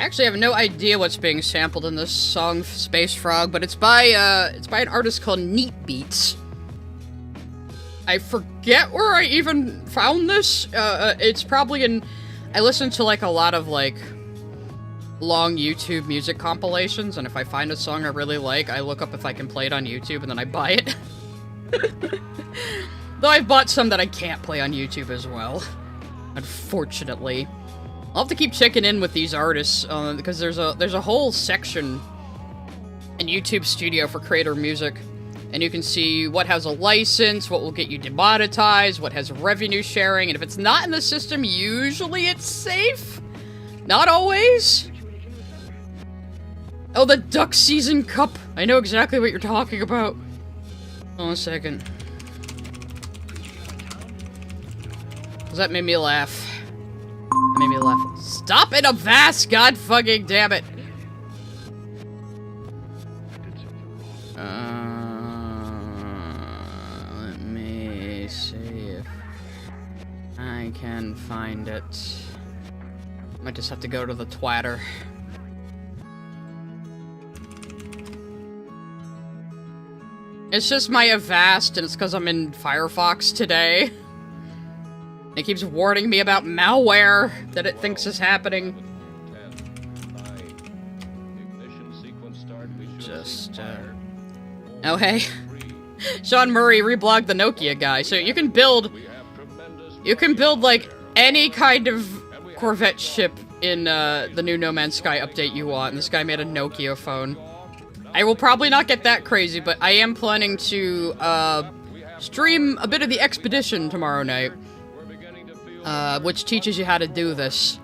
I actually have no idea what's being sampled in this song, Space Frog, but it's by an artist called Neat Beats. I forget where I even found this. It's probably in... I listen to, like, a lot of, like, long YouTube music compilations, and if I find a song I really like, I look up if I can play it on YouTube, and then I buy it. Though I've bought some that I can't play on YouTube as well. Unfortunately. I'll have to keep checking in with these artists, because there's a whole section in YouTube Studio for creator music. And you can see what has a license, what will get you demonetized, what has revenue sharing, and if it's not in the system, usually it's safe. Not always. Oh, the Duck Season Cup. I know exactly what you're talking about. Hold on a second. 'Cause that made me laugh. That made me laugh. Stop it, Avast! God fucking damn it! Let me see if I can find it. Might just have to go to the twatter. It's just my Avast, and it's because I'm in Firefox today. It keeps warning me about malware that it thinks is happening. Just, oh, hey. Sean Murray reblogged the Nokia guy, so you can build, like, any kind of Corvette ship in, the new No Man's Sky update you want, and this guy made a Nokia phone. I will probably not get that crazy, but I am planning to, stream a bit of the Expedition tomorrow night. Which teaches you how to do this.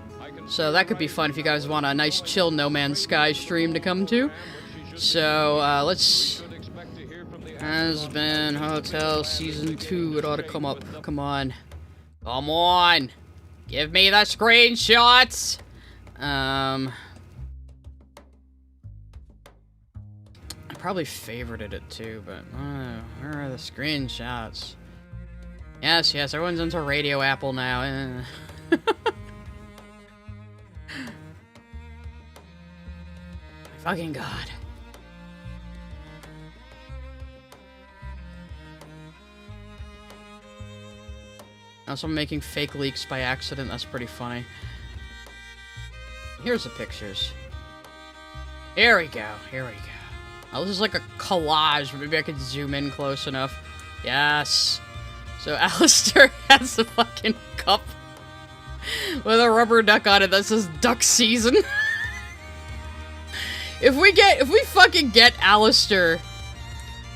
So that could be fun if you guys want a nice chill No Man's Sky stream to come to. So, let's... Has-Been Hotel Season 2, it ought to come up. Come on. Come on! Give me the screenshots! I probably favorited it too, but, where are the screenshots? Yes, yes, everyone's into Radio Apple now. My fucking god. Also, I'm making fake leaks by accident. That's pretty funny. Here's the pictures. Here we go. Here we go. Oh, this is like a collage. Maybe I could zoom in close enough. Yes. So Alistair has a fucking cup with a rubber duck on it that says Duck Season. If we fucking get Alistair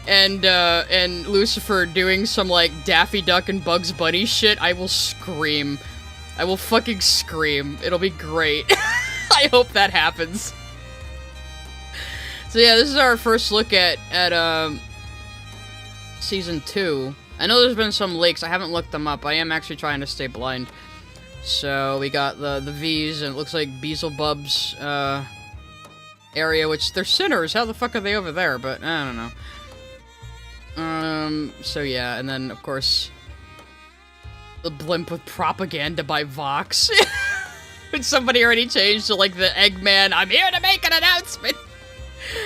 and Lucifer doing some, like, Daffy Duck and Bugs Bunny shit, I will scream. I will fucking scream. It'll be great. I hope that happens. So yeah, this is our first look at Season 2. I know there's been some leaks. I haven't looked them up. I am actually trying to stay blind. So we got the V's, and it looks like Beelzebub's area, which they're sinners. How the fuck are they over there? But I don't know. So yeah, and then of course the blimp with propaganda by Vox. Which somebody already changed to, like, the Eggman, I'm here to make an announcement!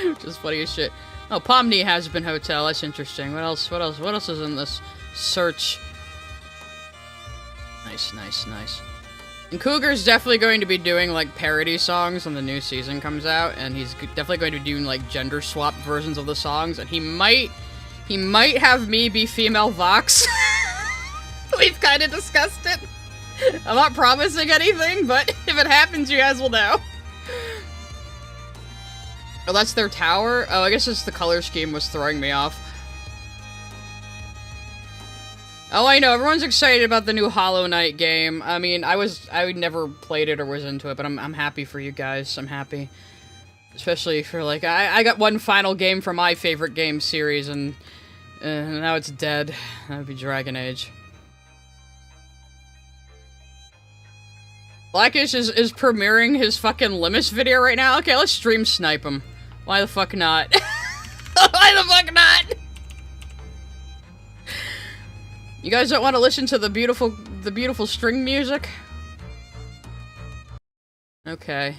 Which is funny as shit. Oh, Pomni Has-Been Hotel, that's interesting. What else is in this search? Nice, nice, nice. And Cougar's definitely going to be doing, like, parody songs when the new season comes out, and he's definitely going to be doing, like, gender-swapped versions of the songs, and he might have me be female Vox. We've kind of discussed it. I'm not promising anything, but if it happens, you guys will know. Oh, that's their tower? Oh, I guess it's the color scheme was throwing me off. Oh, I know, everyone's excited about the new Hollow Knight game. I mean, I never played it or was into it, but I'm happy for you guys. I'm happy. Especially for, like, I got one final game from my favorite game series, and now it's dead. That would be Dragon Age. Blackish is premiering his fucking Limus video right now. Okay, let's stream snipe him. Why the fuck not? Why the fuck not? You guys don't want to listen to the beautiful string music? Okay.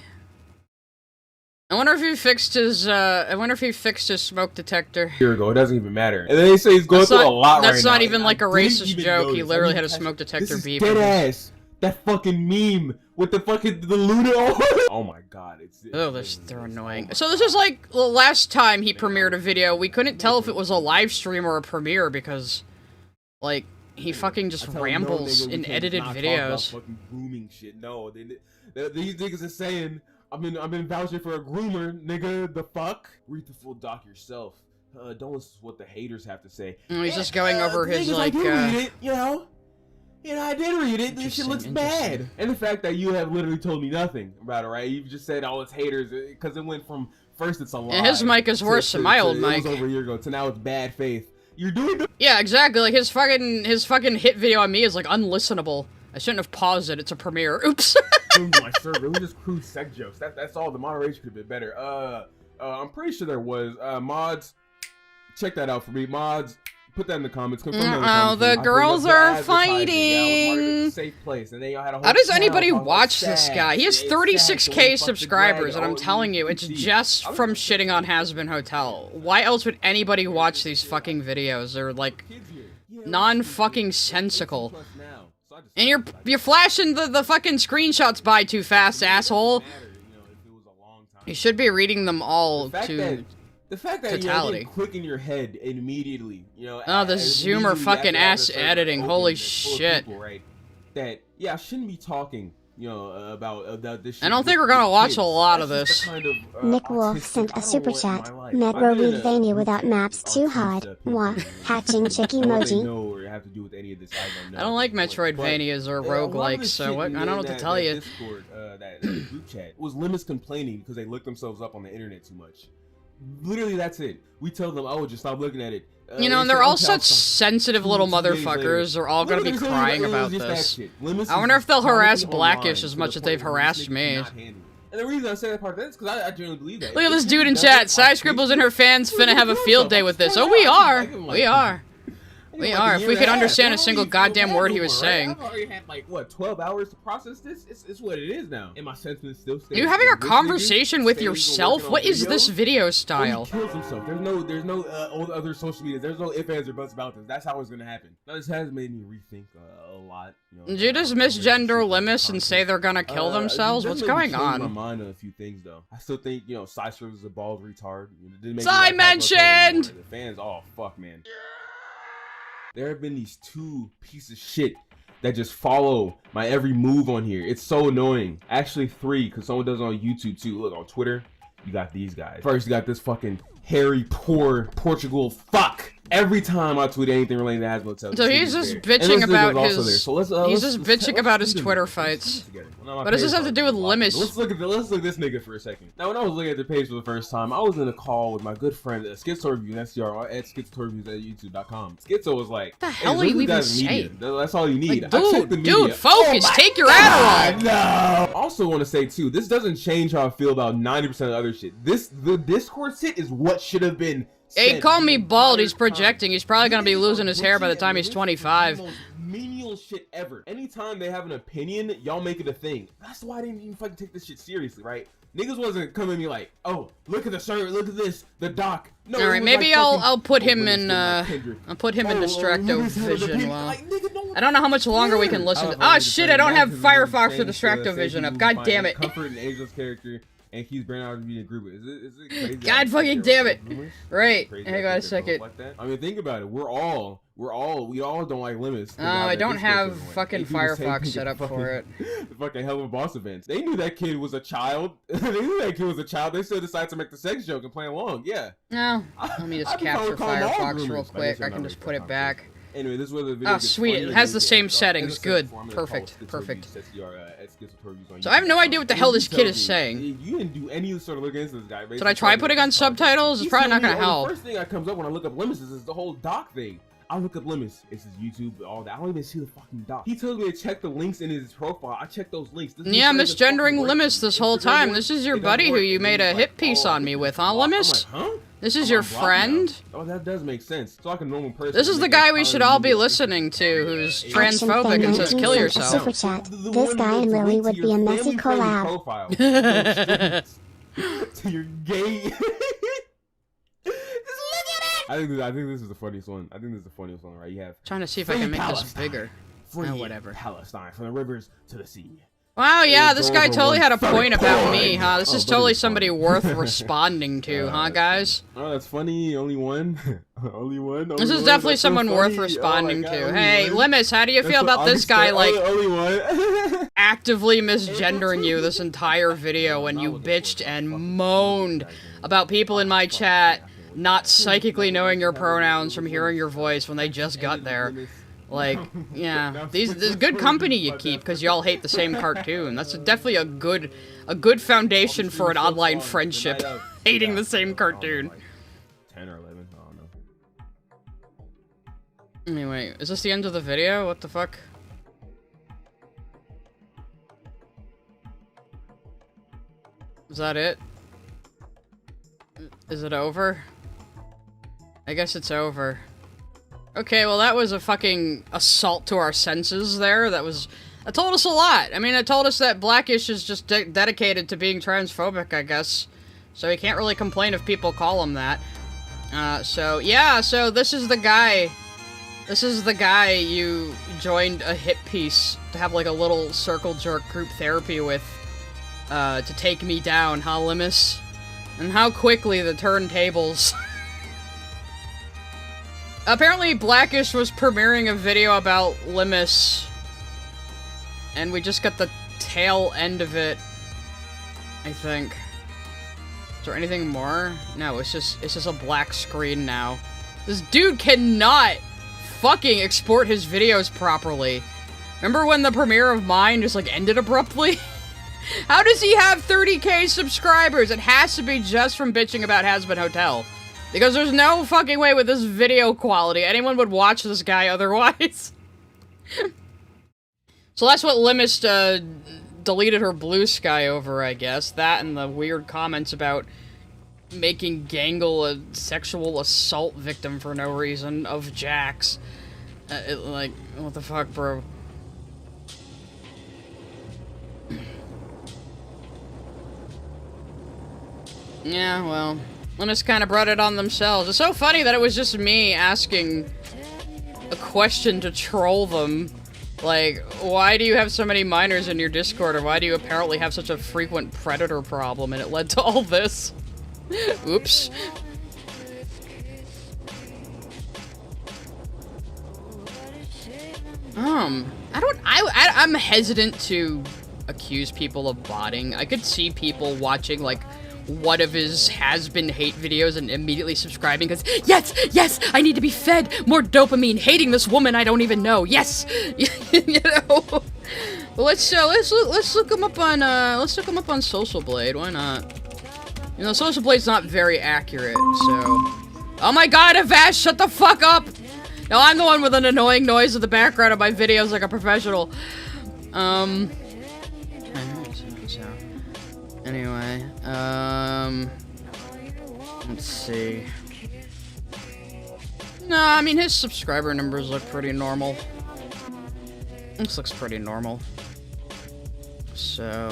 I wonder if he fixed his, I wonder if he fixed his smoke detector. Year ago, it doesn't even matter. And then they say he's going through a lot right now. That's not even like a I didn't racist even joke. notice. He literally had a smoke detector beep. Dead ass. That fucking meme with the fucking the Luna. Oh my god, they're annoying. So this is like the last time he premiered a video. We couldn't tell if it was a live stream or a premiere because, like, he fucking just rambles in edited videos. Fucking grooming shit. No, these niggas are saying I've been vouching for a groomer, nigga. The fuck? Read the full doc yourself. Don't listen to what the haters have to say. He's just going over his like. I did read it, you know. I did read it. This shit looks bad. And the fact that you have literally told me nothing about it, right? You just said, "Oh, it's haters," because it went from first it's a lie. Yeah, his mic is worse than my old mic. It was over a year ago to now it's bad faith. You're doing. Yeah, exactly. Like his fucking hit video on me is like unlistenable. I shouldn't have paused it. It's a premiere. Oops. My server. We just crude sex jokes. That's all. The moderation could have been better. I'm pretty sure there was mods. Check that out for me, mods. Put that in the comments. The girls are fighting. Safe place. And y'all had a whole How does anybody watch this guy? He has 36k subscribers, and I'm telling you, it's just from shitting on Has-Been Hotel. Why else would anybody watch these fucking videos? They're like non-fucking sensical. And you're flashing the fucking screenshots by too fast, asshole. You should be reading them all to the fact that totality. You didn't click in your head immediately, you know. Oh, the zoomer fucking ass editing. Holy shit. People, right? That I shouldn't be talking, you know, about this shit. I don't think we're gonna watch a lot of this. Nick Wolf sent a super chat. Metroidvania without maps too hard. Wah. Hatching chick emoji. I don't like Metroidvanias or roguelikes, so what? I don't know what to tell you. Discord, that group chat was limits complaining because they looked themselves up on the internet too much. Literally, that's it. We tell them, "Oh, just stop looking at it." You know, and they're all such sensitive little motherfuckers. They're all gonna be crying about this. I wonder if they'll harass Blackish as much as they've harassed me. And the reason I say that part is because I genuinely believe that. Look at this dude in chat. Side Scribbles and her fans finna have a field day with this. Oh, we are. We are. We are. If we could understand a single goddamn word he was saying. I've already had like what 12 hours to process this. It's what it is now. And my sentiments still stay. Are you having a conversation with yourself? What is this video style? He kills himself. There's no other social media. There's no ifs, ands, or buts about this. That's how it's gonna happen. Now, this has made me rethink a lot. You know, did you just misgender Limus and say they're gonna kill themselves? What's going on? My mind on a few things though. I still think Side is a bald retard. I mentioned. The fans. Oh fuck, man. There have been these two pieces of shit that just follow my every move on here. It's so annoying. Actually, three, because someone does it on YouTube too. Look, on Twitter, you got these guys. First, you got this fucking hairy, poor Portugal fuck. Every time I tweet anything related to Has-Been Hotel. So he's just bitching about his. He's just bitching about his Twitter fights. What does this have to do with Limus? Let's look at this nigga for a second. Now, when I was looking at the page for the first time, I was in a call with my good friend Schizo Reviews, at schizo@youtube.com. Schizo was like, "What the hell are you even saying? That's all you need." Like, dude, focus. Take your Adderall. No. Also, want to say too, this doesn't change how I feel about 90% of the other shit. The Discord shit is what should have been. Hey, call me bald. He's projecting. He's probably gonna be losing his hair by the time he's 25. Menial shit ever. Anytime they have an opinion, y'all make it a thing. That's why I didn't even fucking take this shit seriously, right? Niggas wasn't coming at me like, "Oh, look at the shirt, look at this, the doc." No. All right, maybe I'll put him in I'll put him in Distracto Vision. Well, I don't know how much longer we can listen to. Oh shit! I don't have Firefox for Distracto Vision up. God damn it. Comfort in Angel's character. And he's brand out to be a group. Is it crazy? God fucking damn it! Right. Hang on a second. Like that? I mean, think about it. We all don't like limits. Oh, I don't have fucking Firefox set up for it. The fucking Hell of a Boss events. They knew that kid was a child. They still decided to make the sex joke and play along. Yeah. No. Let me just capture Firefox real quick. I can just put it back. Anyway, this is where the video gets sweet, it has the same settings. Good. Perfect. So I have no idea what the hell this kid is saying. You didn't do any sort of look into this guy. Should I try putting on subtitles? It's probably not gonna help. The first thing that comes up when I look up Limus is the whole doc thing. I look up Limus. It's his YouTube, all that. I don't even see the fucking doc. He tells me to check the links in his profile. I check those links. Yeah, misgendering Limus this whole time. This is your buddy who you made a hit piece on me with, huh, Limus? Huh? This is your friend? Oh, that does make sense. So like a normal person. This is the guy we should all be listening to, who's transphobic and says kill yourself. Super chat. This guy and Lily would be a messy collab. to your gate. I think this is the funniest one. I think this is the funniest one, right? You have Trying to see if I can make this bigger. Free whatever. Palestine, from the rivers to the sea. Wow, yeah, It's this guy over totally had a 1:30 point about me, point. huh? This is but totally it's somebody funny. worth responding to, huh, guys? Oh, that's funny. Only one. Only one. This is definitely someone worth responding to. Hey, Limus, how do you feel about this guy, like, only one. actively misgendering you this entire video when you bitched and moaned about people in my chat not psychically knowing your pronouns from hearing your voice when they just got there? Like, yeah, this is good company you keep because y'all hate the same cartoon. That's definitely a good foundation for an online friendship, hating the same cartoon. 10 or 11, I don't know. Anyway, is this the end of the video? What the fuck? Is that it? Is it over? I guess it's over. Okay, well that was a fucking assault to our senses there. That told us a lot. I mean, it told us that Blackish is just dedicated to being transphobic, I guess. So he can't really complain if people call him that. So yeah, so this is the guy. This is the guy you joined a hit piece to have like a little circle jerk group therapy with, to take me down, huh, Limus? And how quickly the turntables. Apparently, Blackish was premiering a video about Limus, and we just got the tail end of it, I think. Is there anything more? No, it's just a black screen now. This dude cannot fucking export his videos properly. Remember when the premiere of mine just, like, ended abruptly? How does he have 30k subscribers? It has to be just from bitching about Hazbin Hotel. Because there's no fucking way with this video quality anyone would watch this guy otherwise. So that's what Limus deleted her blue sky over, I guess. That and the weird comments about making Gangle a sexual assault victim for no reason of Jax. Like, what the fuck, bro? Yeah, well, Limus kind of brought it on themselves. It's so funny that it was just me asking a question to troll them. Like, why do you have so many minors in your Discord, or why do you apparently have such a frequent predator problem? And it led to all this. Oops. I'm hesitant to accuse people of botting. I could see people watching, like, one of his has-been hate videos and immediately subscribing because, yes, I need to be fed more dopamine hating this woman I don't even know. Yes, you know. Well, let's look him up on Social Blade. Why not? You know, Social Blade's not very accurate, so. Oh my God, Avash, shut the fuck up! No, I'm the one with an annoying noise in the background of my videos like a professional. Anyway, let's see. No, I mean, his subscriber numbers look pretty normal. This looks pretty normal. So,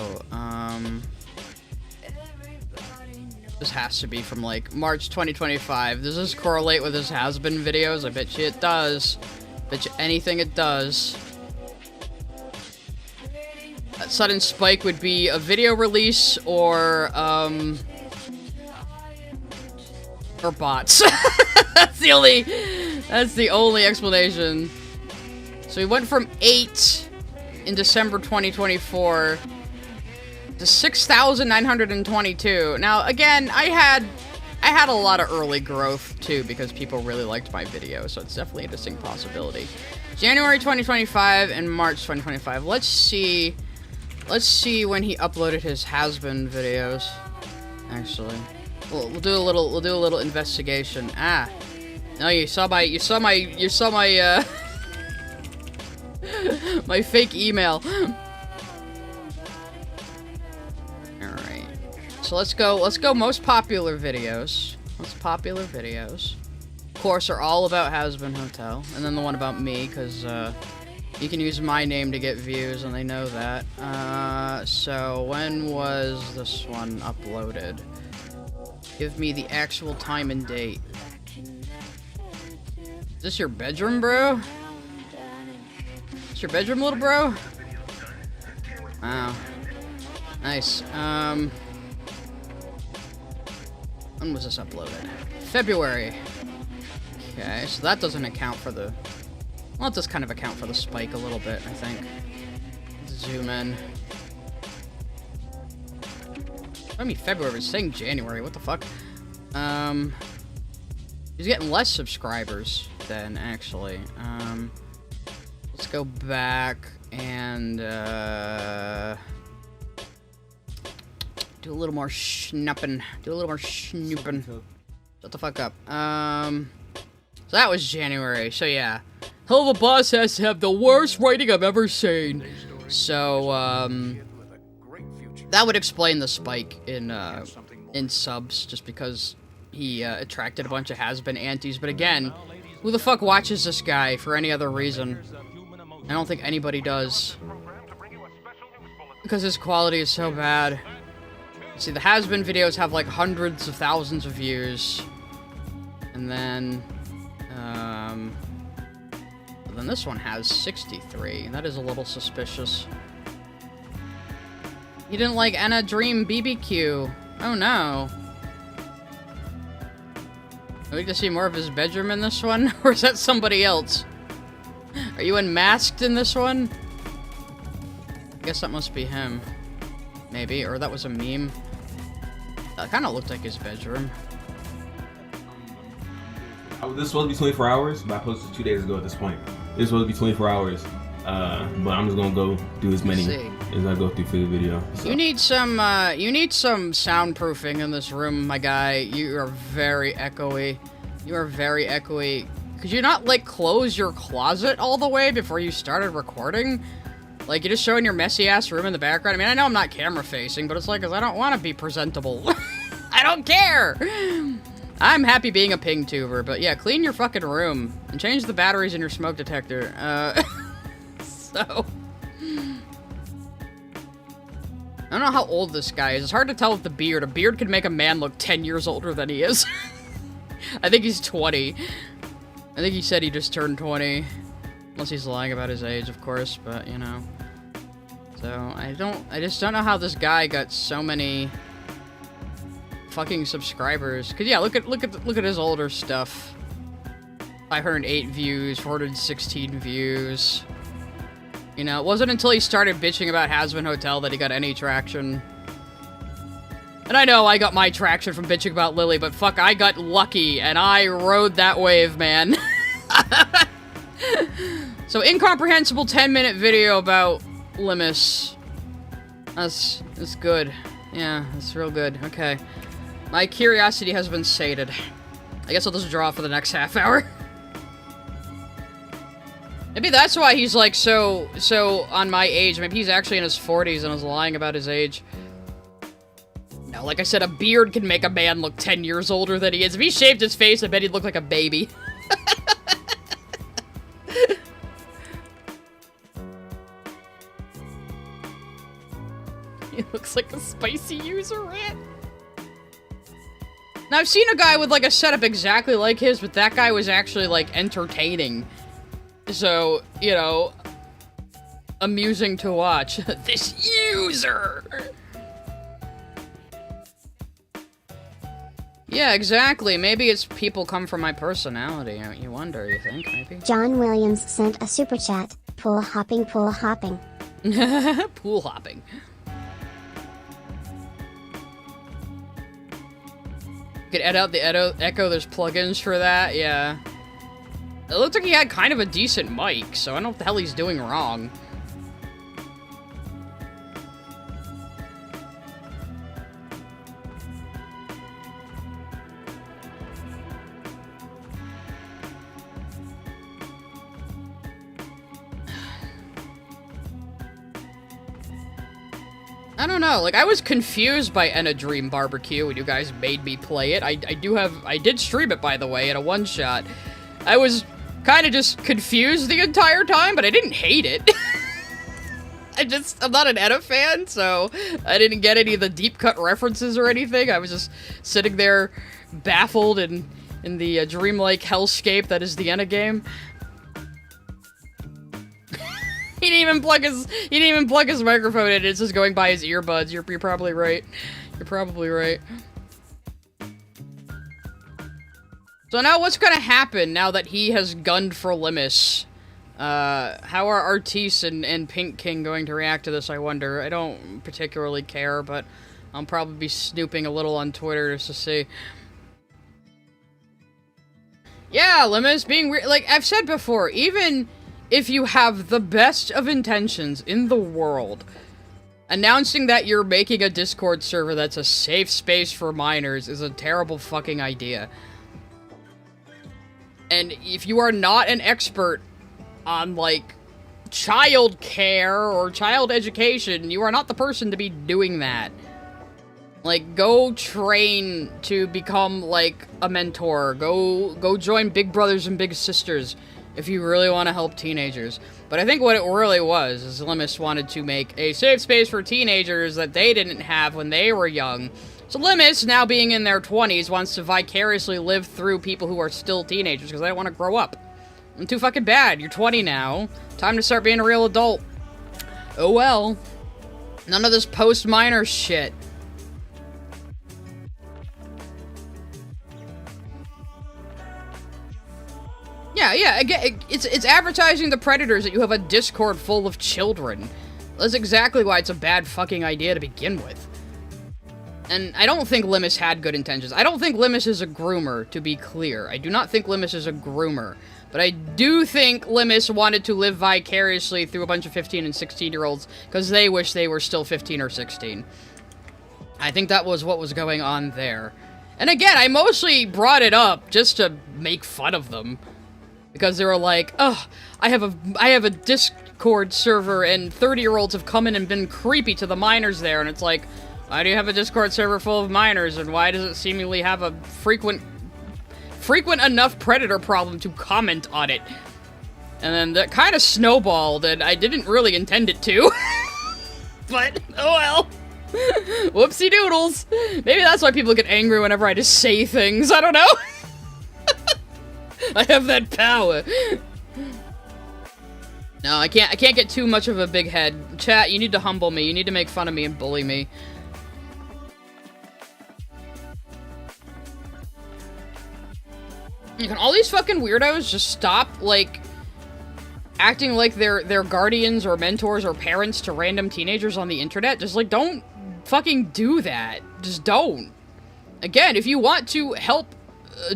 this has to be from, like, March 2025. Does this correlate with his has-been videos? I bet you it does. Bet you anything it does. That sudden spike would be a video release or bots. That's the only explanation. So we went from 8 in December 2024 to 6,922. Now, again, I had a lot of early growth too because people really liked my videos, so it's definitely a distinct possibility. January 2025 and March 2025. Let's see when he uploaded his has-been videos. Actually, we'll do a little investigation. Ah, no, you saw my my fake email. All right, so let's go most popular videos. Most popular videos, of course, are all about Hazbin Hotel, and then the one about me, because You can use my name to get views, and they know that. So when was this one uploaded? Give me the actual time and date. Is this your bedroom, bro? Is this your bedroom, little bro? Wow. Nice. When was this uploaded? February. Okay, so that doesn't account for the... Well, it does kind of account for the spike a little bit, I think. Zoom in. I mean February, it's saying January, what the fuck? He's getting less subscribers then, actually. Let's go back and, do a little more schnupping. Do a little more snooping. Shut the fuck up. So that was January, so yeah. Hell of a Boss has to have the worst writing I've ever seen. So, that would explain the spike in subs, just because he attracted a bunch of has-been antis. But again, who the fuck watches this guy for any other reason? I don't think anybody does. Because his quality is so bad. See, the has-been videos have like hundreds of thousands of views. And then, then this one has 63. That is a little suspicious. You didn't like Anna Dream BBQ. Oh no. Are we gonna see more of his bedroom in this one? Or is that somebody else? Are you unmasked in this one? I guess that must be him. Maybe, or that was a meme. That kind of looked like his bedroom. This was supposed to be 24 hours, but I posted 2 days ago at this point. This was supposed to be 24 hours, but I'm just gonna go do as many as I go through for the video. So. You need some soundproofing in this room, my guy. You are very echoey. You are very echoey. Could you not, like, close your closet all the way before you started recording? Like, you're just showing your messy-ass room in the background. I mean, I know I'm not camera-facing, but it's like, 'cause I don't want to be presentable. I don't care! I'm happy being a ping tuber, but yeah, clean your fucking room. And change the batteries in your smoke detector. So... I don't know how old this guy is. It's hard to tell with the beard. A beard could make a man look 10 years older than he is. I think he's 20. I think he said he just turned 20. Unless he's lying about his age, of course, but, you know. So, I just don't know how this guy got so many fucking subscribers. Cause yeah, look at his older stuff. 508 views, 416 views. You know, it wasn't until he started bitching about Has-Been Hotel that he got any traction. And I know I got my traction from bitching about Lily, but fuck, I got lucky, and I rode that wave, man. So, incomprehensible 10-minute video about Limus. That's good. Yeah, that's real good. Okay. My curiosity has been sated. I guess I'll just draw for the next half hour. Maybe that's why he's like so on my age. Maybe he's actually in his 40s and is lying about his age. No, like I said, a beard can make a man look 10 years older than he is. If he shaved his face, I bet he'd look like a baby. He looks like a spicy user rat. Now, I've seen a guy with, like, a setup exactly like his, but that guy was actually, like, entertaining. So, you know, amusing to watch. This user! Yeah, exactly. Maybe it's people come from my personality. You wonder, you think, maybe? John Williams sent a super chat. Pool hopping, pool hopping. Pool hopping. You could edit out the echo, there's plugins for that, yeah. It looked like he had kind of a decent mic, so I don't know what the hell he's doing wrong. I don't know, like, I was confused by Enna Dream Barbecue when you guys made me play it. I did stream it, by the way, in a one-shot. I was kind of just confused the entire time, but I didn't hate it. I'm not an Etta fan, so I didn't get any of the deep cut references or anything. I was just sitting there baffled in the dreamlike hellscape that is the Etta game. He didn't even plug his microphone in. It's just going by his earbuds. You're probably right. You're probably right. So now what's gonna happen now that he has gunned for Limus? How are Artis and Pink King going to react to this, I wonder? I don't particularly care, but I'll probably be snooping a little on Twitter just to see. Yeah, Limus being weird. Like, I've said before, even if you have the best of intentions in the world, announcing that you're making a Discord server that's a safe space for minors is a terrible fucking idea. And if you are not an expert on, like, child care or child education, you are not the person to be doing that. Like, go train to become, like, a mentor. Go join Big Brothers and Big Sisters if you really want to help teenagers. But I think what it really was is Limus wanted to make a safe space for teenagers that they didn't have when they were young. So Limus, now being in their 20s, wants to vicariously live through people who are still teenagers because they don't want to grow up. I'm too fucking bad. You're 20 now. Time to start being a real adult. Oh well. None of this post-minor shit. Yeah, again, it's advertising the predators that you have a Discord full of children. That's exactly why it's a bad fucking idea to begin with. And I don't think Limus had good intentions. I don't think Limus is a groomer, to be clear. I do not think Limus is a groomer. But I do think Limus wanted to live vicariously through a bunch of 15 and 16-year-olds because they wish they were still 15 or 16. I think that was what was going on there. And again, I mostly brought it up just to make fun of them. Because they were like, oh, I have a Discord server and 30-year-olds have come in and been creepy to the minors there. And it's like, why do you have a Discord server full of minors? And why does it seemingly have a frequent enough predator problem to comment on it? And then that kind of snowballed, and I didn't really intend it to. But, oh well. Whoopsie doodles. Maybe that's why people get angry whenever I just say things. I don't know. I have that power. No, I can't get too much of a big head. Chat, you need to humble me. You need to make fun of me and bully me. Can all these fucking weirdos just stop, like, acting like they're guardians or mentors or parents to random teenagers on the internet? Just, like, don't fucking do that. Just don't. Again, if you want to help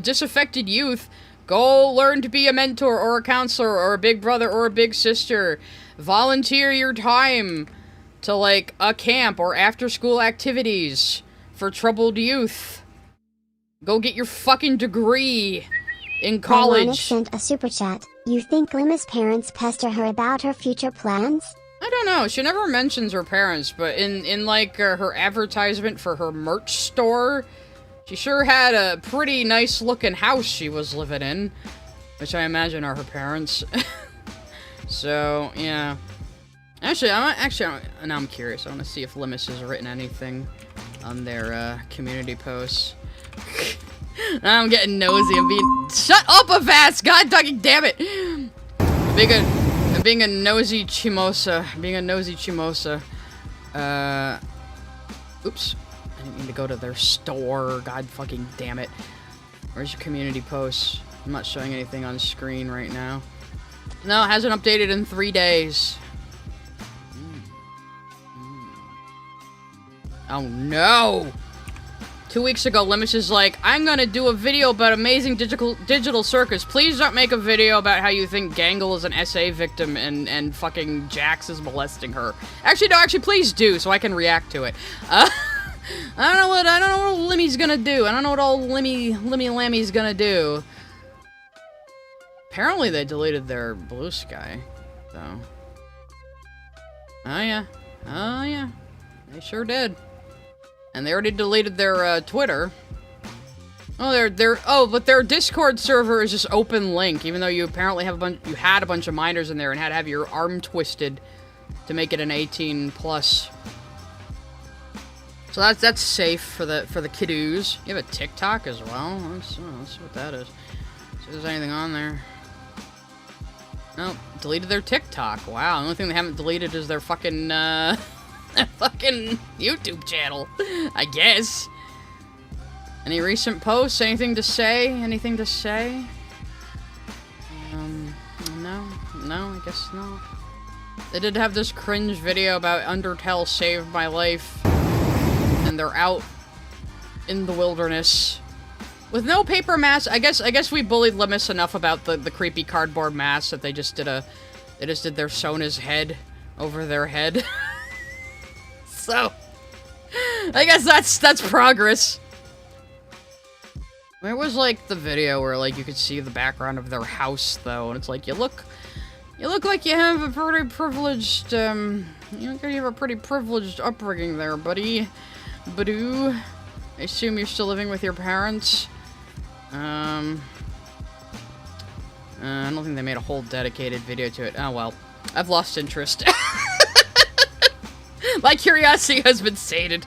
disaffected youth, go learn to be a mentor or a counselor or a big brother or a big sister. Volunteer your time to, like, a camp or after-school activities for troubled youth. Go get your fucking degree in college. Alana sent a super chat. You think Limus' parents pester her about her future plans? I don't know. She never mentions her parents, but in like, her advertisement for her merch store, she sure had a pretty nice-looking house she was living in, which I imagine are her parents. So, yeah. Actually, now I'm curious. I want to see if Limus has written anything on their community posts. Now I'm getting nosy. I'm being— shut up, Avast! God fucking damn it! I'm being a nosy chimosa. Oops. I didn't mean to go to their store. God fucking damn it. Where's your community posts? I'm not showing anything on screen right now. No, it hasn't updated in 3 days. Oh no! 2 weeks ago, Limus is like, I'm gonna do a video about amazing digital circus. Please don't make a video about how you think Gangle is an SA victim and fucking Jax is molesting her. Actually, no, please do, so I can react to it. I don't know what Limmy's gonna do. I don't know what old Limmy Lammy's gonna do. Apparently they deleted their Blue Sky, though. Oh yeah. They sure did. And they already deleted their Twitter. Oh, but their Discord server is just open link, even though you apparently have you had a bunch of minors in there and had to have your arm twisted to make it an 18 plus. So that's safe for the kiddos. You have a TikTok as well. Let's see what that is. See if there's anything on there. Nope, deleted their TikTok. Wow, the only thing they haven't deleted is their fucking their fucking YouTube channel, I guess. Any recent posts? Anything to say? Anything to say? No, I guess not. They did have this cringe video about Undertale saved my life, and they're out in the wilderness with no paper mask. I guess we bullied Limus enough about the creepy cardboard mask that they just did their Sona's head over their head. So I guess that's progress. It was like the video where like you could see the background of their house though, and it's like you look like you have a pretty privileged you have a pretty privileged upbringing there, buddy. Badoo. I assume you're still living with your parents. I don't think they made a whole dedicated video to it. Oh well. I've lost interest. My curiosity has been sated.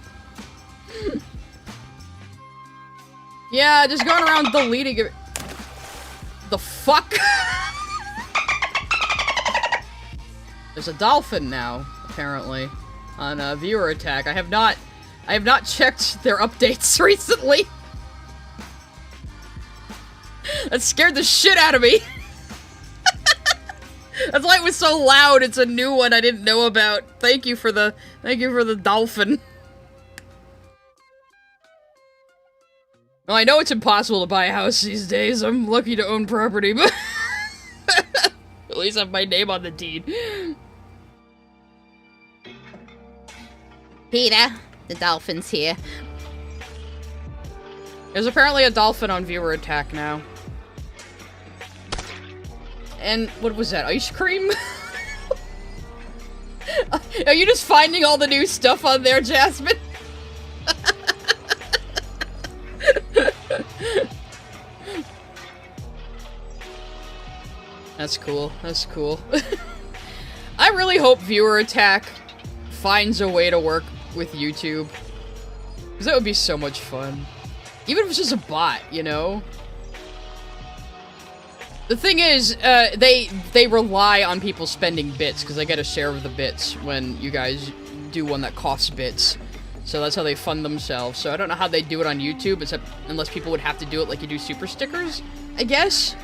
Yeah, just going around deleting it. The fuck? There's a dolphin now, apparently, on viewer attack. I have not checked their updates recently. That scared the shit out of me. That's why it was so loud. It's a new one I didn't know about. Thank you for the dolphin. Well, I know it's impossible to buy a house these days. I'm lucky to own property, but at least I have my name on the deed. Peter, the dolphin's here. There's apparently a dolphin on viewer attack now. And what was that? Ice cream? Are you just finding all the new stuff on there, Jasmine? That's cool. That's cool. I really hope viewer attack finds a way to work with YouTube. Because that would be so much fun. Even if it's just a bot, you know? The thing is, they rely on people spending bits, because they get a share of the bits when you guys do one that costs bits. So that's how they fund themselves. So I don't know how they do it on YouTube, except unless people would have to do it like you do super stickers, I guess.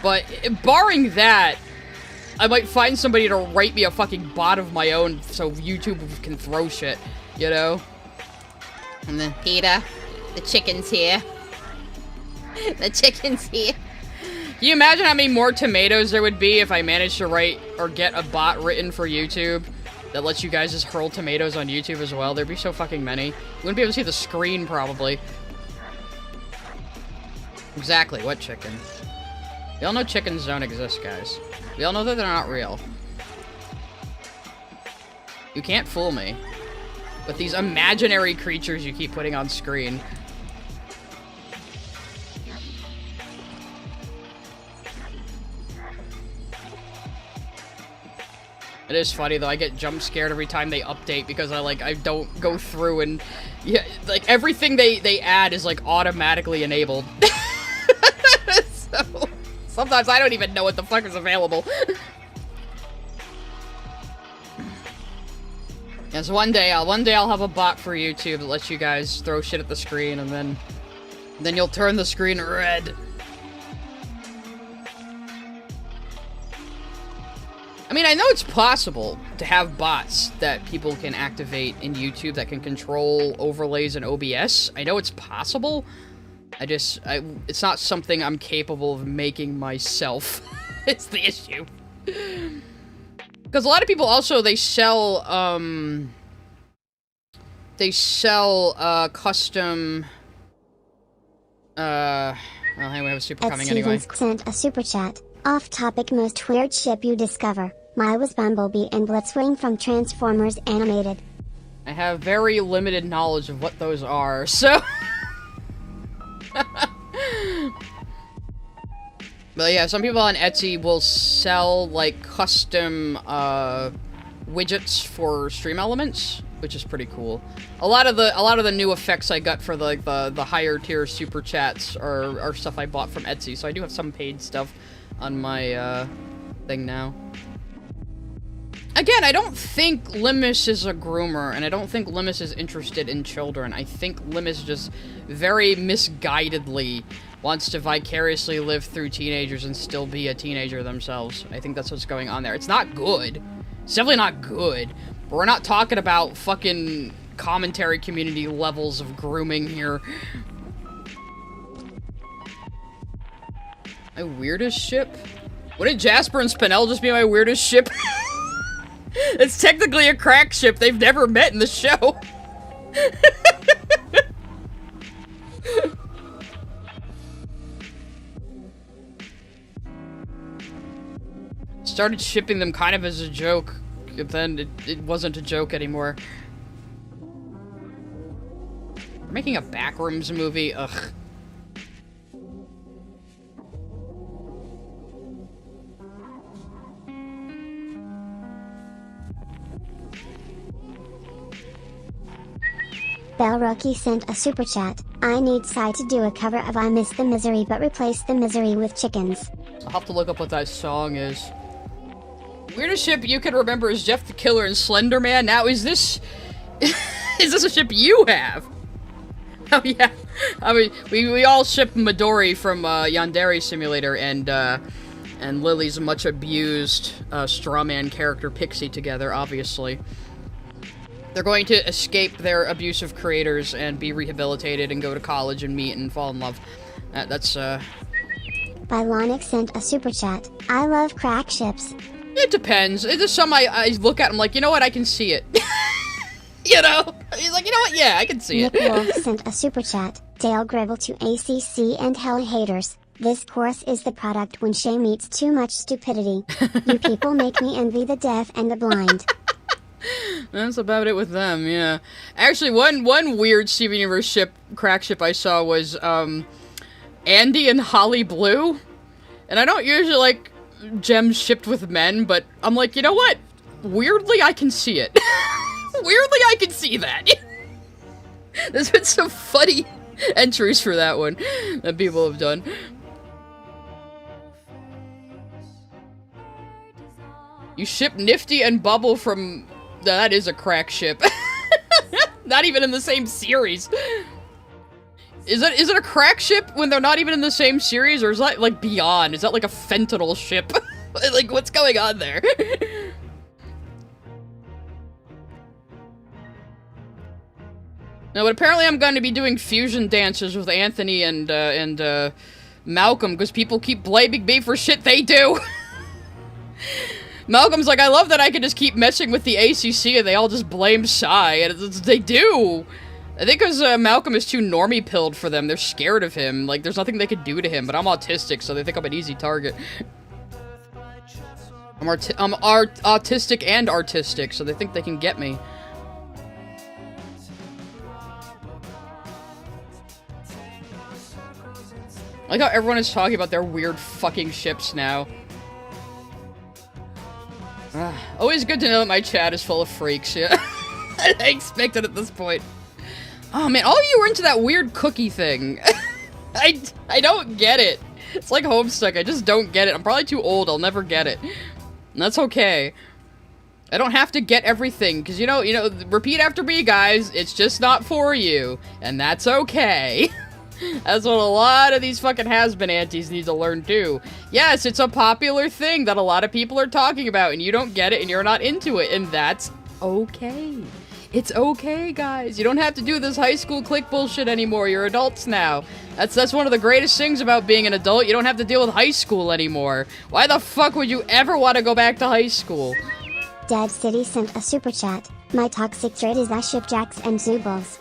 But barring that, I might find somebody to write me a fucking bot of my own so YouTube can throw shit, you know? And then Peter, the chicken's here. The chicken's here. Can you imagine how many more tomatoes there would be if I managed to write or get a bot written for YouTube that lets you guys just hurl tomatoes on YouTube as well? There'd be so fucking many. You wouldn't be able to see the screen, probably. Exactly, what chicken? We all know chickens don't exist, guys. We all know that they're not real. You can't fool me with these imaginary creatures you keep putting on screen. It is funny though, I get jump scared every time they update because I don't go through and yeah, like everything they add is like automatically enabled. So sometimes I don't even know what the fuck is available. Yes, one day I'll have a bot for YouTube that lets you guys throw shit at the screen and then you'll turn the screen red. I mean, I know it's possible to have bots that people can activate in YouTube that can control overlays and OBS. I know it's possible. It's not something I'm capable of making myself. It's the issue. Because a lot of people also, they sell custom, well, anyway, we have a super coming anyway. Sent a super chat. Off topic, most weird ship you discover. Mine was Bumblebee and Blitzwing from Transformers Animated. I have very limited knowledge of what those are, so... But yeah, some people on Etsy will sell like custom widgets for stream elements, which is pretty cool. A lot of the new effects I got for the higher tier super chats are stuff I bought from Etsy, so I do have some paid stuff on my thing now. Again, I don't think Limus is a groomer, and I don't think Limus is interested in children. I think Limus just very misguidedly wants to vicariously live through teenagers and still be a teenager themselves. I think that's what's going on there. It's not good. It's definitely not good. But we're not talking about fucking commentary community levels of grooming here. My weirdest ship? Wouldn't Jasper and Spinel just be my weirdest ship? It's technically a crack ship. They've never met in the show. Started shipping them kind of as a joke, but then it wasn't a joke anymore. We're making a Backrooms movie? Ugh. Bell Rookie sent a super chat. I need Sai to do a cover of I Miss the Misery but replace the misery with chickens. I'll have to look up what that song is. Weirdest ship you can remember is Jeff the Killer and Slender Man. Now, is this... is this a ship you have? Oh, yeah. I mean, we all ship Midori from Yandere Simulator and Lily's much abused strawman character Pixie together, obviously. They're going to escape their abusive creators and be rehabilitated and go to college and meet and fall in love. That's, Bylonic sent a super chat. I love crack ships. It depends. There's some I look at, I'm like, you know what, I can see it. You know? He's like, you know what, yeah, I can see it. Nick Wolf sent a super chat. Dale Gribble to ACC and Hell Haters. This course is the product when Shay meets too much stupidity. You people make me envy the deaf and the blind. That's about it with them, yeah. Actually, one weird Steven Universe ship, crack ship I saw was, Andy and Holly Blue. And I don't usually like gems shipped with men, but I'm like, you know what? Weirdly, I can see it. Weirdly, I can see that. There's been some funny entries for that one that people have done. You ship Nifty and Bubble from... That is a crack ship. Not even in the same series. Is it a crack ship when they're not even in the same series, or is that like beyond? Is that like a fentanyl ship? Like, what's going on there? No, but apparently I'm going to be doing fusion dances with Anthony and Malcolm, because people keep blaming me for shit they do. Malcolm's like, I love that I can just keep messing with the ACC and they all just blame Sai, and they do. I think because Malcolm is too normie-pilled for them. They're scared of him. Like, there's nothing they could do to him, but I'm autistic, so they think I'm an easy target. I'm autistic and artistic, so they think they can get me. I like how everyone is talking about their weird fucking ships now. Always good to know that my chat is full of freaks, yeah. I expected at this point. Oh man, all of you were into that weird cookie thing. I don't get it. It's like Homestuck, I just don't get it. I'm probably too old, I'll never get it. And that's okay. I don't have to get everything, because you know, repeat after me, guys, it's just not for you. And that's okay. That's what a lot of these fucking has-been aunties need to learn too. Yes, it's a popular thing that a lot of people are talking about, and you don't get it, and you're not into it, and that's okay. It's okay, guys. You don't have to do this high school clique bullshit anymore. You're adults now. That's one of the greatest things about being an adult. You don't have to deal with high school anymore. Why the fuck would you ever want to go back to high school? Dead City sent a super chat. My toxic trait is I ship Jacks and Zoobles.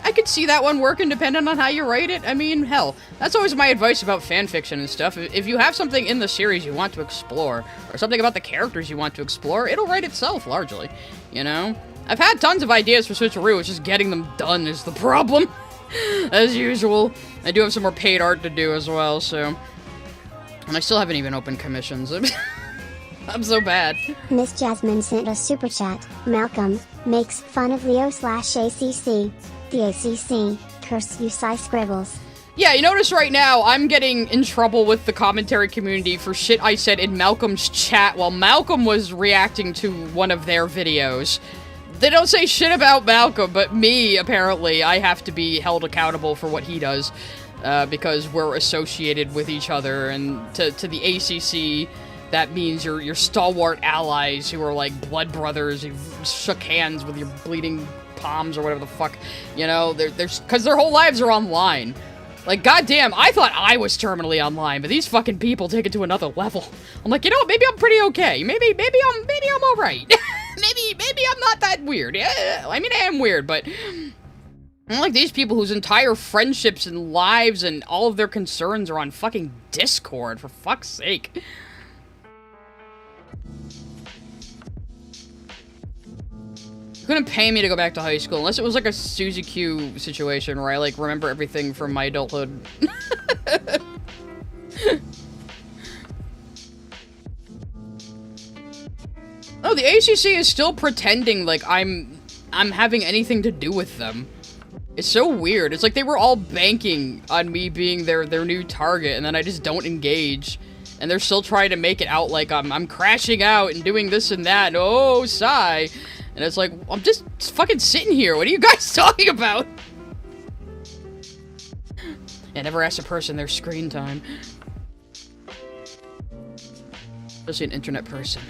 I could see that one working depending on how you write it. I mean, hell, that's always my advice about fanfiction and stuff. If you have something in the series you want to explore, or something about the characters you want to explore, it'll write itself, largely. You know? I've had tons of ideas for Switcheroo, it's just getting them done is the problem. As usual. I do have some more paid art to do as well, so... And I still haven't even opened commissions. I'm so bad. Miss Jasmine sent a super chat. Malcolm makes fun of Leo/ACC. The ACC, curse you, Psy Scribbles. Yeah, you notice right now, I'm getting in trouble with the commentary community for shit I said in Malcolm's chat while Malcolm was reacting to one of their videos. They don't say shit about Malcolm, but me, apparently, I have to be held accountable for what he does. Because we're associated with each other, and to the ACC, that means you're stalwart allies who are like blood brothers who shook hands with your bleeding palms or whatever the fuck, you know, because their whole lives are online. Like, goddamn, I thought I was terminally online, but these fucking people take it to another level. I'm like, you know, maybe I'm pretty okay. Maybe I'm all right. maybe I'm not that weird. Yeah, I mean, I am weird, but I'm like these people whose entire friendships and lives and all of their concerns are on fucking Discord, for fuck's sake. Couldn't pay me to go back to high school unless it was like a Suzy Q situation where I like remember everything from my adulthood. Oh, the ACC is still pretending like I'm having anything to do with them. It's so weird. It's like they were all banking on me being their new target, and then I just don't engage. And they're still trying to make it out like I'm crashing out and doing this and that, and oh, sigh. And it's like, I'm just fucking sitting here. What are you guys talking about? Yeah, never ask a person their screen time. Especially an internet person.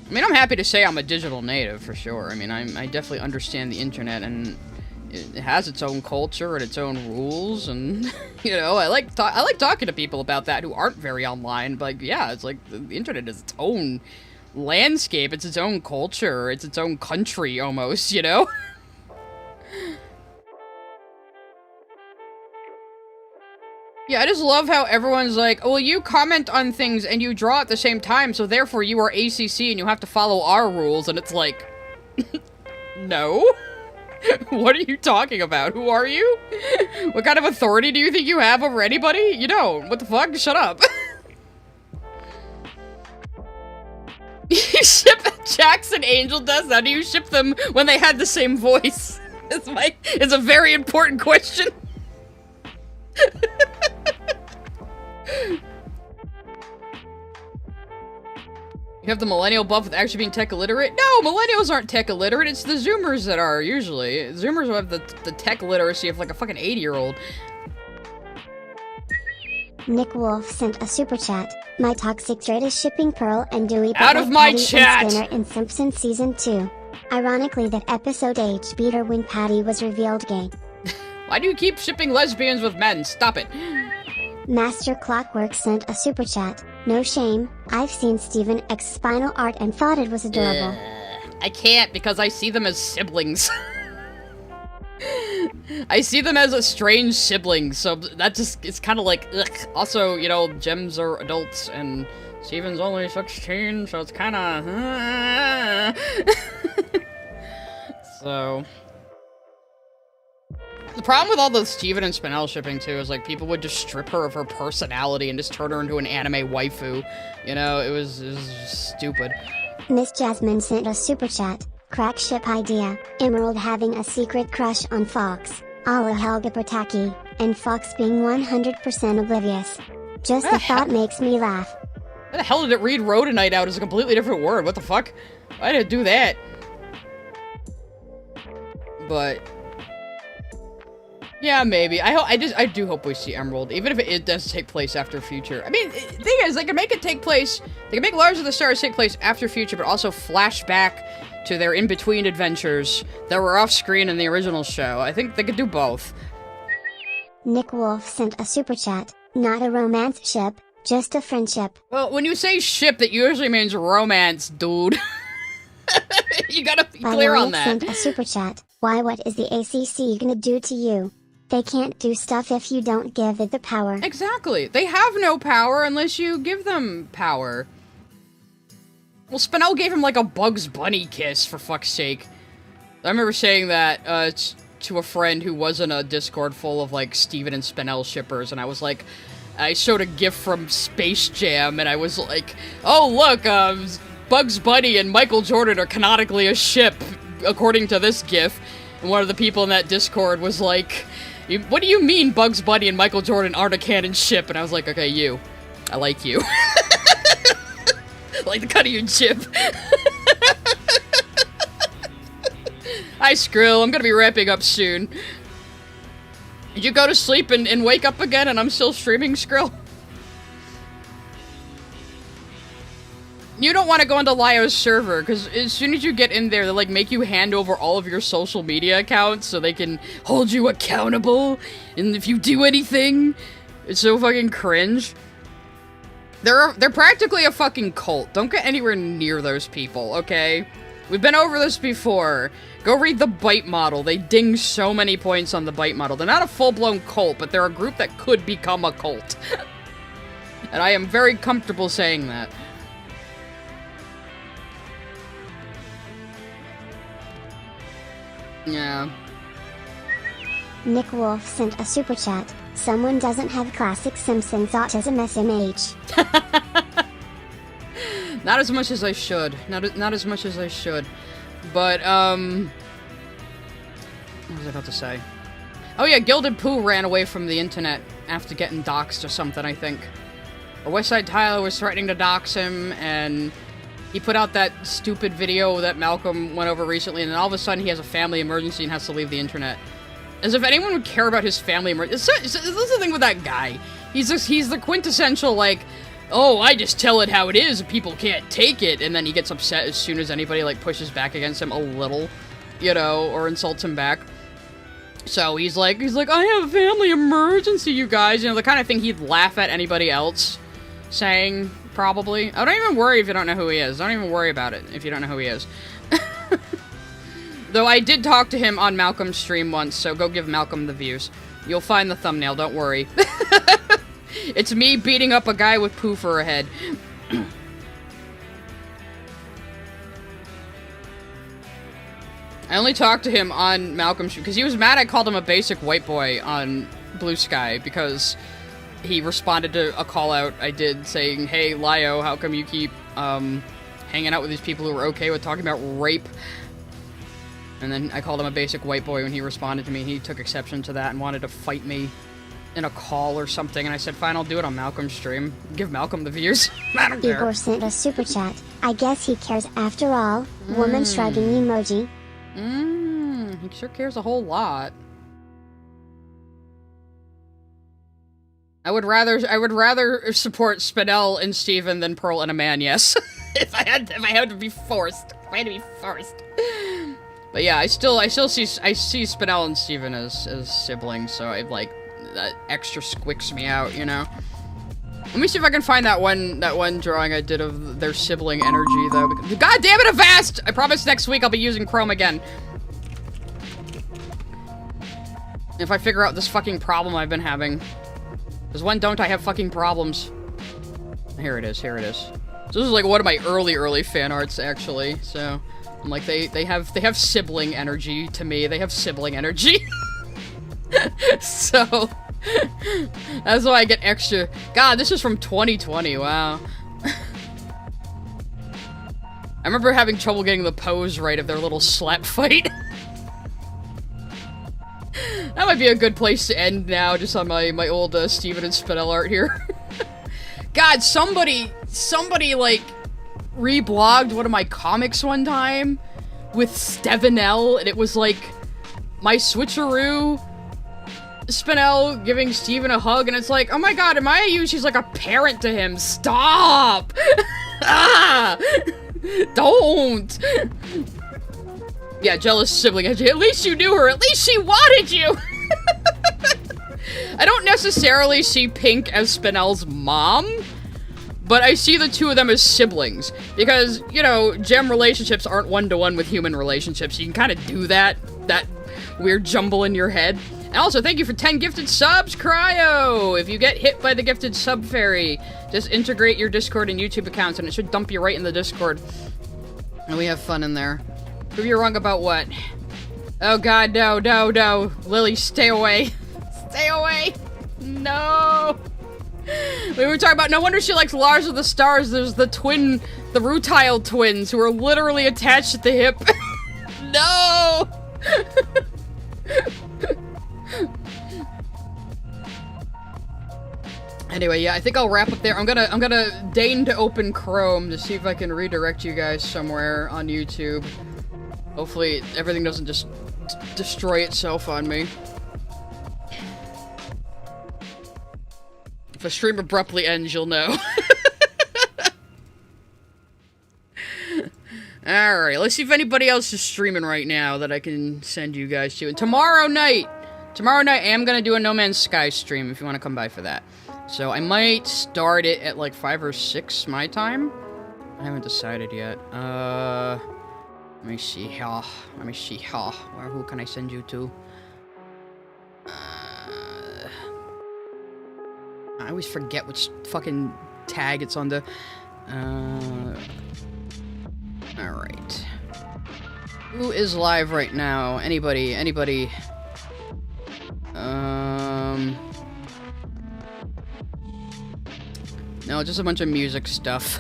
I mean, I'm happy to say I'm a digital native, for sure. I mean, I definitely understand the internet, and it has its own culture and its own rules, and, you know, I like talking to people about that who aren't very online, but, yeah, it's like, the internet is its own landscape, it's its own culture, it's its own country, almost, you know? Yeah, I just love how everyone's like, well, you comment on things and you draw at the same time, so therefore you are ACC and you have to follow our rules, and it's like, no? What are you talking about? Who are you? What kind of authority do you think you have over anybody? You don't. What the fuck? Shut up. You ship Jax and Angel Dust? How do you ship them when they had the same voice? It's a very important question. You have the millennial buff with actually being tech illiterate? No, millennials aren't tech illiterate. It's the Zoomers that are, usually. Zoomers will have the tech literacy of like a fucking 80-year-old. Nick Wolf sent a super chat. My toxic trait is shipping Pearl and Dewey out of my chat! and Skinner in Simpsons Season 2. Ironically, that episode aged better when Patty was revealed gay. Why do you keep shipping lesbians with men? Stop it. Master Clockwork sent a super chat. No shame, I've seen Steven X's spinal art and thought it was adorable. I can't because I see them as siblings. I see them as estranged siblings, so that just, it's kind of like, ugh. Also, you know, gems are adults, and Steven's only 16, so it's kind of, So... The problem with all the Steven and Spinel shipping, too, is, like, people would just strip her of her personality and just turn her into an anime waifu. You know, it was just stupid. Miss Jasmine sent a super chat. Crack ship idea. Emerald having a secret crush on Fox, a la Helga Pataki, and Fox being 100% oblivious. Just the thought makes me laugh. Why the hell did it read Rhodonite out as a completely different word? What the fuck? Why did it do that? But... yeah, maybe. I do hope we see Emerald, even if it does take place after Future. I mean, the thing is, they can make it take place, they can make Lars of the Stars take place after Future, but also flash back to their in-between adventures that were off-screen in the original show. I think they could do both. Nick Wolf sent a super chat. Not a romance ship, just a friendship. Well, when you say ship, that usually means romance, dude. You gotta be clear on that. Sent a super chat. Why, what is the ACC gonna do to you? They can't do stuff if you don't give it the power. Exactly. They have no power unless you give them power. Well, Spinel gave him like a Bugs Bunny kiss, for fuck's sake. I remember saying that, to a friend who was in a Discord full of, like, Steven and Spinel shippers, and I was like, I showed a gif from Space Jam, and I was like, oh, look, Bugs Bunny and Michael Jordan are canonically a ship, according to this gif. And one of the people in that Discord was like, what do you mean Bugs Bunny and Michael Jordan aren't a canon ship? And I was like, okay, you. I like you. I like the cut of your chip. Hi, Skrill. I'm gonna be wrapping up soon. Did you go to sleep and wake up again and I'm still streaming, Skrill? You don't want to go into Lio's server, because as soon as you get in there, they, like, make you hand over all of your social media accounts so they can hold you accountable, and if you do anything, it's so fucking cringe. They're practically a fucking cult. Don't get anywhere near those people, okay? We've been over this before. Go read the Byte model. They ding so many points on the Byte model. They're not a full-blown cult, but they're a group that could become a cult. And I am very comfortable saying that. Yeah. Nick Wolf sent a super chat. Someone doesn't have classic Simpsons autism SMH. Not as much as I should. Not as much as I should. But, what was I about to say? Oh yeah, Gilded Pooh ran away from the internet after getting doxxed or something, I think. Or Westside Tyler was threatening to dox him, and he put out that stupid video that Malcolm went over recently, and then all of a sudden he has a family emergency and has to leave the internet. As if anyone would care about his family emergency. This is the thing with that guy. He's the quintessential, like, oh, I just tell it how it is, and people can't take it, and then he gets upset as soon as anybody, like, pushes back against him a little, you know, or insults him back. So he's like, I have a family emergency, you guys, you know, the kind of thing he'd laugh at anybody else saying, probably. Oh, don't even worry if you don't know who he is. Don't even worry about it if you don't know who he is. Though I did talk to him on Malcolm's stream once, so go give Malcolm the views. You'll find the thumbnail, don't worry. It's me beating up a guy with poo for a head. I only talked to him on Malcolm's stream, because he was mad I called him a basic white boy on Blue Sky, because he responded to a call out I did saying, hey, Lio, how come you keep hanging out with these people who are okay with talking about rape? And then I called him a basic white boy when he responded to me. He took exception to that and wanted to fight me in a call or something. And I said, fine, I'll do it on Malcolm's stream. Give Malcolm the views. I don't care. Igor sent a super chat. I guess he cares after all. Woman shrugging emoji. He sure cares a whole lot. I would rather support Spinel and Steven than Pearl and a man, yes. if I had to be forced. But yeah, I still see Spinel and Steven as siblings, so I like that extra squicks me out, you know. Let me see if I can find that one drawing I did of their sibling energy though. God damn it, Avast! I promise next week I'll be using Chrome again. If I figure out this fucking problem I've been having. Because when don't I have fucking problems? Here it is, here it is. So this is like one of my early fan arts actually, so I'm like they have sibling energy to me. They have sibling energy. So that's why I get extra. God, this is from 2020, wow. I remember having trouble getting the pose right of their little slap fight. That might be a good place to end now, just on my old Steven and Spinel art here. God, somebody like reblogged one of my comics one time with Stevenel, and it was like my Switcheroo Spinel giving Steven a hug, and it's like, oh my god, am I you? She's like a parent to him. Stop! Ah! Don't! Yeah, jealous sibling. At least you knew her. At least she wanted you! I don't necessarily see Pink as Spinel's mom, but I see the two of them as siblings. Because, you know, gem relationships aren't one-to-one with human relationships. You can kind of do that weird jumble in your head. And also, thank you for 10 gifted subs, Cryo! If you get hit by the gifted sub fairy, just integrate your Discord and YouTube accounts and it should dump you right in the Discord. And we have fun in there. Prove you wrong about what? Oh god, no, no, no. Lily, stay away. Stay away. No. We were talking about, no wonder she likes Lars of the Stars. There's the Rutile twins who are literally attached at the hip. No. Anyway, yeah, I think I'll wrap up there. I'm gonna deign to open Chrome to see if I can redirect you guys somewhere on YouTube. Hopefully everything doesn't just destroy itself on me. If a stream abruptly ends, you'll know. Alright, let's see if anybody else is streaming right now that I can send you guys to. And tomorrow night I am gonna do a No Man's Sky stream if you want to come by for that. So I might start it at like 5 or 6 my time. I haven't decided yet. Let me see here. Let me see here. Who can I send you to? I always forget which fucking tag it's on the... Alright. Who is live right now? Anybody? No, just a bunch of music stuff.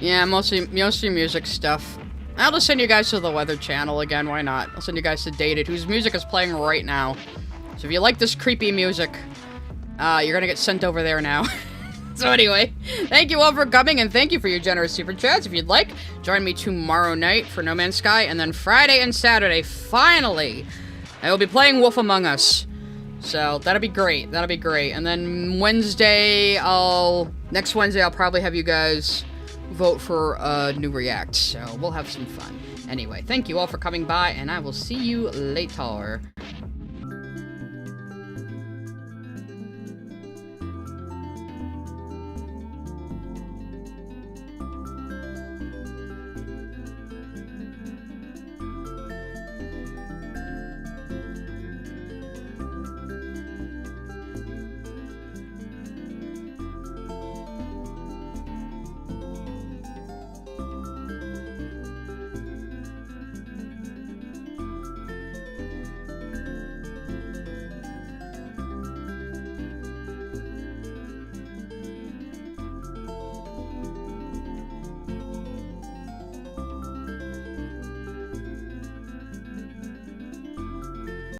Yeah, mostly music stuff. I'll just send you guys to the Weather Channel again, why not? I'll send you guys to Dated, whose music is playing right now. So if you like this creepy music, you're gonna get sent over there now. So anyway, thank you all for coming, and thank you for your generous super chats. If you'd like, join me tomorrow night for No Man's Sky, and then Friday and Saturday, finally, I will be playing Wolf Among Us. So that'll be great, that'll be great. And then next Wednesday, I'll probably have you guys vote for a new React, so we'll have some fun. Anyway, thank you all for coming by, and I will see you later.